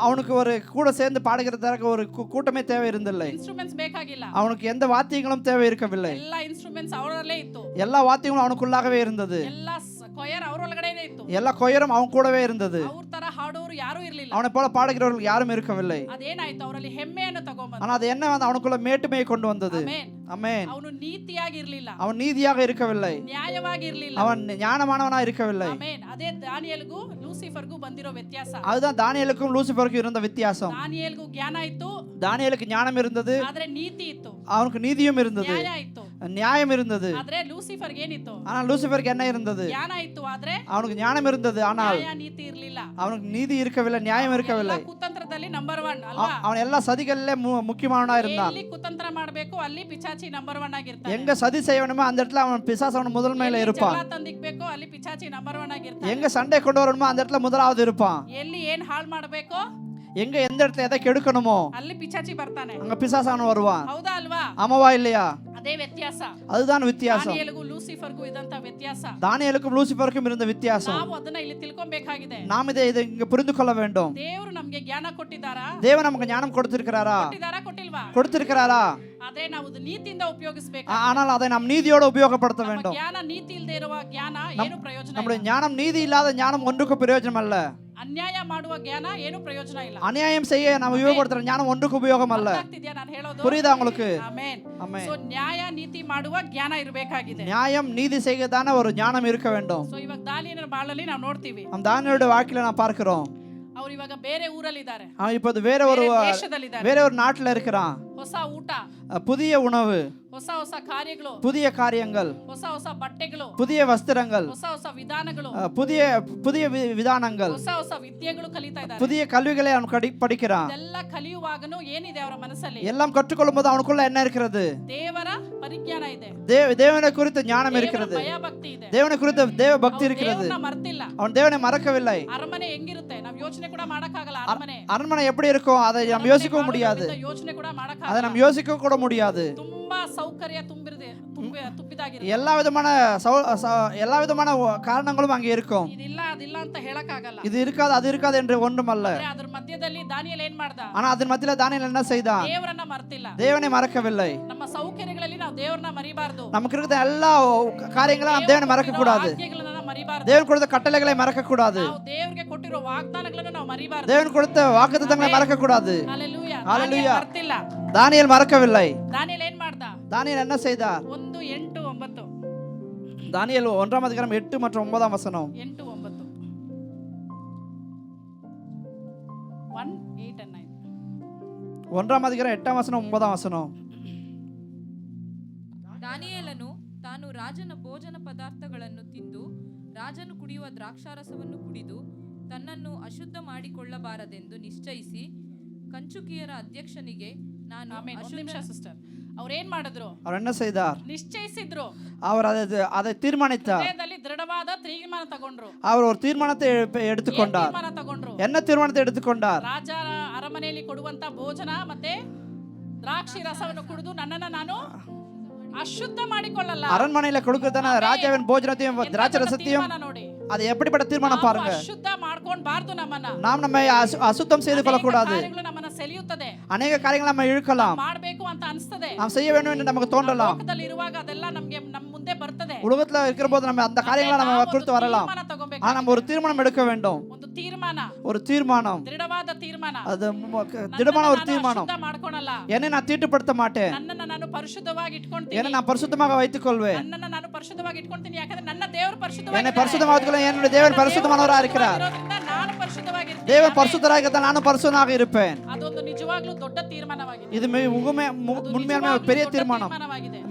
அவனுக்கு ஒரு கூட சேர்ந்து பாடுகிறதற்கு ஒரு கூட்டமே தேவை இருந்தில்லை. ಇನ್ಸ್ಟ್ರೂಮೆಂಟ್ಸ್ ಬೇಕಾಗಿಲ್ಲ, அவனுக்கு எந்த வாத்தியங்களும் தேவை இருக்கவில்லை. ಎಲ್ಲ ಇನ್ಸ್ಟ್ರೂಮೆಂಟ್ಸ್ ಅವರಲ್ಲೇ ಇತ್ತು, எல்லா வாத்தியங்களும் அவனுக்குள்ளாகவே இருந்தது. ಎಲ್ಲ ಕೊಯರ್ ಅವರೊಳಗಡೆನೇ ಇತ್ತು. எல்லா கொயரும் அவன் கூடவே இருந்தது. ಅವ್ರ ತರ ಹಾಡೋರು ಯಾರೂ ಇರ್ಲಿಲ್ಲ. அவனை போல பாடுகிறவர்கள் யாரும் இருக்கவில்லை. ಅದೇನಾಯ್ತು? ಅವರಲ್ಲಿ ಹೆಮ್ಮೆಯನ್ನು ತಗೊಂಡ್ಬಂದ. ஆனா அது என்ன வந்து அவனுக்குள்ள மேட்டுமையை கொண்டு வந்தது. ಆಮೆನ್. ஆமென். ಅವನು ನೀತಿಯಾಗಿರ್ಲಿಲ್ಲ, அவன் நீதியாக இருக்கவில்லை, ನ್ಯಾಯವಾಗಿರ್ಲಿಲ್ಲ. அவன் ஞானமானவனா இருக்கவில்லை. ಆಮೆನ್. ಅದೇ ದಾನಿಯೇಲ್ಗೂ ಲೂಸಿಫರ್ಗೂ ಬಂದಿರೋ ವ್ಯತ್ಯಾಸ. அதுதான் தானியேலுக்கும் லூசிஃபருக்கும் இருந்த வித்தியாசம். ದಾನಿಯೇಲ್ಗೂ ಜ್ಞಾನ ಇತ್ತು, தானியேலுக்கு ஞானம் இருந்தது, ಆದ್ರೆ ನೀತಿ ಇತ್ತು, அவனுக்கு நீதியும் இருந்தது, ನ್ಯಾಯ ಇತ್ತು. நியாயம் இருந்தது. ಆದ್ರೆ ಲೂಸಿಫರ್ಗೆ ಏನಿತ್ತು? ஆனால் லூசிஃபருக்கு என்ன இருந்தது? ಜ್ಞಾನ ಇತ್ತು, ಆದ್ರೆ அவனுக்கு ஞானம் இருந்தது, ஆனால் ನ್ಯಾಯ ನೀತಿ ಇರ್ಲಿಲ್ಲ. அவனுக்கு நீதி இருக்கவில்லை, நியாயம் இருக்கவில்லை. ಎಲ್ಲ ಕುತಂತ್ರದಲ್ಲಿ ನಂಬರ್ 1 ಅಲ್ವಾ? அவன் எல்லா சதிகளிலே முக்கியமானவனா இருந்தான். ಎಲ್ಲಿ ಕುತಂತ್ರ ಮಾಡಬೇಕು ಅಲ್ಲಿ ಪಿಚಾಚಿ ನಂಬರ್ 1 ಆಗಿರ್ತಾನೆ. எங்க சதி செய்யணுமோ அந்த இடத்துல அவன் பிசாசு அவன் முதல் மேல இருப்பான். ಜಗಳ ತಂದಿಕ್ಬೇಕು ಅಲ್ಲಿ ಪಿಚಾಚಿ ನಂಬರ್ 1 ಆಗಿರ್ತಾನೆ. எங்க சண்டை கொண்டு வரணுமோ அந்த இடத்துல முதலாவது இருப்பான். ಎಲ್ಲಿ ಏನ್ ಹಾಳು ಮಾಡಬೇಕು எங்க எந்த இடத்துல எதை கெடுக்கணுமோ ಅಲ್ಲಿ ಪಿಚಾಚಿ ಬರ್ತಾನೆ. அங்க பிசாசானவன் வருவான். ಹೌದಾ ಅಲ್ವಾ? ஆமாவா இல்லையா? ಅದೇ ವ್ಯತ್ಯಾಸ. அதுதான் வித்தியாசம். ದಾನಿಯೇಲಗೂ ಲೂಸಿಫರ್ಗೂ ಇದಂತ ವ್ಯತ್ಯಾಸ. தானியேலுக்கும் லூசிஃபருக்கும் இருந்த வித்தியாசம். ನಾವು ಅದನ್ನ ಇಲ್ಲಿ ತಿಳ್ಕೊಬೇಕಾಗಿದೆ. நாம் இதை இங்க புரிந்து கொள்ள வேண்டும். ದೇವರು ನಮಗೆ ಜ್ಞಾನ ಕೊಟ್ಟಿದ್ದಾರಾ? தேவன் நமக்கு ஞானம் கொடுத்திருக்கிறாரா? ಕೊಟ್ಟಿದ್ದಾರಾ ಕೊಟ್ಟಿಲ್ವಾ? கொடுத்திருக்கிறாரா? ಅದೇ ನಾವು ಅದು ನೀತಿಯಿಂದ ಉಪಯೋಗಿಸಬೇಕು. ஆனால் அதை நாம் நீதியோடு உபயோகப்படுத்த ನಮ್ಮ வேண்டும். ಜ್ಞಾನ ನೀತಿ ಇಲ್ಲದೆ ಇರುವ ಜ್ಞಾನ ಏನು ಪ್ರಯೋಜನ நம்முடைய ಇಲ್ಲ. ஞானம் நீதி இல்லாத ஞானம் ஒன்றுக்கும் பிரயோஜனம் அல்ல. ಅನ್ಯಾಯ ಮಾಡುವ ಜ್ಞಾನ ಏನು ಪ್ರಯೋಜನ ಇಲ್ಲ. அநியாயம் செய்ய நாம் உபயோகப்படுத்துற ஞானம் ஒன்றுக்கு உபயோகம் அல்ல. ಅರ್ಥಾಗ್ತಿದ್ಯಾ ನಾನು ಹೇಳೋದು? புரியுதா உங்களுக்கு? ಆಮೆನ್. ஆமென். ಸೋ ನ್ಯಾಯ ನೀತಿ ಮಾಡುವ ಜ್ಞಾನ ಇರಬೇಕಾಗಿದೆ. நியாயம் நீதி செய்யதான ஒரு ஞானம் இருக்க வேண்டும். ಸೊ ಇವಾಗ ದಾನಿಯೇಲನ ಬಾಳಲ್ಲಿ ನಾವು ನೋಡ್ತೀವಿ, நம் தானியேலுடைய வாழ்க்கையில நான் பார்க்கிறோம். ಅವ್ರು ಇವಾಗ ಬೇರೆ ಊರಲ್ಲಿ ಇದ್ದಾರೆ, அவன் இப்போது வேற ஒரு ದೇಶದಲ್ಲಿದ್ದಾರೆ. வேற ஒரு நாட்டுல இருக்கிறான். ಹೊಸ ಊಟ, புதிய உணவு, ಹೊಸ ಹೊಸ ಕಾರ್ಯಗಳು, புதிய காரியங்கள், ಹೊಸ ಹೊಸ ಬಟ್ಟೆಗಳು, புதிய வஸ்திரங்கள், ಹೊಸ ಹೊಸ ವಿಧಾನಗಳು, புதிய புதிய விதானங்கள், ಹೊಸ ಹೊಸ ವಿದ್ಯೆಗಳು ಕಲಿತಾ ಇದ್ದಾರೆ. புதிய கல்விகளை அவன் படிக்கிறான். ಇದೆಲ್ಲ ಕಲಿಯುವಾಗನೂ ಏನಿದೆ ಅವರ ಮನಸ್ಸಲ್ಲಿ? எல்லாம் கற்றுக்கொள்ளும் போது அவனுக்குள்ள என்ன இருக்கிறது? ದೇವರ ಪರಿಜ್ಞಾನ ಇದೆ, தேவனை குறித்த ஞானம் இருக்கிறது, ಭಯ ಭಕ್ತಿ ಇದೆ, தேவனை குறித்த தேவ பக்தி இருக்கிறது. ದೇವರನ್ನ ಮರ್ತಿಲ್ಲ. அவன் தேவனை மறக்கவில்லை. ಅರಮನೆ ಹೆಂಗಿರುತ್ತೆ ನಾವು ಯೋಚನೆ ಕೂಡ ಮಾಡಕ್ಕಾಗಲ್ಲ. ಅರಮನೆ அரண்மனை எப்படி இருக்கும் அதை நாம் யோசிக்க முடியாது. ಯೋಚನೆ ಕೂಡ அதை ಮಾಡಕ್ಕಾಗಲ್ಲ. நாம் யோசிக்க கூட முடியாது. ತುಂಬಾ ಸೌಕರ್ಯ ತುಂಬಿದಾಗಿರುತ್ತೆ. எல்லா விதமான காரணங்களும் அங்கே இருக்கும். ಇದಿಲ್ಲ ಅದಿಲ್ಲ ಅಂತ ಹೇಳಕ್ಕಾಗಲ್ಲ. இது இருக்காது அது இருக்காது என்று ஒன்றுமல்ல. ಅದ್ರ ಮಧ್ಯದಲ್ಲಿ ದಾನಿಯೇಲ್ ಏನ್ ಮಾಡ್ದ? ஆனா அதன் மத்தியில தானியேல் என்ன செய்தான்? ದೇವರನ್ನ ಮರ್ತಿಲ್ಲ. தேவனை மறக்கவில்லை. ನಮ್ಮ ಸೌಕರ್ಯಗಳಲ್ಲಿ ನಾವು ದೇವರನ್ನ ಮರಿಬಾರ್ದು. நமக்கு இருக்கிற எல்லா காரியங்களும் நாம் தேவனை மறக்க கூடாது. ಆಜ್ಞೆಗಳನ್ನ ಮರಿಬಾರ್ದು. தேவன் கொடுத்த கட்டளைகளை மறக்க கூடாது. ನಾವು ದೇವರಿಗೆ ಕೊಟ್ಟಿರೋ ವಾಗ್ದಾನಗಳನ್ನು ನಾವು ಮರಿಬಾರ್ದು. தேவன் கொடுத்த வாக்குத்தத்தங்களை மறக்க கூடாது. ಹಲ್ಲೆಲೂಯಾ. ஹalleluya. ಮರ್ತಿಲ್ಲ. தானியேல் மறக்கவில்லை. ದಾನಿಯೇಲ್ ಏನ್ ಮಾಡ್ದ? தானியேல் என்ன செய்தார்? 1:8-9. தானியேல் 1ஆம் அதிகாரம் 8 மற்றும் 9ஆம் வசனம். 8-9. 1, 8 and 9. 1ஆம் அதிகாரம் 8ஆம் வசனம் 9ஆம் வசனம். ದಾನಿಯೇಲನು ತಾನು ರಾಜನ ಭೋಜನ ಪದಾರ್ಥಗಳನ್ನು ತಿಂದು ರಾಜನು ಕುಡಿಯುವ ದ್ರಾಕ್ಷಾರಸವನ್ನು ಕುಡಿದು ತನ್ನನ್ನು ಅಶುದ್ಧ ಮಾಡಿಕೊಳ್ಳಬಾರದೆಂದು ನಿಶ್ಚಯಿಸಿ ಕಂಚುಕಿಯರ ಅಧ್ಯಕ್ಷನಿಗೆ ನಾನು ಆಮೇಲೆ ಒಂದು ನಿಮಿಷ ಸಿಸ್ಟರ್, ಅವ್ರು ಏನ್ ಮಾಡಿದ್ರು? அவர் என்ன செய்தார்? ನಿಶ್ಚಯಿಸಿದ್ರು. அவர் அதை தீர்மானித்தார். ಹೃದಯದಲ್ಲಿ ದೃಢವಾದ ತೀರ್ಮಾನ ತಗೊಂಡ್ರು. அவர் ஒரு தீர்மானத்தை எடுத்துக்கொண்டார். ತೀರ್ಮಾನ ತಗೊಂಡ್ರು. என்ன தீர்மானத்தை எடுத்துக்கொண்டார்? ರಾಜ ಅರಮನೆಯಲ್ಲಿ ಕೊಡುವಂತ ಭೋಜನ ಮತ್ತೆ ದ್ರಾಕ್ಷಿ ರಸವನ್ನು ಕುಡಿದು ನನ್ನನ್ನ ನಾನು ಅಶುದ್ಧ ಮಾಡಿಕೊಳ್ಳಲ್ಲ. அரண்மனையில கொடுக்கிறதான ராஜாவின் போஜனத்தையும் திராட்சை ரசத்தையும் ನೋಡಿ, அது எப்படிப்பட்ட தீர்மானம் பாருங்க. ಅಶುದ್ಧ ಮಾಡ್ಕೊಂಡ್ಬಾರ್ದು ನಮ್ಮನ್ನ. நாம் நம்மை அசுத்தம் செய்து கொள்ளக்கூடாது. ಕಾರ್ಯಗಳು ನಮ್ಮನ್ನ ಸೆಳೆಯುತ್ತದೆ. ಅನೇಕ ಕಾರ್ಯಗಳು நம்ம இழுக்கலாம். ಮಾಡಬೇಕು ಅಂತ ಅನಿಸ್ತದೆ. நாம் செய்ய வேண்டும் என்று நமக்கு தோன்றலாம். ಲೋಕದಲ್ಲಿ ಇರುವಾಗ ಅದೆಲ್ಲ ನಮಗೆ ನಮ್ಮ ಮುಂದೆ ಬರ್ತದೆ. உலகத்துல இருக்கிற போது நம்ம அந்த காரியங்களை நம்ம குறித்து வரலாம். ஆனா நம்ம ஒரு தீர்மானம் எடுக்க வேண்டும். ಒಂದು ತೀರ್ಮಾನ, ஒரு தீர்மானம், ದೃಢವಾದ ತೀರ್ಮಾನ. அது திடமான ஒரு தீர்மானம். ಅಶುದ್ಧ ಮಾಡ್ಕೊಳಲ್ಲ. என்னை நான் தீட்டுப்படுத்த மாட்டேன். ನನ್ನನ್ನ ನಾನು ಪರಿಶುದ್ಧವಾಗಿ ಇಟ್ಕೊಂತೀನಿ. என்னை நான் பரிசுத்தமாக வைத்துக் கொள்வேன். ನನ್ನನ್ನ ನಾನು ಪರಿಶುದ್ಧವಾಗಿ ಇಟ್ಕೊಂತೀನಿ. ಯಾಕಂದ್ರೆ ನನ್ನ ದೇವರು என்னை ಪರಿಶುದ್ಧವಾಗಿ பரிசுத்தமாக என்னுடைய தேவன் பரிசுத்தமானவராக இருக்கிறார். ನಾನು ಪರಿಶುದ್ಧವಾಗಿರ್ತೀನಿ. தேவன் பரிசுத்தராக இருந்தால் நானும் பரிசுத்தமாக இருப்பேன். ಅದೊಂದು ನಿಜವಾಗ್ಲೂ ದೊಡ್ಡ ತೀರ್ಮಾನವಾಗಿದೆ. இது உண்மையான பெரிய தீர்மானம்,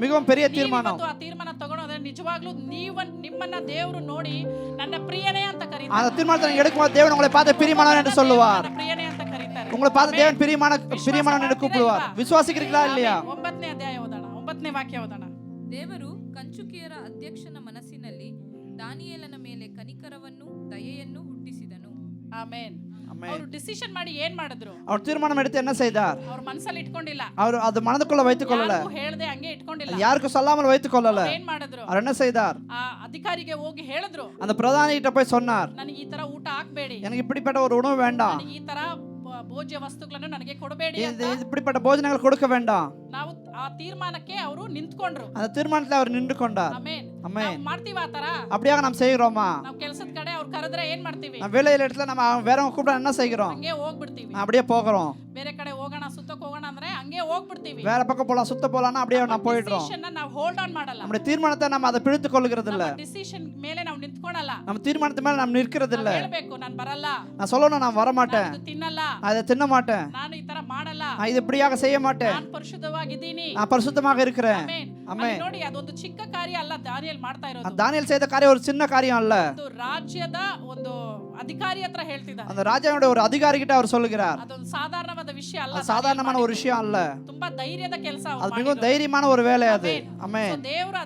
மிகவும் பெரிய தீர்மானம். ಆ ತೀರ್ಮಾನ ತಗೊಳ್ಳೋದ್ರೆ ನಿಜವಾಗ್ಲೂ ನಿಮ್ಮನ್ನ ದೇವರು ನೋಡಿ ನನ್ನ ಪ್ರಿಯನೇ ಅಂತ ಕರೀತಾರೆ. அந்த தீர்மானத்தை எடுக்கும்போது தேவன் உங்களை பார்த்து பிரியமானவன் என்று சொல்லுவார். ನನ್ನ ಪ್ರಿಯನೇ ಅಂತ ಕರೀತಾರೆ. உங்களை பார்த்து தேவன் பிரியமானவன் என்று கூப்பிடுவார். விசுவாசிக்கிறீர்களா இல்லையா? 9ನೇ ಅಧ್ಯಾಯ ಓದೋಣ, 9ನೇ ವಾಕ್ಯ ಓದೋಣ. ದೇವರು ಕಂಚುಕಿಯರ ಅಧ್ಯಕ್ಷನ ಮನಸ್ಸಿನಲ್ಲಿ ದಾನಿಯೇಲನ ಮೇಲೆ ಕನಿಕರವನ್ನು ದಯೆಯನ್ನು ಹುಟ್ಟಿಸಿದನು. ಆಮೆನ್. ಅವರು ಡಿಸಿಷನ್ ಮಾಡಿ ಏನ್ ಮಾಡಿದ್ರು? அவர் தீர்மானம் எடுத்து என்ன செய்தார்? ಅವ್ರ ಮನಸ್ಸಲ್ಲಿ ಇಟ್ಕೊಂಡಿಲ್ಲ. அவர் அது மனதுக்குள்ள வைத்துக் கொள்ளல. ಹೇಳ್ದೆ ಹಂಗೆ ಇಟ್ಕೊಂಡಿಲ್ಲ. யாருக்கும் சொல்லாமல் வைத்துக் கொள்ளல. ಏನ್ ಮಾಡಿದ್ರು? அவர் என்ன செய்தார்? ಆ ಅಧಿಕಾರಿಗೆ ಹೋಗಿ ಹೇಳಿದ್ರು, அந்த பிரதானி கிட்ட போய் சொன்னார், ನನಗೆ ಈ ತರ ಊಟ ಹಾಕ್ಬೇಡಿ, எனக்கு இப்படிப்பட்ட ஒரு உணவு வேண்டாம், ನನಗೆ ಈ ತರ ಭೋಜ್ಯ ವಸ್ತುಗಳನ್ನು ನನಗೆ ಕೊಡಬೇಡಿ ಅಂತ இப்படிப்பட்ட போஜனங்கள் கொடுக்க வேண்டாம். ನಾವು ಆ ತೀರ್ಮಾನಕ್ಕೆ ಅವರು ನಿಂತ್ಕೊಂಡ್ರು. அந்த தீர்மானத்தில் அவர் நின்று கொண்டார். ಆಮೆನ್. ಆಮೆನ್. ನಾವು ಮಾಡ್ತೀವಿ ಆ ತರ? அப்படியாக நாம் செய்கிறோமா? ನಾವು ಕೆಲಸದ ಕಡೆ ಅವ್ರು ಕರೆದ್ರೆ ಏನ್ ಮಾಡ್ತೀವಿ? நம்ம வேலையில இடத்துல நம்ம வேறவங்க கூப்பிட என்ன செய்கிறோம்? ಹಂಗೆ ಹೋಗ್ಬಿಡ್ತೀವಿ. அப்படியே போகிறோம். ಬೇರೆ ಕಡೆ ಹೋಗೋಣ, ಸುತ್ತಕ್ಕೆ ಹೋಗೋಣ ಅಂದ್ರೆ ಹಂಗೆ ಹೋಗ್ಬಿಡ್ತೀವಿ. வேற பக்கம் போலாம், சுத்த போலாம்னா அப்படியே நான் போயிடுறோம். ಡಿಸಿಷನ್ ನಾವು ಹೋಲ್ಡ್ ಆನ್ ಮಾಡಲ್ಲ. நம்முடைய தீர்மானத்தை நம்ம அதை பிடித்துக் கொள்கிறது இல்ல. ಡಿಸಿಷನ್ ಮೇಲೆ ನಾವು ನಿಂತ್ಕೊಳ್ಳಲ್ಲ. நம்ம தீர்மானத்து மேல நம்ம நிற்கிறது இல்ல. ಹೇಳ್ಬೇಕು, ನಾನು ಬರಲ್ಲ, நான் சொல்லணும் நான் வர மாட்டேன், ನಾನು ತಿನ್ನಲ್ಲ, நான் இதை தின்ன மாட்டேன், ನಾನು ಈ ತರ ಮಾಡಲ್ಲ, நான் இது இப்படியாக செய்ய மாட்டேன், ನಾನು ಪರಿಶುದ್ಧವಾಗಿದ್ದೀನಿ. நான் பரிசுத்தமாக இருக்கிறேன். ಆಮೆನ್. ಆಮೆನ್. ಅಲ್ಲಿ ನೋಡಿ, ಅದೊಂದು ಚಿಕ್ಕ ಕಾರ್ಯ ಅಲ್ಲ ದಾನಿಯೇಲ್ ಮಾಡ್ತಾ ಇರೋದು. தானியேல் செய்த காரியம் ஒரு சின்ன காரியம் அல்ல. ಒಂದು ರಾಜ್ಯದ ಒಂದು ಅಧಿಕಾರಿ ಹತ್ರ ಹೇಳ್ತಿದ್ದಾರೆ. அந்த ராஜாவுடைய ஒரு அதிகாரி கிட்ட அவர் சொல்லுகிறார். ಅದೊಂದು ಸಾಧಾರಣವಾದ ವಿಷಯ ಅಲ್ಲ. அது சாதாரணமான ஒரு விஷயம் அல்ல. ತುಂಬಾ ಧೈರ್ಯದ ಕೆಲಸ அது மிகவும் தைரியமான ஒரு வேலை அது. ஆமென். ದೇವರು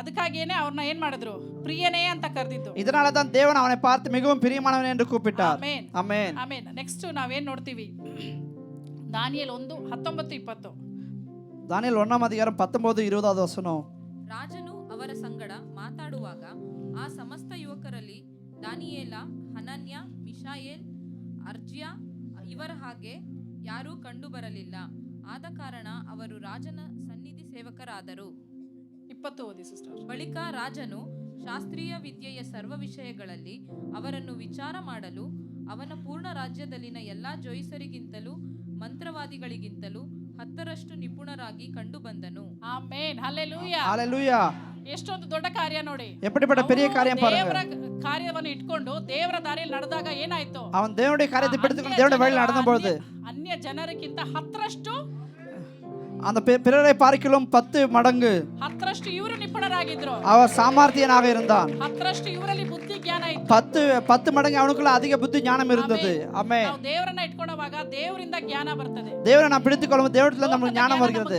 ಅದಕ್ಕಾಗಿಯೇ ಅವ್ರನ್ನ ಏನ್ ಮಾಡಿದ್ರು? ಪ್ರಿಯನೇ ಅಂತ ಕರೆದಿದ್ದು. இதனால தான் தேவன் அவனை பார்த்து மிகவும் பிரியமானவன் என்று கூப்பிட்டார். ಆಮೆನ್. ஆமென். ಆಮೆನ್. ನೆಕ್ಸ್ಟ್ ನಾವೇನ್ ನೋಡ್ತೀವಿ? ದಾನಿಯೇಲ್ 1:19-20. தானியேல் 1ஆம் அதிகாரம் 19-20 வசனம். ರಾಜನು ಅವರ ಸಂಗಡ ಮಾತಾಡುವಾಗ ಆ ಸಮಸ್ತ ಯುವಕರಲ್ಲಿ ದಾನಿಯೇಲ, ಹನನ್ಯ, ಮಿಶಾಯೇಲ್, ಅರ್ಜ್ಯ ಇವರ ಹಾಗೆ ಯಾರೂ ಕಂಡು ಬರಲಿಲ್ಲ. ಆದ ಕಾರಣ ಅವರು ರಾಜನ ಸನ್ನಿಧಿ ಸೇವಕರಾದರು. 20 ಓದಿ ಸಿಸ್ಟರ್. ಬಳಿಕ ರಾಜನು ಶಾಸ್ತ್ರೀಯ ವಿದ್ಯೆಯ ಸರ್ವ ವಿಷಯಗಳಲ್ಲಿ ಅವರನ್ನು ವಿಚಾರ ಮಾಡಲು ಅವನ ಪೂರ್ಣ ರಾಜ್ಯದಲ್ಲಿನ ಎಲ್ಲಾ ಜೋಯಿಸರಿಗಿಂತಲೂ ಮಂತ್ರವಾದಿಗಳಿಗಿಂತಲೂ 10ರಷ್ಟು ನಿಪುಣರಾಗಿ ಕಂಡು ಬಂದನು. ಆಮೆನ್. ಹಲ್ಲೆಲೂಯಾ. ஹalleluya. ಎಷ್ಟೊಂದು ದೊಡ್ಡ ಕಾರ್ಯ ನೋಡಿ. எப்படிப்பட்ட பெரிய காரியம் பாருங்க. ದೇವರ ಕಾರ್ಯವನ್ನು ಇಟ್ಕೊಂಡು ದೇವರ ದಾರಿಯಲ್ಲಿ ನಡೆದಾಗ ಏನಾಯ್ತು? அவன் தேவனுடைய காரியத்தை பிடித்துக்கொண்டு தேவனுடைய வழியில் நடந்தபொழுது ಅನ್ಯ ಜನರಿಗಿಂತ 10ರಷ್ಟು அந்த பிறரை பார்க்கிலும் 10 மடங்கு 10ರಷ್ಟು ಇವರು ನಿಪುಣರಾಗಿದ್ರು. அவர் சாமர்த்தியனாக இருந்தான். 10ರಷ್ಟು ಇವರಲ್ಲಿ ಬುದ್ಧಿ ಜ್ಞಾನ ಇತ್ತು. 10 மடங்கு அவனுக்குள்ள அதிக புத்தி ஞானம் இருந்தது. ஆமென். ನಾವು ದೇವರನ್ನ ಇಟ್ಕೊಳ್ಳುವಾಗ ದೇವರಿಂದ ಜ್ಞಾನ ಬರ್ತದೆ. தேவனை நாம் பிடித்துக் கொள்ளும் தேவனிடத்தில் நமக்கு ஞானம் வருகிறது.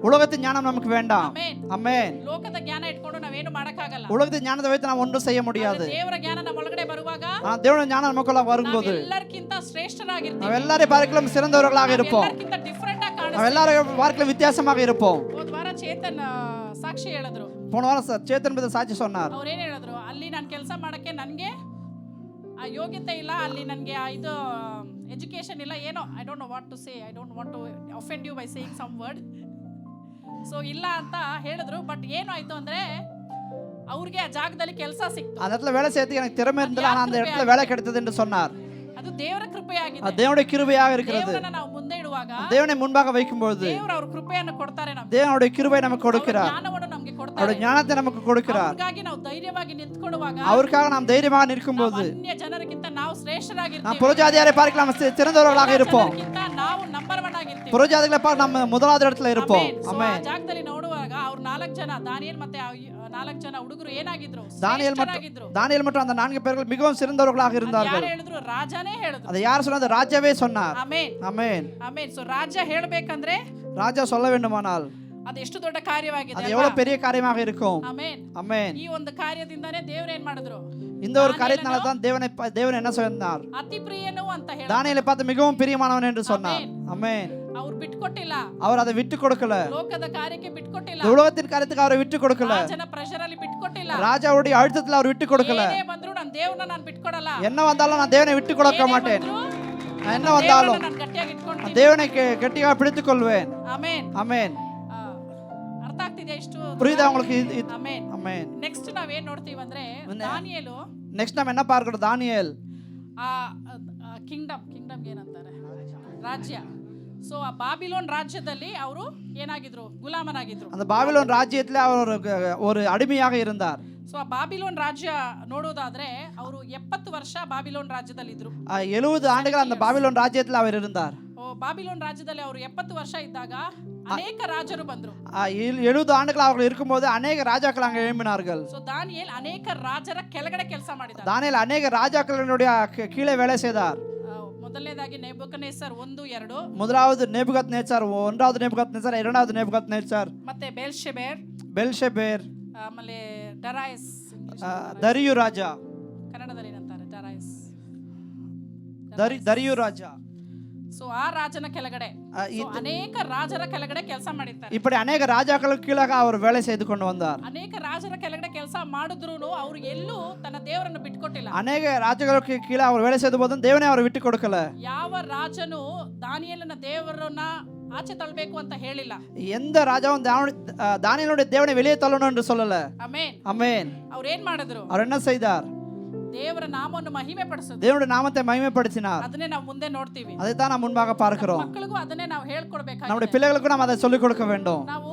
உலகத்தின் ஞானம் நமக்கு வேண்டாம். ಆಮೆನ್. ஆமென். ಲೋಕದ ಜ್ಞಾನ ಇಟ್ಕೊಂಡು ನಾವೇನು ಮಾಡಕ್ಕಾಗಲ್ಲ. உலகத்தின் ஞானத்தை வைத்து நாம் ஒன்றும் செய்ய முடியாது. ದೇವರ ಜ್ಞಾನ ನಮ್ಮ ಒಳಗಡೆ ಬರುವಾಗ தேவனுடைய ஞானம் நமக்குள்ள வரும்போது ಎಲ್ಲರಿಗಿಂತ ಶ್ರೇಷ್ಠರಾಗಿರ್ತೀವಿ. நாம் எல்லாரை பார்க்கலாம் சிறந்தவர்களாக இருப்போம். ಎಲ್ಲರಿಗಿಂತ ಡಿಫರೆಂಟ್ ಆಗಿ நாம் எல்லாரை பார்க்கலாம் வித்தியாசமாக இருப்போம். ಹೋದ ವಾರ ಚೇತನ್ ಸಾಕ್ಷಿ ಹೇಳಿದ್ರು. போன வாரம் சேத்தன் பத்தி சாட்சி சொன்னார். ಅವ್ರು ಏನ್ ಹೇಳಿದ್ರು, ಅಲ್ಲಿ ನಾನು ಕೆಲಸ ಮಾಡಕ್ಕೆ ನನಗೆ ಆ ಯೋಗ್ಯತೆ ಇಲ್ಲ, ಅಲ್ಲಿ ನನಗೆ ಇದು ಎಜುಕೇಶನ್ ಇಲ್ಲ, ಏನೋ I don't know what to say, I don't want to offend you by saying some word. So ಇಲ್ಲ ಅಂತ ಹೇಳಿದ್ರು. ಬಟ್ ಏನು ಆಯ್ತು ಅಂದ್ರೆ ಅವ್ರಿಗೆ ಆ ಜಾಗದಲ್ಲಿ ಕೆಲಸ ಸಿಕ್ತು. அந்த இடத்துல வேலை செய்யறதுக்கு எனக்கு திறமை இருந்தது, ஆனா அந்த இடத்துல வேலை கிடைத்தது என்று சொன்னார். ಅದು ದೇವರ ಕೃಪೆಯಾಗಿದೆ. அது தேவனுடைய கிருபையாக இருக்கிறது. ದೇವರನ್ನ ನಾವು ಮುಂದೆ ಇಡುವಾಗ தேவனை முன்பாக வைக்கும்போது ದೇವರು ಅವರ ಕೃಪೆಯನ್ನು ಕೊಡ್ತಾರೆ ನಮಗೆ. தேவனுடைய கிருபை நமக்கு கொடுக்கிறார். ಜ್ಞಾನವನ್ನು ನಮಗೆ ಕೊಡ್ತಾರೆ. அவருடைய ஞானத்தை நமக்கு கொடுக்கிறார். ಅವರಿಗಾಗಿ ನಾವು ಧೈರ್ಯವಾಗಿ ನಿಂತ್ಕೊಳ್ಳುವಾಗ அவருக்காக நாம் தைரியமாக நிற்கும்போது ಅನ್ಯ ಜನರಿಗಿಂತ ನಾವು ಶ್ರೇಷ್ಠರಾಗಿರ್ತೀವಿ. நாம் புறஜாதியாரை பார்க்கலாம் சிறந்தவர்களாக இருப்போம். ಜನರಿಗಿಂತ ನಾವು ನಂಬರ್ 1 ಆಗಿರ್ತೀವಿ. புறஜாதிகளை பார்க்க நம்ம முதலாவது இடத்துல இருப்போம். So, ಆ ஆமென். ಜಾಗದಲ್ಲಿ ನೋಡುವಾಗ ಅವ್ರು 4 ಜನ ದಾನಿಯೇಲ್ ಮತ್ತೆ 4 ಜನ ಹುಡುಗರು ಏನಾಗಿದ್ರು? தானியேல் ಶ್ರೇಷ್ಠರಾಗಿದ್ರು. மற்றும் அந்த 4 பேர்கள் மிகவும் சிறந்தவர்களாக ಯಾರು இருந்தார்கள். ಹೇಳಿದ್ರು? ರಾಜನೇ ಹೇಳಿದ್ರು. அதை யார் சொன்னது? ராஜாவே சொன்னார். ಆಮೆನ್ ஆமென். ಆಮೆನ್. ಸೊ ರಾಜ ಹೇಳಬೇಕಂದ್ರೆ ராஜா சொல்ல வேண்டுமானால் ಅದು ಎಷ್ಟು ದೊಡ್ಡ ಕಾರ್ಯವಾಗಿದೆ அது ಅಲ್ವಾ? எவ்வளவு பெரிய காரியமாக இருக்கும். ಆಮೆನ್. ஆமென். ಈ ಒಂದು ಕಾರ್ಯದಿಂದಾನೇ ದೇವರು ಏನ್ ಮಾಡಿದ್ರು? இந்த ஒரு காரியத்தினால தான் தேவன் என்ன சொன்னார்? ಅತಿ ಪ್ರಿಯನು ಅಂತ ಹೇಳಿ தானியேலை பார்த்து மிகவும் பிரியமானவன் என்று சொன்னார். ஆமென். ಅವ್ರು ಬಿಟ್ಕೊಟ್ಟಿಲ್ಲ. அவர் அதை விட்டு கொடுக்கல. ಲೋಕದ ಕಾರ್ಯಕ್ಕೆ ಬಿಟ್ಕೊಟ್ಟಿಲ್ಲ. இந்த உலகத்தின் காரியத்துக்கு அவரை விட்டு கொடுக்கல. ರಾಜನ ಪ್ರೆಷರ್ ಅಲ್ಲಿ ಬಿಟ್ಕೊಟ್ಟಿಲ್ಲ. ராஜாவுடைய அழுத்தத்தில் அவர் விட்டு கொடுக்கல. ಏನೇ ಬಂದ್ರು ನಾನು ದೇವರನ್ನ ನಾನು ಬಿಟ್ಕೊಡಲ್ಲ. என்ன வந்தாலும் நான் தேவனை விட்டு கொடுக்க மாட்டேன். நான் என்ன வந்தாலும் ನಾನು ಗಟ್ಟಿಯಾಗಿ ಇಟ್ಕೊಂತೀನಿ. தேவனை கெட்டியாக பிடித்துக் கொள்வேன். ಆಮೆನ್. ஆமென். ಅರ್ಥ ಆಗ್ತಿದೆಯಾ ಇಷ್ಟು? புரியுதா உங்களுக்கு? ಆಮೆನ್. ஆமென். ನೆಕ್ಸ್ಟ್ ನಾವೇನ್ ನೋಡ್ತೀವಿ ಅಂದ್ರೆ ದಾನಿಯೇಲು ನೆಕ್ಸ್ಟ್ ನಾವು என்ன பார்க்கிறோம்? தானியேல் ಆ ಕಿಂಗ್ಡಮ್ ಏನಂತಾರೆ? ರಾಜ್ಯ. ಸೊ ಆ ಬಾಬಿಲೋನ್ ರಾಜ್ಯದಲ್ಲಿ ಅವರು ಏನಾಗಿದ್ರು? ಗುಲಾಮನಾಗಿದ್ರು. அந்த பாபிலோன் ராஜ்யத்தில் அவர் ஒரு அடிமையாக இருந்தார். ಸೊ ಆ ಬಾಬಿಲೋನ್ ರಾಜ್ಯ ನೋಡೋದಾದ್ರೆ ಅವರು 70 ವರ್ಷ ಬಾಬಿಲೋನ್ ರಾಜ್ಯದಲ್ಲಿ ಇದ್ರು. 70 ஆண்டுகள் அந்த பாபிலோன் ராஜ்யத்தில் அவர் இருந்தார். ಬಾಬಿಲೋನ್ ರಾಜ್ಯದಲ್ಲಿ ಅವರು 70 ವರ್ಷ ಇದ್ದಾಗ ಅನೇಕ ರಾಜರು ಬಂದ್ರು. 70 ಆண்டுகள் அவர்கள் இருக்கும்போது ಅನೇಕ ರಾಜாக்கள் அங்கே எழும்பினார்கள். ಸೊ ದಾನಿಯೇಲ್ ಅನೇಕ ರಾಜರ ಕೆಳಗಡೆ ಕೆಲಸ ಮಾಡಿದ. தானியேல் அநேக ராஜாக்களுடைய கீழே வேலை செய்தார். ಮೊದಲನೇದಾಗಿ ನೆಬೂಕದ್ನೆಚ್ಚರ್ 1, 2, முதலாவது நேபுகாத்நேச்சார், ஒன்றாவது நேபுகாத்நேச்சார், இரண்டாவது நேபுகாத்நேச்சார், ಮತ್ತೆ பெல்ஷெபேர், ಆಮೇಲೆ ಡರಾಯಸ್. ದರಿಯು ರಾಜ. ಕನ್ನಡದಲ್ಲಿ ಏನಂತಾರೆ? ಡರಾಯಸ್. ದರಿಯು ರಾಜ. ಸೊ ಆ ರಾಜನ ಕೆಳಗಡೆ ಅನೇಕ ರಾಜರ ಕೆಳಗಡೆ ಕೆಲಸ ಮಾಡಿರ್ತಾರೆ. இப்படி அநேக ராஜாக்களுக்கு கீழாக அவர் வேலை செய்து கொண்டு வந்தார். ಅನೇಕ ರಾಜರ ಕೆಳಗಡೆ ಕೆಲಸ ಮಾಡಿದ್ರೂನು ಅವ್ರು ಎಲ್ಲೂ ತನ್ನ ದೇವರನ್ನು ಬಿಟ್ಕೊಟ್ಟಿಲ್ಲ. அநேக ராஜாக்களுக்கு கீழே அவர் வேலை செய்த போதும் தேவனை அவர் விட்டு கொடுக்கல. ಯಾವ ರಾಜನು ದಾನಿಯೇಲನ ದೇವರನ್ನ ಆಚೆ ತಳ್ಳಬೇಕು ಅಂತ ಹೇಳಿಲ್ಲ. எந்த ராஜாவும் தானியேலுடைய தேவனை வெளியே தள்ளணும் என்று சொல்லல. ಆಮೆನ್. ஆமென். ಅವ್ರು ಏನ್ ಮಾಡಿದ್ರು? அவர் என்ன செய்தார்? ದೇವರ ನಾಮವನ್ನು ಮಹಿಮೆ ಪಡಿಸಿದ್ರು. தேவனுடைய நாமத்தை மகிமைப்படுத்தினார். ಅದನ್ನೇ ನಾವು ಮುಂದೆ ನೋಡ್ತೀವಿ. அதை தான் நாம் முன்பாக பார்க்கிறோம். ಮಕ್ಕಳಿಗೂ ಅದನ್ನೇ ನಾವು ಹೇಳ್ಕೊಡ್ಬೇಕಾಗಿದೆ. நம்முடைய பிள்ளைகளுக்கு நாம் அதை சொல்லிக் கொடுக்க வேண்டும். ನಾವು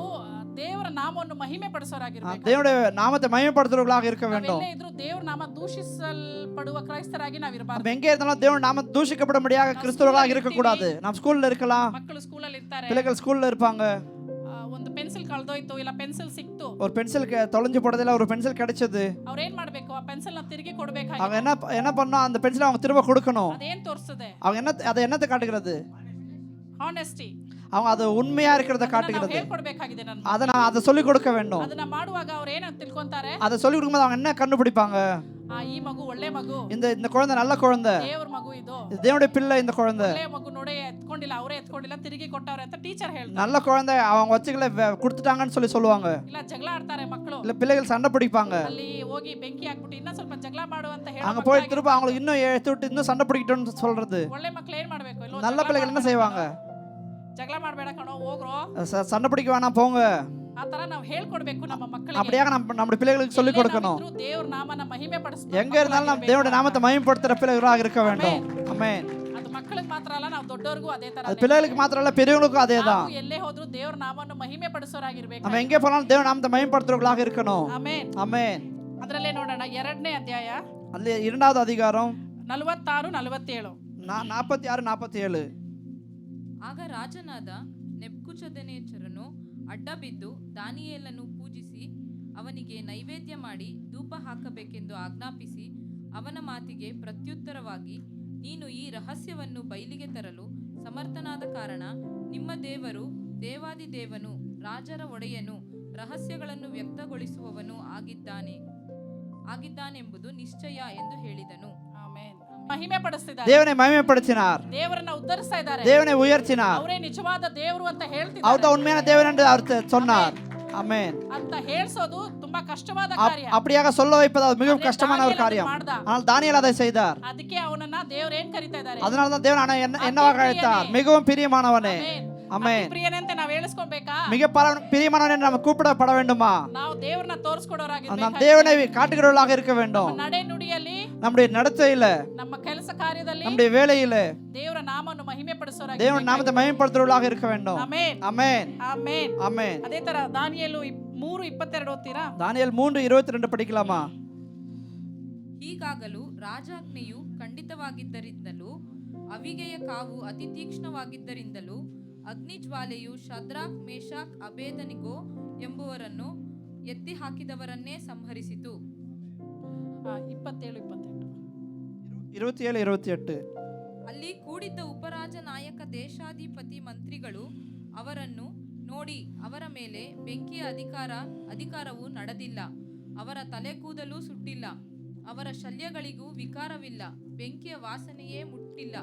ದೇವರ ನಾಮವನ್ನು ಮಹಿಮೆ ಪಡಿಸೋರಾಗಿರ್ಬೇಕು. தேவனுடைய நாமத்தை மகிமைப்படுத்துறவர்களாக இருக்க வேண்டும். ಎಲ್ಲೇ ಇದ್ರೂ ದೇವರ ನಾಮ ದೂಷಿಸಲ್ಪಡುವ ಕ್ರೈಸ್ತರಾಗಿ ನಾವು ಇರಬಾರದು. நம்ம எங்கே இருந்தாலும் தேவனுடைய நாமம் தூஷிக்கப்படும்படியாக கிறிஸ்தவர்களாக இருக்க கூடாது. நாம் ஸ்கூல்ல இருக்கலாம், ಮಕ್ಕಳು ಸ್ಕೂಲಲ್ಲಿ ಇರ್ತಾರೆ, பிள்ளைகள் ஸ்கூல்ல இருப்பாங்க. ಒಂದು ಪೆನ್ಸಿಲ್ ಕಳ್ದೋಯ್ತು ಇಲ್ಲ ಪೆನ್ಸಿಲ್ ಸಿಕ್ತು, ஒரு பென்சில் தொலைஞ்சு போனதில்ல, ஒரு பென்சில் கிடைச்சது. ಅವ್ರು ಏನ್ ಮಾಡ್ಬೇಕು? ಆ ಪೆನ್ಸಿಲ್ ನ ತಿರುಗಿ அவங்க ಕೊಡ್ಬೇಕಾಗಿದೆ. என்ன பண்ணணும்? அந்த பென்சிலை அவங்க திரும்ப கொடுக்கணும். ಅದೇನ್ ತೋರಿಸ್ತದೆ? அவங்க அதை என்னத்தை காட்டுகிறது? ಹಾನೆಸ್ಟಿ. அவங்க அது உண்மையா இருக்கிறத காட்டுகிறது. ಹೇಳ್ಕೊಡ್ಬೇಕಾಗಿದೆ. அதை சொல்லிக் கொடுக்க வேண்டும். ಅದನ್ನ ಮಾಡುವಾಗ ಅವ್ರು ಏನ ತಿಳ್ಕೊಂತಾರೆ? அதை சொல்லிக் கொடுக்கும்போது அவங்க என்ன கண்டுபிடிப்பாங்க? ಈ ಮಗು ಒಳ್ಳೆ ಮಗು, இந்த குழந்தை நல்ல குழந்தை, ದೇವರ ಮಗು, ಇದು இது தேவனுடைய பிள்ளை, இந்த குழந்தை ಒಳ್ಳೆ ಮಗು ನೋಡಿ ಎತ್ಕೊಂಡಿಲ್ಲ, ಅವರೇ ಎತ್ಕೊಂಡಿಲ್ಲ, ತಿರುಗಿ ಕೊಟ್ಟವ್ರೆ ಅಂತ ಟೀಚರ್ ಹೇಳ್ತಾರೆ. நல்ல குழந்தை, அவங்க வச்சுக்கல கொடுத்துட்டாங்கன்னு சொல்லுவாங்க. ಇಲ್ಲ ಜಗಳ ಆಡ್ತಾರೆ ಮಕ್ಕಳು, இல்ல பிள்ளைகள் சண்டை பிடிப்பாங்க. ಅಲ್ಲಿ ಹೋಗಿ ಬೆಂಕಿ ಹಾಕ್ಬಿಟ್ಟು ಇನ್ನ ಸ್ವಲ್ಪ ಜಗಳ ಮಾಡು ಅಂತ அங்க ಹೇಳಿ போய் திரும்ப அவங்களுக்கு இன்னும் எடுத்து விட்டு இன்னும் சண்டை பிடிக்கட்டும்னு சொல்றது. ಒಳ್ಳೆ ಮಕ್ಕಳು ಏನ್ ಮಾಡ್ಬೇಕು? நல்ல பிள்ளைகள் என்ன செய்வாங்க? ಜಗಳ ಮಾಡಬೇಡ ಕಣೋ, ಹೋಗ್ರೋ, சண்டை பிடிக்க வேணாம், போங்க. ಆ ತರ ನಾವು ಹೇಳ್ಕೊಡ್ಬೇಕು ನಮ್ಮ ಮಕ್ಕಳಿಗೆ. அப்படியாக நம்ம பிள்ளைகளுக்கு சொல்லிக் கொடுக்கணும். ದೇವರ ನಾಮನ ಮಹಿಮೆ ಪಡಿಸಬೇಕು. எங்க இருந்தாலும் நம்ம தேவனுடைய நாமத்தை மகிமைப்படுத்துற பிள்ளைகளாக இருக்க வேண்டும். ஆமென். ಅದು ಮಕ್ಕಳಿಗೆ ಮಾತ್ರ ಅಲ್ಲ, ನಾವು ದೊಡ್ಡವರಿಗೂ ಅದೇ ತರ. அது பிள்ளைகளுக்கு மாத்திரம் இல்ல, பெரியவங்களுக்கும் அதேதான். ನಾವು ಎಲ್ಲೇ ಹೋದ್ರು ದೇವರ ನಾಮವನ್ನು ಮಹಿಮೆ ಪಡಿಸೋರಾಗಿರ್ಬೇಕು. நம்ம எங்கே போனாலும் தேவ நாமத்தை மகிமைப்படுத்துறவர்களாக இருக்கணும். ಆಮೆನ್. ஆமென். ಅದರಲ್ಲೇ ನೋಡೋಣ 2ನೇ ಅಧ್ಯಾಯ ಅಲ್ಲಿ 2வது அதிகாரம் 46, 47. 46, 47. ಆಗ ರಾಜನಾದ ನೆಬೂಕದ್ನೆಚ್ಚರನು ಅಡ್ಡಬಿದ್ದು ದಾನಿಯೇಲನು ಪೂಜಿಸಿ ಅವನಿಗೆ ನೈವೇದ್ಯ ಮಾಡಿ ಧೂಪ ಹಾಕಬೇಕೆಂದು ಆಜ್ಞಾಪಿಸಿ ಅವನ ಮಾತಿಗೆ ಪ್ರತ್ಯುತ್ತರವಾಗಿ, ನೀನು ಈ ರಹಸ್ಯವನ್ನು ಬಯಲಿಗೆ ತರಲು ಸಮರ್ಥನಾದ ಕಾರಣ ನಿಮ್ಮ ದೇವರು ದೇವಾದಿದೇವನು, ರಾಜರ ಒಡೆಯನು, ರಹಸ್ಯಗಳನ್ನು ವ್ಯಕ್ತಗೊಳಿಸುವವನು ಆಗಿದ್ದಾನೆಂಬುದು ನಿಶ್ಚಯ ಎಂದು ಹೇಳಿದನು. ಆಮೆನ್. ಮಹಿಮೆ ಪಡಿಸ್ತಿದ್ದಾರೆ, தேவனை மகிமைப்படுத்தினார், ದೇವರನ್ನ ಉದ್ಧರಿಸ್ತಾ ಇದ್ದಾರೆ, தேவனை உயர்த்தினார். ಅವರೇ ನಿಜವಾದ ದೇವರು ಅಂತ ಹೇಳ್ತಿದ್ದಾರೆ. அவர் தான் உண்மையான தேவன் என்று அவர் சொன்னார். ஆமென். ಅಂತ ಹೇಳ್ಸೋದು ತುಂಬಾ ಕಷ್ಟವಾದ ಕಾರ್ಯ. அப்படியாக சொல்ல வைப்பது அது மிகவும் ஆனா கஷ்டமான ஒரு தானியேல் அதை காரியம். ಮಾಡ್ದ. ஆனால் தானியேல் அதை செய்தார். ಅದಕ್ಕೆ ಅವನನ್ನ ದೇವರು ಏನ್ ಕರೀತಾ ಇದ್ದಾರೆ? அதனால தான் தேவன் அவனை என்னவாக அழைத்தார்? மிகவும் பிரியமானவனே. ஆமென். ಪ್ರಿಯನೇ ಅಂತ ನಾವು ಹೇಳಿಸ್ಕೊಬೇಕಾ? மிக பிரியமானவனே என்று நாம் கூப்பிடப்பட வேண்டுமா? ನಾವು ದೇವರನ್ನ ತೋರಿಸ್ಕೊಡೋರಾಗಿರ್ಬೇಕು. நாம் தேவனை காட்டுகிறவர்களாக இருக்க வேண்டும். ನಡೆ ನುಡಿಯಲ್ಲಿ, நம்முடைய நடத்தையில, ನಮ್ಮ ಕೆಲಸ ಕಾರ್ಯದಲ್ಲಿ நம்முடைய வேலையில ದೇವರ ನಾಮವನ್ನು ಮಹಿಮೆ ಪಡಿಸೋರಾಗಿ தேவன் நாமத்தை மகிமைப்படுத்துகிறவர்களாக இருக்க வேண்டும். ಆಮೆನ್ ஆமென். ಆಮೆನ್ ஆமென். ಅದೇ ತರ ದಾನಿಯೇಲು 3:22 ಓದ್ತೀರಾ? தானியேல் 3:22 படிக்கலாமா? ಹೀಗಾಗಲು ರಾಜಾಜ್ಞೆಯು ಖಂಡಿತವಾಗಿದ್ದರಿಂದಲೂ ಅವಿಗೆಯ ಕಾವು ಅತಿ ತೀಕ್ಷ್ಣವಾಗಿದ್ದರಿಂದಲೂ ಅಗ್ನಿಜ್ವಾಲೆಯು ಶದ್ರಾಕ್ ಮೇಷಾಕ್ ಅಬೇದನಿಗೋ ಎಂಬುವರನ್ನು ಎತ್ತಿ ಹಾಕಿದವರನ್ನೇ ಸಂಹರಿಸಿತು. 27-28 ಅಲ್ಲಿ ಕೂಡಿದ್ದ ಉಪರಾಜ ನಾಯಕ ದೇಶಾಧಿಪತಿ ಮಂತ್ರಿಗಳು ಅವರನ್ನು ನೋಡಿ ಅವರ ಮೇಲೆ ಬೆಂಕಿಯ ಅಧಿಕಾರವು ನಡೆದಿಲ್ಲ, ಅವರ ತಲೆ ಕೂದಲು ಸುಟ್ಟಿಲ್ಲ, ಅವರ ಶಲ್ಯಗಳಿಗೂ ವಿಕಾರವಿಲ್ಲ, ಬೆಂಕಿಯ ವಾಸನೆಯೇ ಮುಟ್ಟಿಲ್ಲ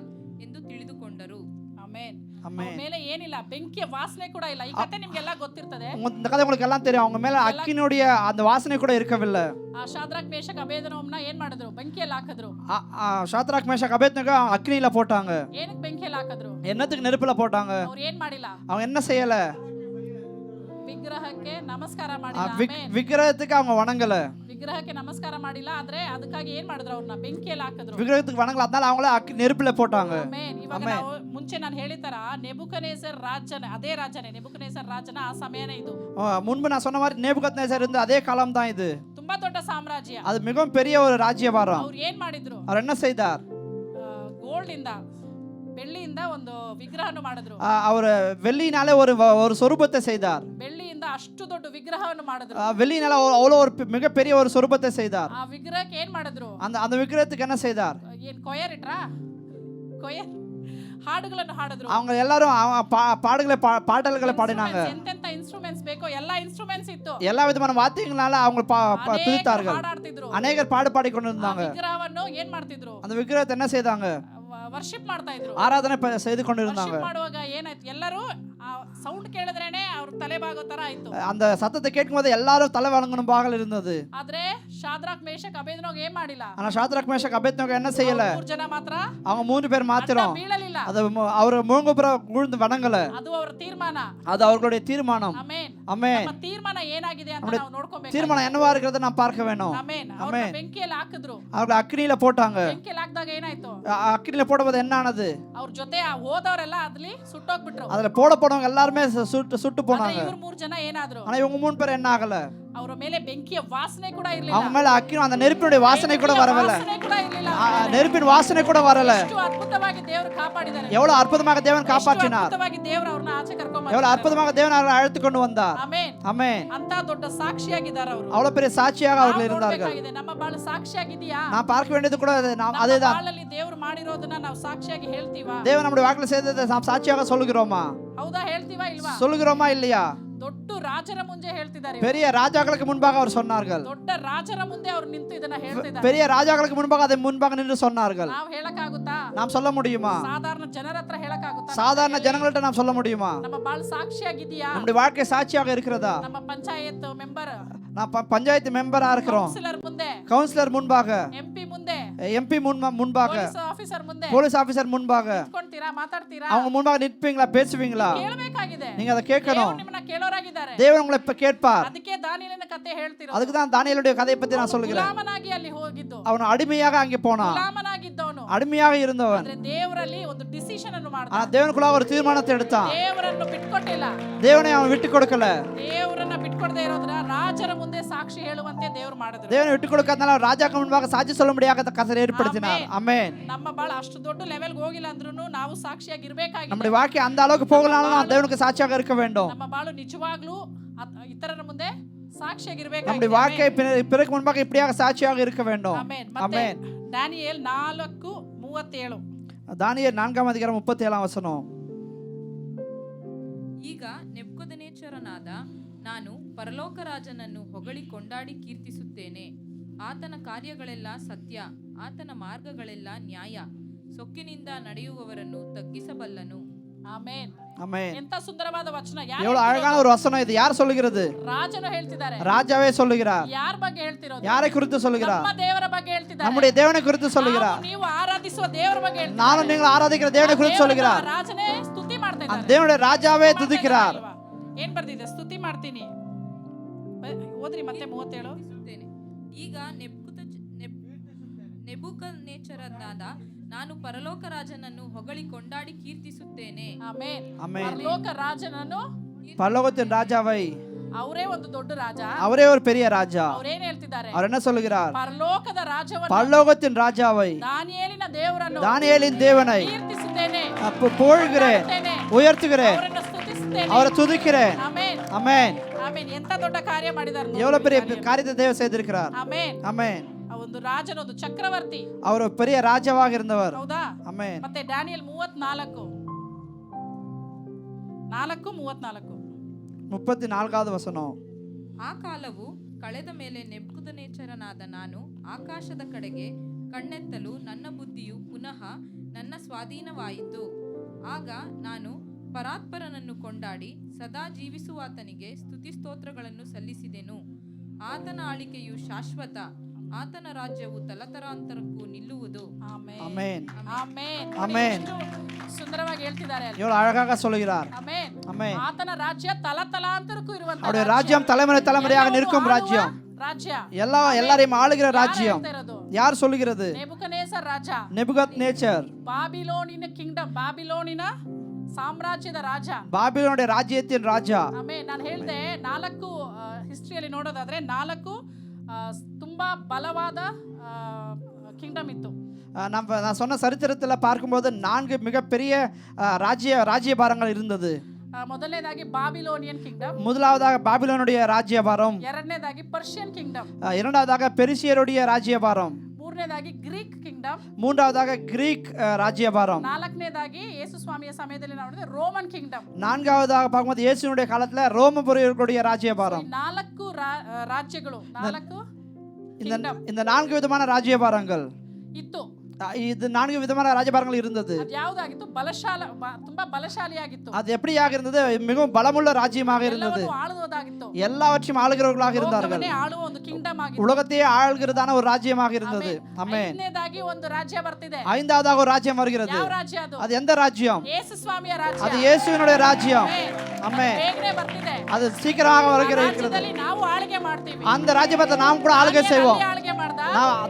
ಎಂದು ತಿಳಿದುಕೊಂಡರು. ಆಮೆನ್. ಆಮೆನ್. ಅವ್ರ ಮೇಲೆ ಏನಿಲ್ಲ, ಬೆಂಕಿಯ ವಾಸನೆ ಕೂಡ ಇಲ್ಲ. ಈ ಕಥೆ ನಿಮ್ಗೆಲ್ಲ ಗೊತ್ತಿರ್ತದೆ. இந்த கதை உங்களுக்கு எல்லாம் தெரியும். அவங்க மேல அக்கினுடைய அந்த வாசனை கூட இருக்கவில்லை. ಆ ಶಾದ್ರಕ್ ಮೇಷಕ್ ಅಬೇದನೋಮ್ನ ಏನ್ ಮಾಡಿದ್ರು? ಬೆಂಕಿಯಲ್ಲಿ ಹಾಕಿದ್ರು. ஷாத்ராக் மேஷாக் அபேத்நேகோ அக்னியில போட்டாங்க. ಏನಕ್ಕೆ ಬೆಂಕಿಯಲ್ಲಿ ಹಾಕಿದ್ರು? என்னத்துக்கு நெருப்புல போட்டாங்க? ಅವ್ರು ಏನ್ ಮಾಡಿಲ್ಲ? அவங்க என்ன செய்யல? ವಿಗ್ರಹಕ್ಕೆ ನಮಸ್ಕಾರ ಮಾಡಿಲ್ಲ. ಆಮೆನ್. விக்கிரகத்துக்கு அவங்க வணங்கல. ವಿಗ್ರಹಕ್ಕೆ ನಮಸ್ಕಾರ ಮಾಡಿಲ್ಲ, ಆದ್ರೆ ಅದಕ್ಕಾಗಿ ಏನ್ ಮಾಡಿದ್ರು? ಅವ್ರನ್ನ ಬೆಂಕಿಯಲ್ಲಿ ಹಾಕಿದ್ರು. விக்கிரகத்துக்கு வணங்கல, அதனால அவங்கள நெருப்புல போட்டாங்க. ಆಮೆನ್. ಇವಾಗ ನಾವು ಮುಂಚೆ ನಾನು ಹೇಳಿತರ ನೆಬುಕದ್ನೆಸರ್ ರಾಜನ, ಅದೇ ರಾಜನೇ ನೆಬುಕದ್ನೆಸರ್ ರಾಜನ ಆ ಸಮಯನೇ ಇದು. முன்பு நான் சொன்ன மாதிரி நேபுகத்நேசர் இருந்த அதே காலம் தான் இது. ತುಂಬಾ ದೊಡ್ಡ ಸಾಮ್ರಾಜ್ಯ. அது மிகவும் பெரிய ஒரு ராஜ்யபாரம். ಅವ್ರು ಏನ್ ಮಾಡಿದ್ರು? அவர் என்ன செய்தார்? ಗೋಲ್ಡ್ ಇಂದ, ಬೆಳ್ಳಿಯಿಂದ ಒಂದು ವಿಗ್ರಹವನ್ನು ಮಾಡಿದ್ರು. அவர் வெள்ளியினால ஒரு சொரூபத்தை செய்தார். ಬೆಳ್ಳಿಯಿಂದ ಅಷ್ಟು ದೊಡ್ಡ ವಿಗ್ರಹವನ್ನು ಮಾಡಿದ್ರು. வெள்ளியினால அவ்வளோ ஒரு மிகப்பெரிய ஒரு சொரூபத்தை செய்தார். ಆ ವಿಗ್ರಹಕ್ಕೆ ಏನ್ ಮಾಡಿದ್ರು? அந்த விக்கிரகத்துக்கு என்ன செய்தார்? ಏನ್ ಕೊಯರ್ ಇಟ್ರಾ? ಕೊಯರ್ ಹಾಡುಗಳನ್ನು ಹಾಡಿದ್ರು. அவங்க எல்லாரும் பாடல்களை பாடினாங்க. ಎಂತೆಂತ ಇನ್ಸ್ಟ್ರೂಮೆಂಟ್ಸ್ ಬೇಕೋ எல்லா ಇನ್ಸ್ಟ್ರೂಮೆಂಟ್ಸ್ ಇತ್ತು. எல்லா விதமான வாத்தியங்களால அவங்க துதித்தார்கள். ಹಾಡಾಡ್ತಿದ್ರು. அநேகர் பாடிக்கொண்டிருந்தாங்க. ವಿಗ್ರಹವನ್ನು ಏನ್ ಮಾಡ್ತಿದ್ರು? அந்த விக்கிரகத்தை என்ன செய்தாங்க? ವರ್ಷಿಪ್ ಮಾಡ್ತಾ ಇದ್ರು. ஆராதனை செய்து கொண்டிருந்தாங்க. ವರ್ಷಿಪ್ ಮಾಡುವಾಗ ಏನಾಯ್ತು? ಎಲ್ಲರೂ ಸೌಂಡ್ ಕೇಳಿದ್ರೇನೆ ಅವ್ರ ತಲೆ ಬಾಗೋ ತರ ಆಯ್ತು. அந்த சத்தத்தை கேட்கும்போது எல்லாரும் தலை வணங்கணும் பாகல் இருந்தது. ಆದ್ರೆ ಶಾದ್ರಾಕ್ ಮೇಷಕ್ ಅಬೇದನೋಗ ಏನ್ ಮಾಡಿಲ್ಲ? ஆனா ஷாத்ராக் மேஷாக் அபேத்நேகோ என்ன செய்யல? 3 ಜನ ಮಾತ್ರ, அவங்க 3 பேர் மாத்திரம் ಬೀಳಲಿಲ್ಲ. அது அவர் முழுங்குப்புற விழுந்து வணங்கல. ಅದು ಅವರ ತೀರ್ಮಾನ. அது அவர்களுடைய தீர்மானம். ಆಮೆನ್. ஆமென். ನಮ್ಮ ತೀರ್ಮಾನ ಏನಾಗಿದೆ ಅಂತ ನಾವು ನೋಡ್ಕೊಬೇಕು. தீர்மானம் என்னவா இருக்கிறத நாம் பார்க்க வேணும். ಆಮೆನ್. ಅವ್ರನ್ನ ಬೆಂಕಿಯಲ್ಲಿ ಹಾಕಿದ್ರು. அவர்கள் அக்னியில போட்டாங்க. ಬೆಂಕಿಯಲ್ಲಿ ಹಾಕಿದಾಗ ಏನಾಯ್ತು? அக்னியில போடும்போது என்ன ஆனது? ಅವ್ರ ಜೊತೆ ಹೋದವರೆಲ್ಲ ಅಲ್ಲಿ ಸುಟ್ಟೋಗ್ಬಿಟ್ರು. அதுல போடப்படவங்க எல்லாருமே சுட்டு போனாங்க. ಇವ್ರು 3 ಜನ ಏನಾದ್ರು? ஆனா இவங்க 3 பேர் என்ன ஆகல? ಅವರ ಮೇಲೆ ಬೆಂಕಿಯ ವಾಸನೆ ಕೂಡ ಇರಲಿಲ್ಲ. அவங்க மேல அக்னி அந்த நெருப்பினுடைய வாசனை கூட வரல. ವಾಸನೆ ಕೂಡ ಇರಲಿಲ್ಲ. நெருப்பின் வாசனை கூட வரல. ಎಷ್ಟು ಅದ್ಭುತವಾಗಿ ದೇವರು ಕಾಪಾಡಿದ್ದಾರೆ. எவ்வளவு அற்புதமாக தேவன் காப்பாற்றினார். ಅದ್ಭುತವಾಗಿ ದೇವರು ಅವರನ್ನ ಆಚೆ ಕರ್ಕೊಂಡು ಬಂದರು. எவ்வளவு அற்புதமாக தேவன் அவர்களை அழைத்து கொண்டு வந்தார். ಆಮೆನ್. ஆமென். ಅಂತ ದೊಡ್ಡ ಸಾಕ್ಷಿಯಾಗಿದ್ದಾರೆ ಅವರು. அவ்வளவு பெரிய சாட்சியாக அவர்கள் இருந்தார்கள். ನಮ್ಮ ಬಾಳು ಸಾಕ್ಷಿಯಾಗಿದೆಯಾ? நான் பார்க்க வேண்டியது கூட அதேதான். ಬಾಳಲ್ಲಿ ದೇವರು ಮಾಡಿರೋದನ್ನ ನಾವು ಸಾಕ್ಷಿಯಾಗಿ ಹೇಳ್ತೀವಾ? தேவன் நம்முடைய வாக்குல செய்ததை நாம் சாட்சியாக சொல்லுகிறோமா? ಹೌದಾ? ಹೇಳ್ತೀವಾ ಇಲ್ವಾ? சொல்லுகிறோமா இல்லையா? ದೊಡ್ಡ ರಾಜರ ಮುಂದೆ ಹೇಳ್ತಿದ್ದಾರೆ. பெரிய ராஜாக்களுக்கு முன்பாக அவர் சொன்னார்கள். ದೊಡ್ಡ ರಾಜರ ಮುಂದೆ ಅವರು ನಿಂತು ಇದನ್ನ ಹೇಳ್ತಿದ್ದಾರೆ. பெரிய ராஜாக்களுக்கு முன்பாக அதை முன்பாக நின்று சொன்னார்கள். ನಾವು ಹೇಳಕ್ಕಾಗುತ್ತಾ? நாம் சொல்ல முடியுமா? ಸಾಧಾರಣ ಜನರ ಹತ್ರ ಹೇಳಕ್ಕಾಗುತ್ತಾ? சாதாரண ஜனங்கள்ட்ட நாம் சொல்ல முடியுமா? ನಮ್ಮ ಬಾಳು ಸಾಕ್ಷಿಯಾಗಿದೆಯಾ? நம்முடைய வாழ்க்கை சாட்சியாக இருக்கிறதா? ನಮ್ಮ ಪಂಚಾಯತ್ ಮೆಂಬರ್, நான் பஞ்சாயத்து மெம்பரா இருக்கிறோம். ಕೌನ್ಸಿಲರ್ ಮುಂದೆ, கவுன்சிலர் முன்பாக, ಎಂಪಿ ಮುಂದೆ, எம்பி முன்பாக, ಪೊಲೀಸ್ ಆಫೀಸರ್ ಮುಂದೆ போலீஸ் ஆபீசர் முன்பாக ನಿಂತ್ಕೊಂತೀರಾ? ಮಾತಾಡ್ತೀರಾ? அவங்க முன்பாக நிற்பீங்களா? பேசுவீங்களா? ಕೇಳಬೇಕಾಗಿದೆ. நீங்க அதை கேட்கணும். ದೇವರು ನಿಮ್ಮನ್ನ ಕೇಳೋರಾಗಿದ್ದಾರೆ. தேவன் உங்களை இப்ப கேட்பார். ಅದಕ್ಕೆ ದಾನಿಯೇಲನ ಕಥೆ ಹೇಳ್ತಿರೋದು. அதுக்கு தான் தானியேலுடைய கதையை பத்தி நான் சொல்லுகிறேன். ಗುಲಾಮನಾಗಿ ಅಲ್ಲಿ ಹೋಗಿದ್ದು, அவன் அடிமையாக அங்கே போனான். ಗುಲಾಮನಾಗಿದ್ದವನು அடிமையாக இருந்தவன் ಆದ್ರೆ ದೇವರಲ್ಲಿ ಒಂದು ಡಿಸಿಷನ್ ಅನ್ನು ಮಾಡ್ದ. ஆனா தேவனுக்குள்ள ஒரு தீர்மானத்தை எடுத்தான். ದೇವರನ್ನು ಬಿಟ್ಕೊಟ್ಟಿಲ್ಲ. தேவனை அவன் விட்டு கொடுக்கல. ದೇವರನ್ನ ಬಿಟ್ಕೊಡದೆ ಇರೋದ್ರ ರಾಜರ ಮುಂದೆ ಸಾಕ್ಷಿ ಹೇಳುವಂತೆ ದೇವರು ಮಾಡಿದ್ರು. தேவனை விட்டு கொடுக்காதனால ராஜாக்கு முன்பாக சாட்சி சொல்ல முடியாத கசரை ஏற்படுத்தினார். ஆமென். ನಮ್ಮ ಬಾಳ ಅಷ್ಟು ದೊಡ್ಡ ಲೆವೆಲ್ಗೆ ಹೋಗಿಲ್ಲ ಅಂದ್ರೂ ನಾವು ಸಾಕ್ಷಿಯಾಗಿ ಇರಬೇಕಾಗಿದೆ. நம்முடைய வாழ்க்கை அந்த அளவுக்கு போகலாம்னா நாம் தேவனுக்கு சாட்சியாக இருக்க வேண்டும். ನಮ್ಮ ಬಾಳು ನಿಜವಾಗ್ಲೂ ಇತರರ ಮುಂದೆ ಸಾಕ್ಷಿಯಾಗಿ ಇರಬೇಕಾಗಿದೆ. நம்முடைய வாழ்க்கை பிறகு முன்பாக இப்படியாக சாட்சியாக இருக்க வேண்டும். ಆಮೆನ್. ಮತ್ತೆ ದಾನಿಯೇಲ್ 4:37. தானியேல் 4:37. ಈಗ ನೆಬೂಕದ್ನೆಚ್ಚರನಾದ ನಾನು ಪರಲೋಕ ರಾಜನನ್ನು ಹೊಗಳಿ ಕೊಂಡಾಡಿ ಕೀರ್ತಿಸುತ್ತೇನೆ. ಆತನ ಕಾರ್ಯಗಳೆಲ್ಲ ಸತ್ಯ, ಆತನ ಮಾರ್ಗಗಳೆಲ್ಲ ನ್ಯಾಯ, ಸೊಕ್ಕಿನಿಂದ ನಡೆಯುವವರನ್ನು ತಗ್ಗಿಸಬಲ್ಲನು, ಆಮೇನ್. ஆமென். ಎಂತ ಸುಂದರವಾದ ವಚನ. ಯಾರು எவ்வளவு அழகான ஒரு வசனம் இது. யார் சொல்லுகிறது? ರಾಜನು ಹೇಳ್ತಿದ್ದಾರೆ. ராஜாவே சொல்லுகிறார். ಯಾರ ಬಗ್ಗೆ ಹೇಳ್ತಿರೋದು? யாரை குறித்து சொல்லுகிறார்? ನಮ್ಮ ದೇವರ ಬಗ್ಗೆ ಹೇಳ್ತಿದ್ದಾರೆ. நம்முடைய தேவனை குறித்து சொல்லுகிறார். ನೀವು ಆರಾಧಿಸುವ ದೇವರ ಬಗ್ಗೆ ಹೇಳ್ತಿದ್ದಾರೆ. நானும் நீங்கள் ஆராதிக்கிற தேவனை குறித்து சொல்லுகிறார். ರಾಜನೇ ಸ್ತುತಿ ಮಾಡ್ತಾ அந்த ಇದ್ದಾರೆ. தேவனுடைய ராஜாவே துதிக்கிறார். ಏನ್ ಬರ್ದಿದೆ? ಸ್ತುತಿ ಮಾಡ್ತೀನಿ. ಓದ್ರಿ ಮತ್ತೆ 37. ಸ್ತುತಿಸುತ್ತೇನೆ. ಈಗ ನೆಬೂಕದ್ನೆಚ್ಚರನಾದ ನಾನು ಪರಲೋಕ ರಾಜನನ್ನು ಹೊಗಳಿ ಕೊಂಡಾಡಿ ಕೀರ್ತಿಸುತ್ತೇನೆ. ಆಮೆನ್. ಆಮೆನ್. ಪರಲೋಕ ರಾಜನನ್ನು, பரலோகத்தின் ராஜாவை, ಅವರೇ ಒಂದು ದೊಡ್ಡ ರಾಜ. அவரே ஒரு பெரிய ராஜா. ಅವರೇನ್ ಹೇಳ್ತಿದ್ದಾರೆ? அவர் என்ன சொல்லுகிறார்? ಪರಲೋಕದ ರಾಜವನ್ನು, பரலோகத்தின் ராஜாவை, ದಾನಿಯೇಲಿನ ದೇವರನ್ನು, தானியேலின் தேவனை ಕೀರ್ತಿಸುತ್ತೇನೆ, புகழ்கிறேன், உயர்த்துகிறேன், ಅವರನ್ನು ಸ್ತುತಿಸುತ್ತೇನೆ. அவரை துதிக்கிறேன். ಆಮೆನ್. ஆமென். ಆಮೆನ್. ಎಂತ ದೊಡ್ಡ ಕಾರ್ಯ ಮಾಡಿದ್ದಾರೆ ನೋಡಿ. எவ்வளவு பெரிய காரியத்தை தேவன் செய்திருக்கிறார். ಆಮೆನ್. ஆமென். ಆ ಒಂದು ರಾಜನ, ಒಂದು ಚಕ್ರವರ್ತಿ. அவர் ஒரு பெரிய ராஜாவாக இருந்தவர். ಹೌದಾ? ஆமென். ಮತ್ತೆ ಡ್ಯಾನಿಯಲ್ 34 34வது வசனம். ಆ ಕಾಲವು ಕಳೆದ ಮೇಲೆ ನೆಬೂಕದ್ನೆಚ್ಚರನಾದ ನಾನು ಆಕಾಶದ ಕಡೆಗೆ ಕಣ್ಣೆತ್ತಲು ನನ್ನ ಬುದ್ಧಿಯು ಪುನಃ ನನ್ನ ಸ್ವಾಧೀನವಾಯಿತು. ಆಗ ನಾನು ಪರಾತ್ಪರನನ್ನು ಕೊಂಡಾಡಿ ಸದಾ ಜೀವಿಸುವಾತನಿಗೆ ಸ್ತುತಿಸ್ತೋತ್ರಗಳನ್ನು ಸಲ್ಲಿಸಿದೆನು. ಆತನ ಆಳಿಕೆಯು ಶಾಶ್ವತ, ಆತನ ರಾಜ್ಯವು ತಲತರಾಂತರಕ್ಕೂ ನಿಲ್ಲುವುದು. ಆಮೆನ್. ஆமென். ಆಮೆನ್. ಆಮೆನ್. ಎಷ್ಟು ಸುಂದರವಾಗಿ ಹೇಳ್ತಿದ್ದಾರೆ ಅಲ್ಲಿ. எவ்வளவு அழகாக சொல்கிறார். ಆಮೆನ್. ஆமென். ಆತನ ರಾಜ್ಯ ತಲತಲಾಂತರಕ್ಕೂ ಇರುವಂತ அவருடைய ராஜ்யம் தலைமுறை தலைமுறையாக நிற்கும் ராஜ்யம். ರಾಜ್ಯ. எல்லாரையும் ஆளுகிற ராஜ்யம். யார் சொல்லுகிறது? ನೆಬೂಕದ್ನೆಚ್ಚರ ರಾಜ. ನೆಬೂಕದ್ನೆಚ್ಚರ್. ಬಾಬಿಲೋನಿನ ಕಿಂಗ್ಡಮ್, ಬಾಬಿಲೋನಿನ ಸಾಮ್ರಾಜ್ಯದ ರಾಜ. ಬಾಬಿಲೋನಿನ ರಾಜ್ಯத்தின் ರಾಜ. ಆಮೆನ್. ನಾನು ಹೇಳಿದೆ 4 ಹಿಸ್ಟ್ರಿಯಲ್ಲಿ ನೋಡೋದಾದ್ರೆ 4 ತುಂಬಾ ಬಲವಾದ ಕಿಂಗ್ಡಮ್ ಇತ್ತು. நான் சொன்ன சரித்திரத்தில் பார்க்கும்போது 4 மிகப்பெரிய ராஜ்யபாரங்கள் இருந்தது. ಮೊದಲನೇದಾಗಿ ಬಾಬಿಲೋನಿಯನ್ ಕಿಂಗ್ಡಮ್, முதலாவதாக பாபிலோனுடைய ராஜ்யபாரம், ಎರಡನೇದಾಗಿ ಪರ್ಷಿಯನ್ ಕಿಂಗ್ಡಮ್, இரண்டாவதாக பெருசியருடைய ராஜ்யபாரம், ಮೂರನೇದಾಗಿ ಗ್ರೀಕ್ ಕಿಂಗ್ಡಮ್, மூன்றாவதாக கிரீக் ராஜ்யபாரம், ನಾಲ್ಕನೇದಾಗಿ ಯೇಸು ಸ್ವಾಮಿಯ ಸಮಯದಲ್ಲಿ ನಾವು ನೋಡಿದ್ರೆ ರೋಮನ್ ಕಿಂಗ್ಡಮ್, நான்காவதாக பார்க்கும்போது இயேசுனுடைய காலத்துல ரோமபுரியர்களுடைய ராஜ்யபாரம். 4 ರಾಜ್ಯಗಳು, 4 இந்த 4 விதமான ராஜ்யபாரங்கள் ಇತ್ತು. இது 4 விதமான ராஜ்யபாரங்கள் இருந்தது. ಅದು ಯಾವುದಾಗಿತ್ತು? ತುಂಬಾ ಬಲಶಾಲಿಯಾಗಿತ್ತು. அது எப்படியாக இருந்தது? மிகவும் பலமுள்ள ராஜ்யமாக இருந்தது. ಎಲ್ಲವನ್ನೂ ಆಳುವುದಾಗಿತ್ತು. எல்லாவற்றையும் ஆளுகிறவர்களாக இருந்தார்கள். ಲೋಕವನ್ನೇ ಆಳುವ ಒಂದು ಕಿಂಗ್ಡಮ್ ಆಗಿತ್ತು. உலகத்தையே ஆளுகிறதான ஒரு ராஜ்யமாக இருந்தது. ஆமென். ಐದನೇದಾಗಿ ಒಂದು ರಾಜ್ಯ ಬರ್ತಿದೆ. ஐந்தாவது ஒரு ராஜ்யம் வருகிறது. ಯಾವ ರಾಜ್ಯ ಅದು? அது எந்த ராஜ்யம்? ಯೇಸು ಸ್ವಾಮಿಯ ರಾಜ್ಯ. அது இயேசுவினுடைய ராஜ்யம். ஆமென். ಬೇಗನೆ ಬರ್ತಿದೆ. அது சீக்கிரமாக வருகிறது. ರಾಜ್ಯದಲ್ಲಿ ನಾವು ಆಳ್ಗೆ ಮಾಡ್ತೀವಿ. அந்த ராஜ்யத்தை நாம் கூட ஆளுகை செய்வோம். ಆಳ್ಗೆ ಮಾಡ್ದ.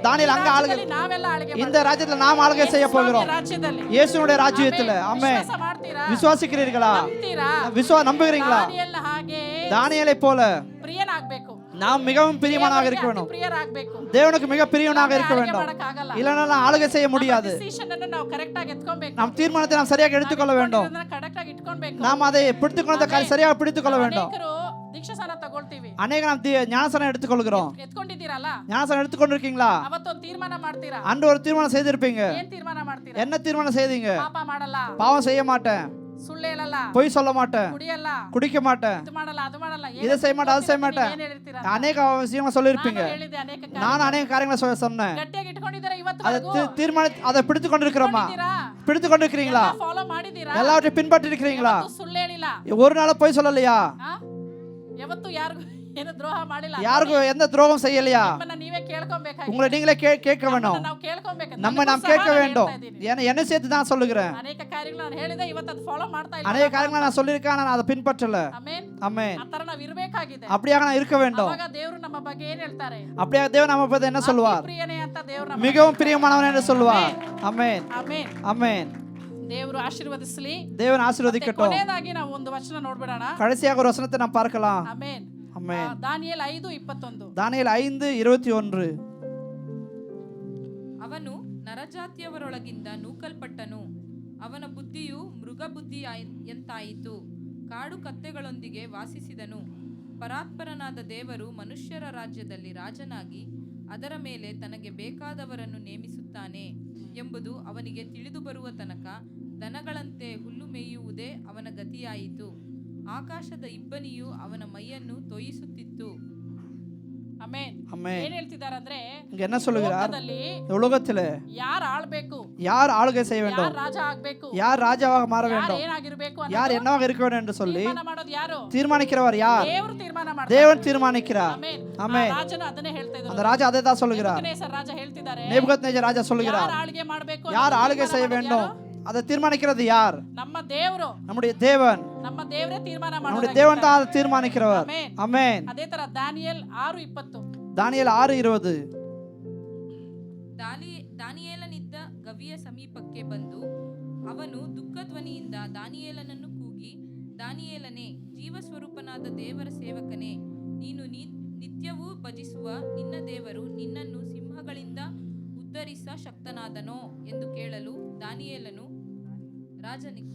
தானியேல் அங்க ஆளுகை, ನಾವೆಲ್ಲ ಆಳ್ಗೆ இந்த ராஜ்யத்துல நாம் ஆளுகை செய்ய போகிறோம். ರಾಜ್ಯದಲ್ಲಿ இயேசுவினுடைய ராஜ்யத்துல. ஆமென். ವಿಶ್ವಾಸ ಮಾಡ್ತೀರಾ? விசுவாசிக்கிறீர்களா? ನಂಬ್ತೀರಾ? நம்புகிறீங்களா? ದಾನಿಯೇಲನ ಹಾಗೆ தானியேலை போல ಪ್ರಿಯನಾಗಬೇಕು. நாம் மிகவும் பிரியமானவராக இருக்க வேண்டும். ಪ್ರಿಯರಾಗಬೇಕು. தேவனுக்கு மிக பிரியவனாக இருக்க ಆಳ್ಗೆ வேண்டும். ಮಾಡಕ್ಕಾಗಲ್ಲ. இல்லைன்னா ஆளுகை செய்ய முடியாது. ಡಿಸಿಷನ್ ಅನ್ನು ನಾವು ಕರೆಕ್ಟ್ ಆಗಿ ಎತ್ಕೊಬೇಕು. நாம் தீர்மானத்தை நாம் சரியாக எடுத்துக்கொள்ள வேண்டும். ಕರೆಕ್ಟ್ ಆಗಿ ಇಟ್ಕೊಬೇಕು. நாம் அதை பிடித்துக்கொண்ட சரியாக பிடித்துக்கொள்ள வேண்டும். ಅನೇಕರು ದೀಕ್ಷಾಸ್ನಾನ ತಗೊಳ್ತೀವಿ. அநேக நாம் ஞானஸ்நானம் எடுத்துக்கொள்கிறோம். ಎತ್ಕೊಂಡಿದ್ದೀರಲ್ಲ? ஞானஸ்நானம் எடுத்துக்கொண்டிருக்கீங்களா? ಅವತ್ತೊಂದು ತೀರ್ಮಾನ ಮಾಡ್ತೀರಾ? அன்று ஒரு தீர்மானம் செய்திருப்பீங்க. ಏನ್ ತೀರ್ಮಾನ ಮಾಡ್ತೀರಾ? என்ன தீர்மானம் செய்தீங்க? ಪಾಪ ಮಾಡಲ್ಲ, பாவம் செய்ய மாட்டேன், ಸುಳ್ಳು ಹೇಳಲ್ಲ, பொய் சொல்ல மாட்டேன், ಕುಡಿಯಲ್ಲ, குடிக்க மாட்டேன், ಇದು ಮಾಡಲ್ಲ, ಅದು ಮಾಡಲ್ಲ, இதை செய்ய மாட்டேன், அதை செய்ய மாட்டேன். ಏನ್ ಹೇಳ್ತೀರಾ? அநேக விஷயங்களை சொல்லியிருப்பீங்க. ನಾನು ಹೇಳಿದೆ ಅನೇಕ ಕಾರ್ಯ. நான் அநேக காரியங்களை சொன்னேன். ಗಟ್ಟಿಯಾಗಿ ಇಟ್ಕೊಂಡಿದ್ದೀರಾ அதை ಇವತ್ತು? அதை பிடித்து கொண்டிருக்கிறோமா? பிடித்து கொண்டிருக்கிறீங்களா? ಫಾಲೋ ಮಾಡಿದ್ದೀರಾ? எல்லாவற்றையும் பின்பற்றி இருக்கிறீங்களா? ಯಾವತ್ತೂ ಸುಳ್ಳು ಹೇಳಿಲ್ಲ. ஒரு நாள் பொய் சொல்லலையா? ಆ? ಯಾವತ್ತೂ ಯಾರಿಗೂ ಏನು ದ್ರೋಹ ಮಾಡಿಲ್ಲ. யாருக்கும் எந்த துரோகம் செய்யலையா? ನಿಮ್ಮನ್ನ ನೀವೇ ಕೇಳ್ಕೊಬೇಕಾಗಿ. உங்களை நீங்களே கேட்க வேணும். ನಾವು ಕೇಳ್ಕೊಬೇಕು. நம்ம நாம் கேட்க வேண்டும். என்ன சேர்த்து தான் சொல்லுகிறேன். ಅನೇಕ ಕಾರ್ಯಗಳು ನಾನು ಹೇಳಿದೆ, ಇವತ್ತು ಅದು ಫಾಲೋ ಮಾಡ್ತಾ ಇಲ್ಲ. அநேக காரியங்களை நான் சொல்லியிருக்கேன், நான் அதை பின்பற்றல. ಆಮೆನ್. ஆமென். ಆ ತರ ನಾವು ಇರಬೇಕಾಗಿದೆ. அப்படியாக நான் இருக்க வேண்டும். ಅವಾಗ ದೇವರು ನಮ್ಮ ಬಗ್ಗೆ ಏನ್ ಹೇಳ್ತಾರೆ? அப்படியாக தேவன் நம்ம பத்தி என்ன சொல்வார்? ಪ್ರಿಯನೇ ಅಂತ ದೇವರು ನಮ್ಮ மிகவும் பிரியமானவன் என்று சொல்வார். ஆமென். ಆಮೆನ್. ஆமென். ದೇವರು ಆಶೀರ್ವದಿಸಲಿ. தேவன் ஆசீர்வதிக்கட்டும். ಕೊನೆಯದಾಗಿ ನಾವು ಒಂದು ವಚನ ನೋಡ್ಬಿಡೋಣ. கடைசியாக ஒரு வசனத்தை நாம் பார்க்கலாம். ಆಮೆನ್. ஆமென். ದಾನಿಯೇಲ್ 5:21. தானியேல் 5:21. ಅವನು ನರಜಾತಿಯವರೊಳಗಿಂದ ನೂಕಲ್ಪಟ್ಟನು, ಅವನ ಬುದ್ಧಿಯು ಮೃಗಬುದ್ಧಿಯಂತಾಯಿತು, ಕಾಡು ಕತ್ತೆಗಳೊಂದಿಗೆ ವಾಸಿಸಿದನು. ಪರಾತ್ಪರನಾದ ದೇವರು ಮನುಷ್ಯರ ರಾಜ್ಯದಲ್ಲಿ ರಾಜನಾಗಿ ಅದರ ಮೇಲೆ ತನಗೆ ಬೇಕಾದವರನ್ನು ನೇಮಿಸುತ್ತಾನೆ ಎಂಬುದು ಅವನಿಗೆ ತಿಳಿದು ಬರುವ ತನಕ ದನಗಳಂತೆ ಹುಲ್ಲು ಮೇಯುವುದೇ ಅವನ ಗತಿಯಾಯಿತು. ಆಕಾಶದ ಇಬ್ಬನಿಯು ಅವನ ಮೈಯನ್ನು ತೊಯಿಸುತ್ತಿತ್ತು. ಆಮೇನ್. ಆಮೆನ್. ಏನ್ ಹೇಳ್ತಿದ್ದಾರೆ ಅಂದ್ರೆ இங்க என்ன சொல்லுகிறார்? ಲೋಕದಲ್ಲಿ உலகத்திலே ಯಾರು ಆಳ್ಬೇಕು, யார் ஆளுகை செய்ய வேண்டும், ಯಾರು ರಾಜ ಆಗ್ಬೇಕು, யார் ராஜாவாக மாற ಯಾರು வேண்டும், ಏನಾಗಿರ್ಬೇಕು யார் என்னவாக இருக்க வேண்டும் என்று சொல்லி ತೀರ್ಮಾನ ಮಾಡೋದು ಯಾರು? தீர்மானிக்கிறவர் யார்? ದೇವರು ತೀರ್ಮಾನ ಮಾಡ್ತಾರೆ. தேவன் தீர்மானிக்கிறார். ಆಮೆನ್. ಆಮೆನ್. ಆ ರಾಜನು ಅದನ್ನೇ ಹೇಳ್ತಾ ಇದ್ರು. அந்த ராஜா அதை தான் சொல்லுகிறார். ನೆಬೂಕದ್ನೆಚ್ಚರ್ ರಾಜ ಹೇಳ್ತಿದ್ದಾರೆ, நேபுகாத்நேச்சர் ராஜா சொல்லுகிறார், ಯಾರು ಆಳ್ಗೆ ಮಾಡಬೇಕು, யார் ஆளுகை செய்ய வேண்டும் அதை தீர்மானிக்கிறது யார்? ನಮ್ಮ ದೇವರು, நம்முடைய தேவன். ನಮ್ಮ ದೇವರೇ ತೀರ್ಮಾನ நம்முடைய ಮಾಡೋದು. தேவன் தான் அதை தீர்மானிக்கிறவர். ಆಮೆನ್. ஆமென். ಅದೇ ತರ ದಾನಿಯೇಲ್ 6:20 தானியேல் 6:20 ದಾನಿಯೇಲನಿದ್ದ ಗವಿಯ ಸಮೀಪಕ್ಕೆ ಬಂದು ಅವನು ದುಃಖಧ್ವನಿಯಿಂದ ದಾನಿಯೇಲನನ್ನು ಕೂಗಿ, ದಾನಿಯೇಲನೇ, ಜೀವಸ್ವರೂಪನಾದ ದೇವರ ಸೇವಕನೇ, ನೀನು ನಿತ್ಯವೂ ಭಜಿಸುವ ನಿನ್ನ ದೇವರು ನಿನ್ನನ್ನು ಸಿಂಹಗಳಿಂದ ಉದ್ಧರಿಸ ಶಕ್ತನಾದನೋ ಎಂದು ಕೇಳಲು ದಾನಿಯೇಲನು ರಾಜನಿಗೆ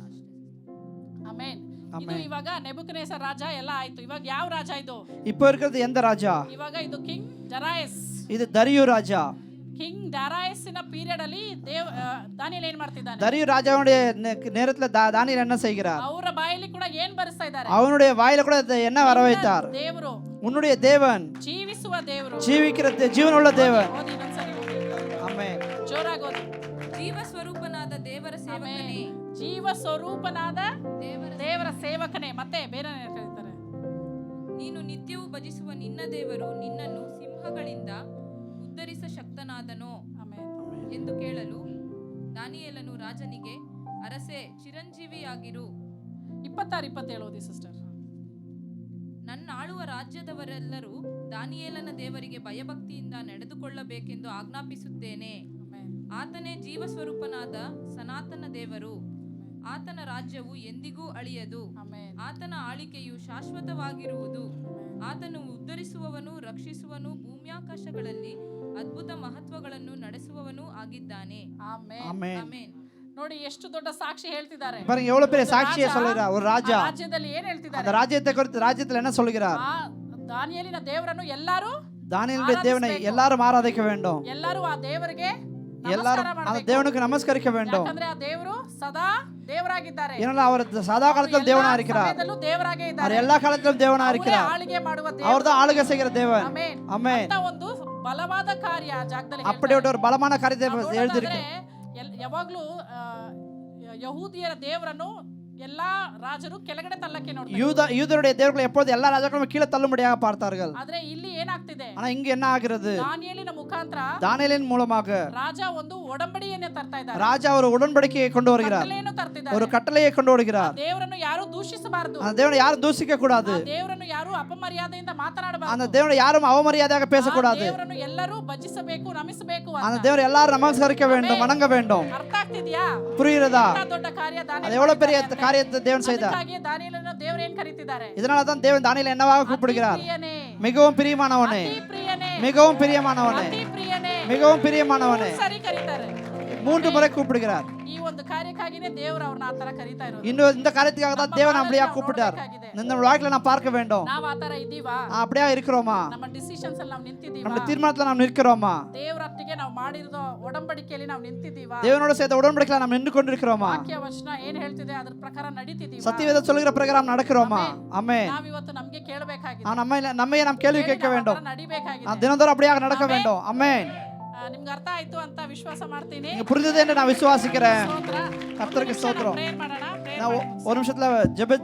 ಆಮೆನ್. ಇದು ಇವಾಗ ನೆಬೂಕದ್ನೆಚ್ಚರ್ ರಾಜ ಎಲ್ಲ ಆಯ್ತು. ಇವಾಗ ಯಾವ ರಾಜ ಇದು? இப்போ இருக்கிறது எந்த ராஜா? ಇವಾಗ ಇದು ಕಿಂಗ್ ಡರಾಯಸ್. இது தரியு ராஜா. ಕಿಂಗ್ ಡರಾಯಸ್ನ ಪೀರಿಯಡ್ ಅಲ್ಲಿ ದಾನಿಯೇಲ್ ಏನ್ ಮಾಡ್ತಿದ್ದಾನೆ? தரியு ராஜாவுடைய நேரத்துல தானியேல் என்ன செய்கிறார்? ಅವರ ಬಾಯಲ್ಲಿ ಕೂಡ ಏನ್ ಬರೆಸ್ತಾ ಇದ್ದಾರೆ? அவனுடைய வாயில கூட என்ன வர வைத்தார்? ದೇವರು, உன்னுடைய தேவன், ಜೀವಿಸುವ ದೇವರು, ஜீவிக்கிற ஜீவனுள்ள தேவன். ಓದಿ ಇನ್ನೊಂದ್ಸರಿ ಓದಿ. ஆமென். ಜೋರಾಗಿ ಓದಿ. ಜೀವ ಸ್ವರೂಪನಾದ ದೇವರ ಸೇವಕನೇ, ಜೀವ ಸ್ವರೂಪನಾದ ದೇವರ ಸೇವಕನೇ. ಮತ್ತೆ ಬೇರೆ ಏನ್ ಹೇಳ್ತಾರೆ? ನೀನು ನಿತ್ಯವೂ ಭಜಿಸುವ ನಿನ್ನ ದೇವರು ನಿನ್ನನ್ನು ಸಿಂಹಗಳಿಂದ ಉದ್ಧರಿಸ ಶಕ್ತನಾದನೋ ಆಮೆನ್. ಎಂದು ಕೇಳಲು ದಾನಿಯೇಲನು ರಾಜನಿಗೆ, ಅರಸೆ, ಚಿರಂಜೀವಿಯಾಗಿರು. 26-27 ಓದಿ ಸಿಸ್ಟರ್. ನನ್ನಾಳುವ ರಾಜ್ಯದವರೆಲ್ಲರೂ ದಾನಿಯೇಲನ ದೇವರಿಗೆ ಭಯಭಕ್ತಿಯಿಂದ ನಡೆದುಕೊಳ್ಳಬೇಕೆಂದು ಆಜ್ಞಾಪಿಸುತ್ತೇನೆ. ಆಮೆನ್. ಆತನೇ ಜೀವಸ್ವರೂಪನಾದ ಸನಾತನ ದೇವರು. ಆತನ ರಾಜ್ಯವು ಎಂದಿಗೂ ಅಳಿಯದು. ಆಮೆನ್. ಆತನ ಆಳಿಕೆಯು ಶಾಶ್ವತವಾಗಿರುವುದು. ಆತನು ಉದ್ಧರಿಸುವವನು, ರಕ್ಷಿಸುವನು, ಭೂಮ್ಯಾಕಾಶಗಳಲ್ಲಿ ಅದ್ಭುತ ಮಹತ್ವಗಳನ್ನು ನಡೆಸುವವನು ಆಗಿದ್ದಾನೆ. ಆಮೆನ್. ஆமென். ಆಮೇನ್. ನೋಡಿ ಎಷ್ಟು ದೊಡ್ಡ ಸಾಕ್ಷಿ ಹೇಳ್ತಿದ್ದಾರೆ. பாருங்க எவ்வளவு பெரிய சாட்சியை சொல்லுகிறார் ஒரு ராஜா. ಆ ರಾಜ್ಯದಲ್ಲಿ ಏನ್ அந்த ಹೇಳ್ತಿದ್ದಾರೆ? ராஜ்யத்தை குறித்து ராஜ்யத்தில் என்ன சொல்கிறார்? ಆ ದಾನಿಯೇಲಿನ ದೇವರನ್ನು ಎಲ್ಲರೂ தானியேலுடைய தேவனை எல்லாரும் ஆராதிக்க வேண்டும். ಎಲ್ಲರೂ ಆ ದೇವರಿಗೆ எல்லாரும் அந்த தேவனுக்கு நமஸ்கரிக்க வேண்டும். ಯಾಕಂದ್ರೆ ಆ ದೇವರು ಸದಾ ದೇವರಾಗಿದ್ದಾರೆ. ஏன்னா அவர் சதா காலத்தில் தேவனா இருக்கிறார். ಸಮಯದಲ್ಲೂ ದೇವರಾಗೇ அவர் ಇದ್ದಾರೆ. எல்லா காலத்திலும் தேவனா ಅವರೇ இருக்கிறார். ಆಳಿಗೆ ಮಾಡುವ ದೇವರು. அவர்தான் ஆளுகை செய்கிற தேவன். ಆಮೆನ್. ஆமென். ಅಂತ ಒಂದು ಬಲವಾದ ಕಾರ್ಯ ಆ ಜಾಗದಲ್ಲಿ அப்படிப்பட்ட ஒரு பலமான காரியத்தை ಹೇಳ್ತಾರೆ. எழுதிருக்கு. ಯಾವಾಗ್ಲೂ ಯಹೂದಿಯರ ದೇವರನ್ನು ಎಲ್ಲಾ ರಾಜರು ಕೆಳಗಡೆ ತಳ್ಳಕ್ಕೆ ನೋಡ್ತಾರೆ. யூதருடைய தேவர்களை எப்போது எல்லா ராஜாக்களும் கீழே தள்ளும்படியாக பார்த்தார்கள். ಆದ್ರೆ ಇಲ್ಲಿ ಏನಾಗ್ತಿದೆ? ஆனா இங்க என்ன ஆகிறது? ದಾನಿಯೇಲಿನ ಮುಖಾಂತರ தானியேலின் மூலமாக ರಾಜ ಒಂದು ಒಡಂಬಡಿಕೆಯನ್ನು ತರ್ತಾ ಇದ್ದಾರೆ. ராஜா ஒரு உடன்படிக்கையை கொண்டு வருகிறார். ಕಟ್ಟಳೆಯನ್ನು ತರ್ತಿದ್ದಾರೆ. ஒரு கட்டளையை கொண்டு வருகிறார். ದೇವರನ್ನು ಯಾರು ದೂಷಿಸಬಾರದು. அந்த தேவனை யாரும் தூசிக்க கூடாது. ದೇವರನ್ನು ಯಾರು ಅಪಮರ್ಯಾದೆಯಿಂದ ಮಾತಾಡಬಾರದು. அந்த தேவனை யாரும் அவமரியாதையாக பேசக்கூடாது. ದೇವರನ್ನು ಎಲ್ಲರೂ ಭಜಿಸಬೇಕು, ನಮಿಸಬೇಕು ಅಂತ. அந்த தேவனை எல்லாரும் நமஸ்கரிக்க வேண்டும், வணங்க வேண்டும். ಅರ್ಥ ಆಗ್ತಿದ್ಯಾ? புரியுறதா? ಎಂತ ದೊಡ್ಡ ಕಾರ್ಯ ದಾನಿಯೇಲ அது எவ்வளவு பெரிய காரியத்தை தேவன் செய்தார். ಅದಕ್ಕಾಗಿ ದಾನಿಯೇಲನನ್ನು ದೇವರು ಏನ್ ಕರೀತಿದ್ದಾರೆ? இதனால தான் தேவன் தானியேலை என்னவாக கூப்பிடுகிறார்? ಪ್ರಿಯನೇ, மிகவும் பிரியமானவனே, ಅತಿ ಪ್ರಿಯನೇ, மிகவும் பிரியமானவனே, ಅತಿ ಪ್ರಿಯನೇ, மிகவும் பிரியமானவனே. ಸರಿ ಕರೀತಾರೆ. 3 முறை கூப்பிடுகிறார். ಈ ಒಂದು ಕಾರ್ಯಕ್ಕಾಗಿನೇ ದೇವರು ಅವ್ರನ್ನ ಆ ತರ ಕರೀತಾ ಇರೋದು. இன்னும் இந்த காரியத்துக்காக தான் தேவன் அப்படியே கூப்பிட்டார். இந்த வாழ்க்கையில நான் பார்க்க வேண்டும். ನಾವು ಆ ತರ ಇದೀವಾ? அப்படியே இருக்கிறோமா? ನಮ್ಮ ಡಿಸಿಷನ್ಸ್ ಅಲ್ಲಿ ನಾವು ನಿಂತಿದೀವಾ? நம்ம தீர்மானத்துல நாம் நிற்கிறோமா? ದೇವರೊಟ್ಟಿಗೆ ನಾವು ಮಾಡಿರೋ ಒಡಂಬಡಿಕೆಯಲ್ಲಿ ನಾವು ನಿಂತಿದೀವಾ? தேவனோட சேர்த்த உடன்படிக்கையில நாம் நின்று கொண்டிருக்கிறோமா? ವಾಕ್ಯ ವಚನ ಏನ್ ಹೇಳ್ತಿದೆ ಅದರ ಪ್ರಕಾರ ನಡೀತಿದೀವಾ? சத்தியவேத சொல்லுகிற பிரகாரம் நடக்கிறோமா? ஆமென். ನಾವು ಇವತ್ತು ನಮಗೆ ಕೇಳಬೇಕಾಗಿದೆ. நம்மையே நாம் கேள்வி கேட்க வேண்டும். ನಡಿಬೇಕಾಗಿದೆ. தினந்தோறும் அப்படியாக நடக்க வேண்டும். ஆமென். ನಿಮ್ಗೆ ಅರ್ಥ ಆಯ್ತು ಅಂತ ವಿಶ್ವಾಸ ಮಾಡ್ತೀನಿ. நீங்க புரிஞ்சது என்று நான் விசுவாசிக்கிறேன். ಸ್ತೋತ್ರ. கர்த்தருக்கு ஸ்தோத்திரம். ಪ್ರೇಯರ್ ಮಾಡೋಣ. நான் ஒரு நிமிஷத்துல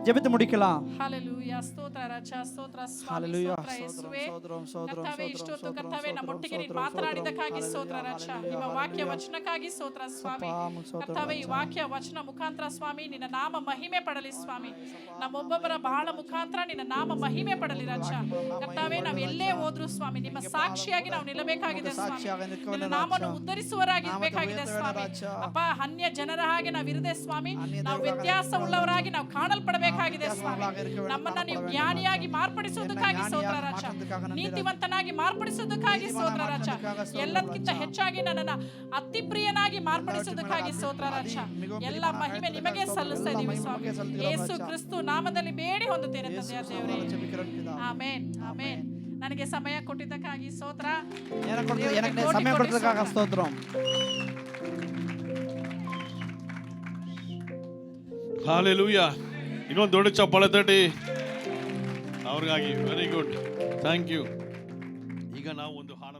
ஜெபித்து முடிக்கலாம். ಹಲ್ಲೆಲೂಯಾ. ಸ್ತೋತ್ರ ರಾಜ, ಸ್ತೋತ್ರ ಸ್ವಾಮಿ, ஹalleluya. ಸ್ತೋತ್ರ ಯೇಸುವೇ. சோதரம் ಕರ್ತವೇ, ಇಷ್ಟೊತ್ತು ಕರ್ತವೇ ನಮ್ಮೊಟ್ಟಿಗೆ ನೀನು ಮಾತನಾಡಿದಕ್ಕಾಗಿ ಸ್ತೋತ್ರ ರಾಜ. ನಿಮ್ಮ ವಾಕ್ಯ ವಚನಕ್ಕಾಗಿ ಸ್ತೋತ್ರ ಸ್ವಾಮಿ. ಕರ್ತವೇ, ಈ ವಾಕ್ಯ ವಚನ ಮುಖಾಂತರ ಸ್ವಾಮಿ ನಿನ್ನ ನಾಮ ಮಹಿಮೆ ಪಡಲಿ ಸ್ವಾಮಿ. ನಮ್ಮೊಬ್ಬೊಬ್ಬರ ಬಹಳ ಮುಖಾಂತರ ನಿನ್ನ ನಾಮ ಮಹಿಮೆ ಪಡಲಿ ರಾಜ. ಕರ್ತವೇ, ನಾವು ಎಲ್ಲೇ ಹೋದ್ರು ಸ್ವಾಮಿ ನಿಮ್ಮ ಸಾಕ್ಷಿಯಾಗಿ ನಾವು ನಿಲ್ಲಬೇಕಾಗಿದೆ ಸ್ವಾಮಿ. ನಿನ್ನ ನಾಮವನ್ನು ಉದ್ಧರಿಸುವರಾಗಿ ಇರಬೇಕಾಗಿದೆ ಸ್ವಾಮಿ. ಅಪ್ಪ, ಅನ್ಯ ಜನರ ಹಾಗೆ ನಾವು ಇರದೆ ಸ್ವಾಮಿ, ನಾವು ವ್ಯತ್ಯಾಸ ಉಳ್ಳವರಾಗಿ ನಾವು ಕಾಣಲ್ಪಡಬೇಕಾಗಿದೆ ಸ್ವಾಮಿ. ನಮ್ಮನ್ನ ನೀವು ಜ್ಞಾನಿಯಾಗಿ ಮಾರ್ಪಡಿಸುವುದಕ್ಕಾಗಿ ಸ್ತೋತ್ರ ರಾಜ. ನೀತಿವಂತನಾಗಿ ಮಾರ್ಪಡಿಸುವುದಕ್ಕಾಗಿ ಸ್ತೋತ್ರ ರಾಜ. ಎಲ್ಲದಕ್ಕಿಂತ ಹೆಚ್ಚಾಗಿ ನನ್ನನ್ನ ಅತಿ ಪ್ರಿಯನಾಗಿ ಮಾರ್ಪಡಿಸುವುದಕ್ಕಾಗಿ ಸ್ತೋತ್ರ ರಾಜ. ಎಲ್ಲ ಮಹಿಮೆ ನಿಮಗೆ ಸಲ್ಲಿಸ್ತಾ ಇದೀವಿ ಸ್ವಾಮಿ. ಯೇಸು ಕ್ರಿಸ್ತು ನಾಮದಲ್ಲಿ ಬೇಡಿ ಹೊಂದುತ್ತೇನೆ ತಂದೆಯ ದೇವರೇ. Amen, amen. ನನಗೆ ಸಮಯ ಕೊಟ್ಟಿದ್ದಕ್ಕಾಗಿ ಸ್ತೋತ್ರ. எனக்கு ಸಮಯ ಕೊಟ್ಟಿದ್ದಕ್ಕಾಗಿ ಸ್ತೋತ್ರಂ. ಹಾಲೆಲೂಯಾ. ಇನ್ನೊಂದು ದೊಡ್ಡ ಚಪ್ಪಾಳೆ ತಟ್ಟಿ ಅವ್ರಿಗಾಗಿ. Very good, thank you. ಈಗ ನಾವು ಒಂದು ಹಾಡು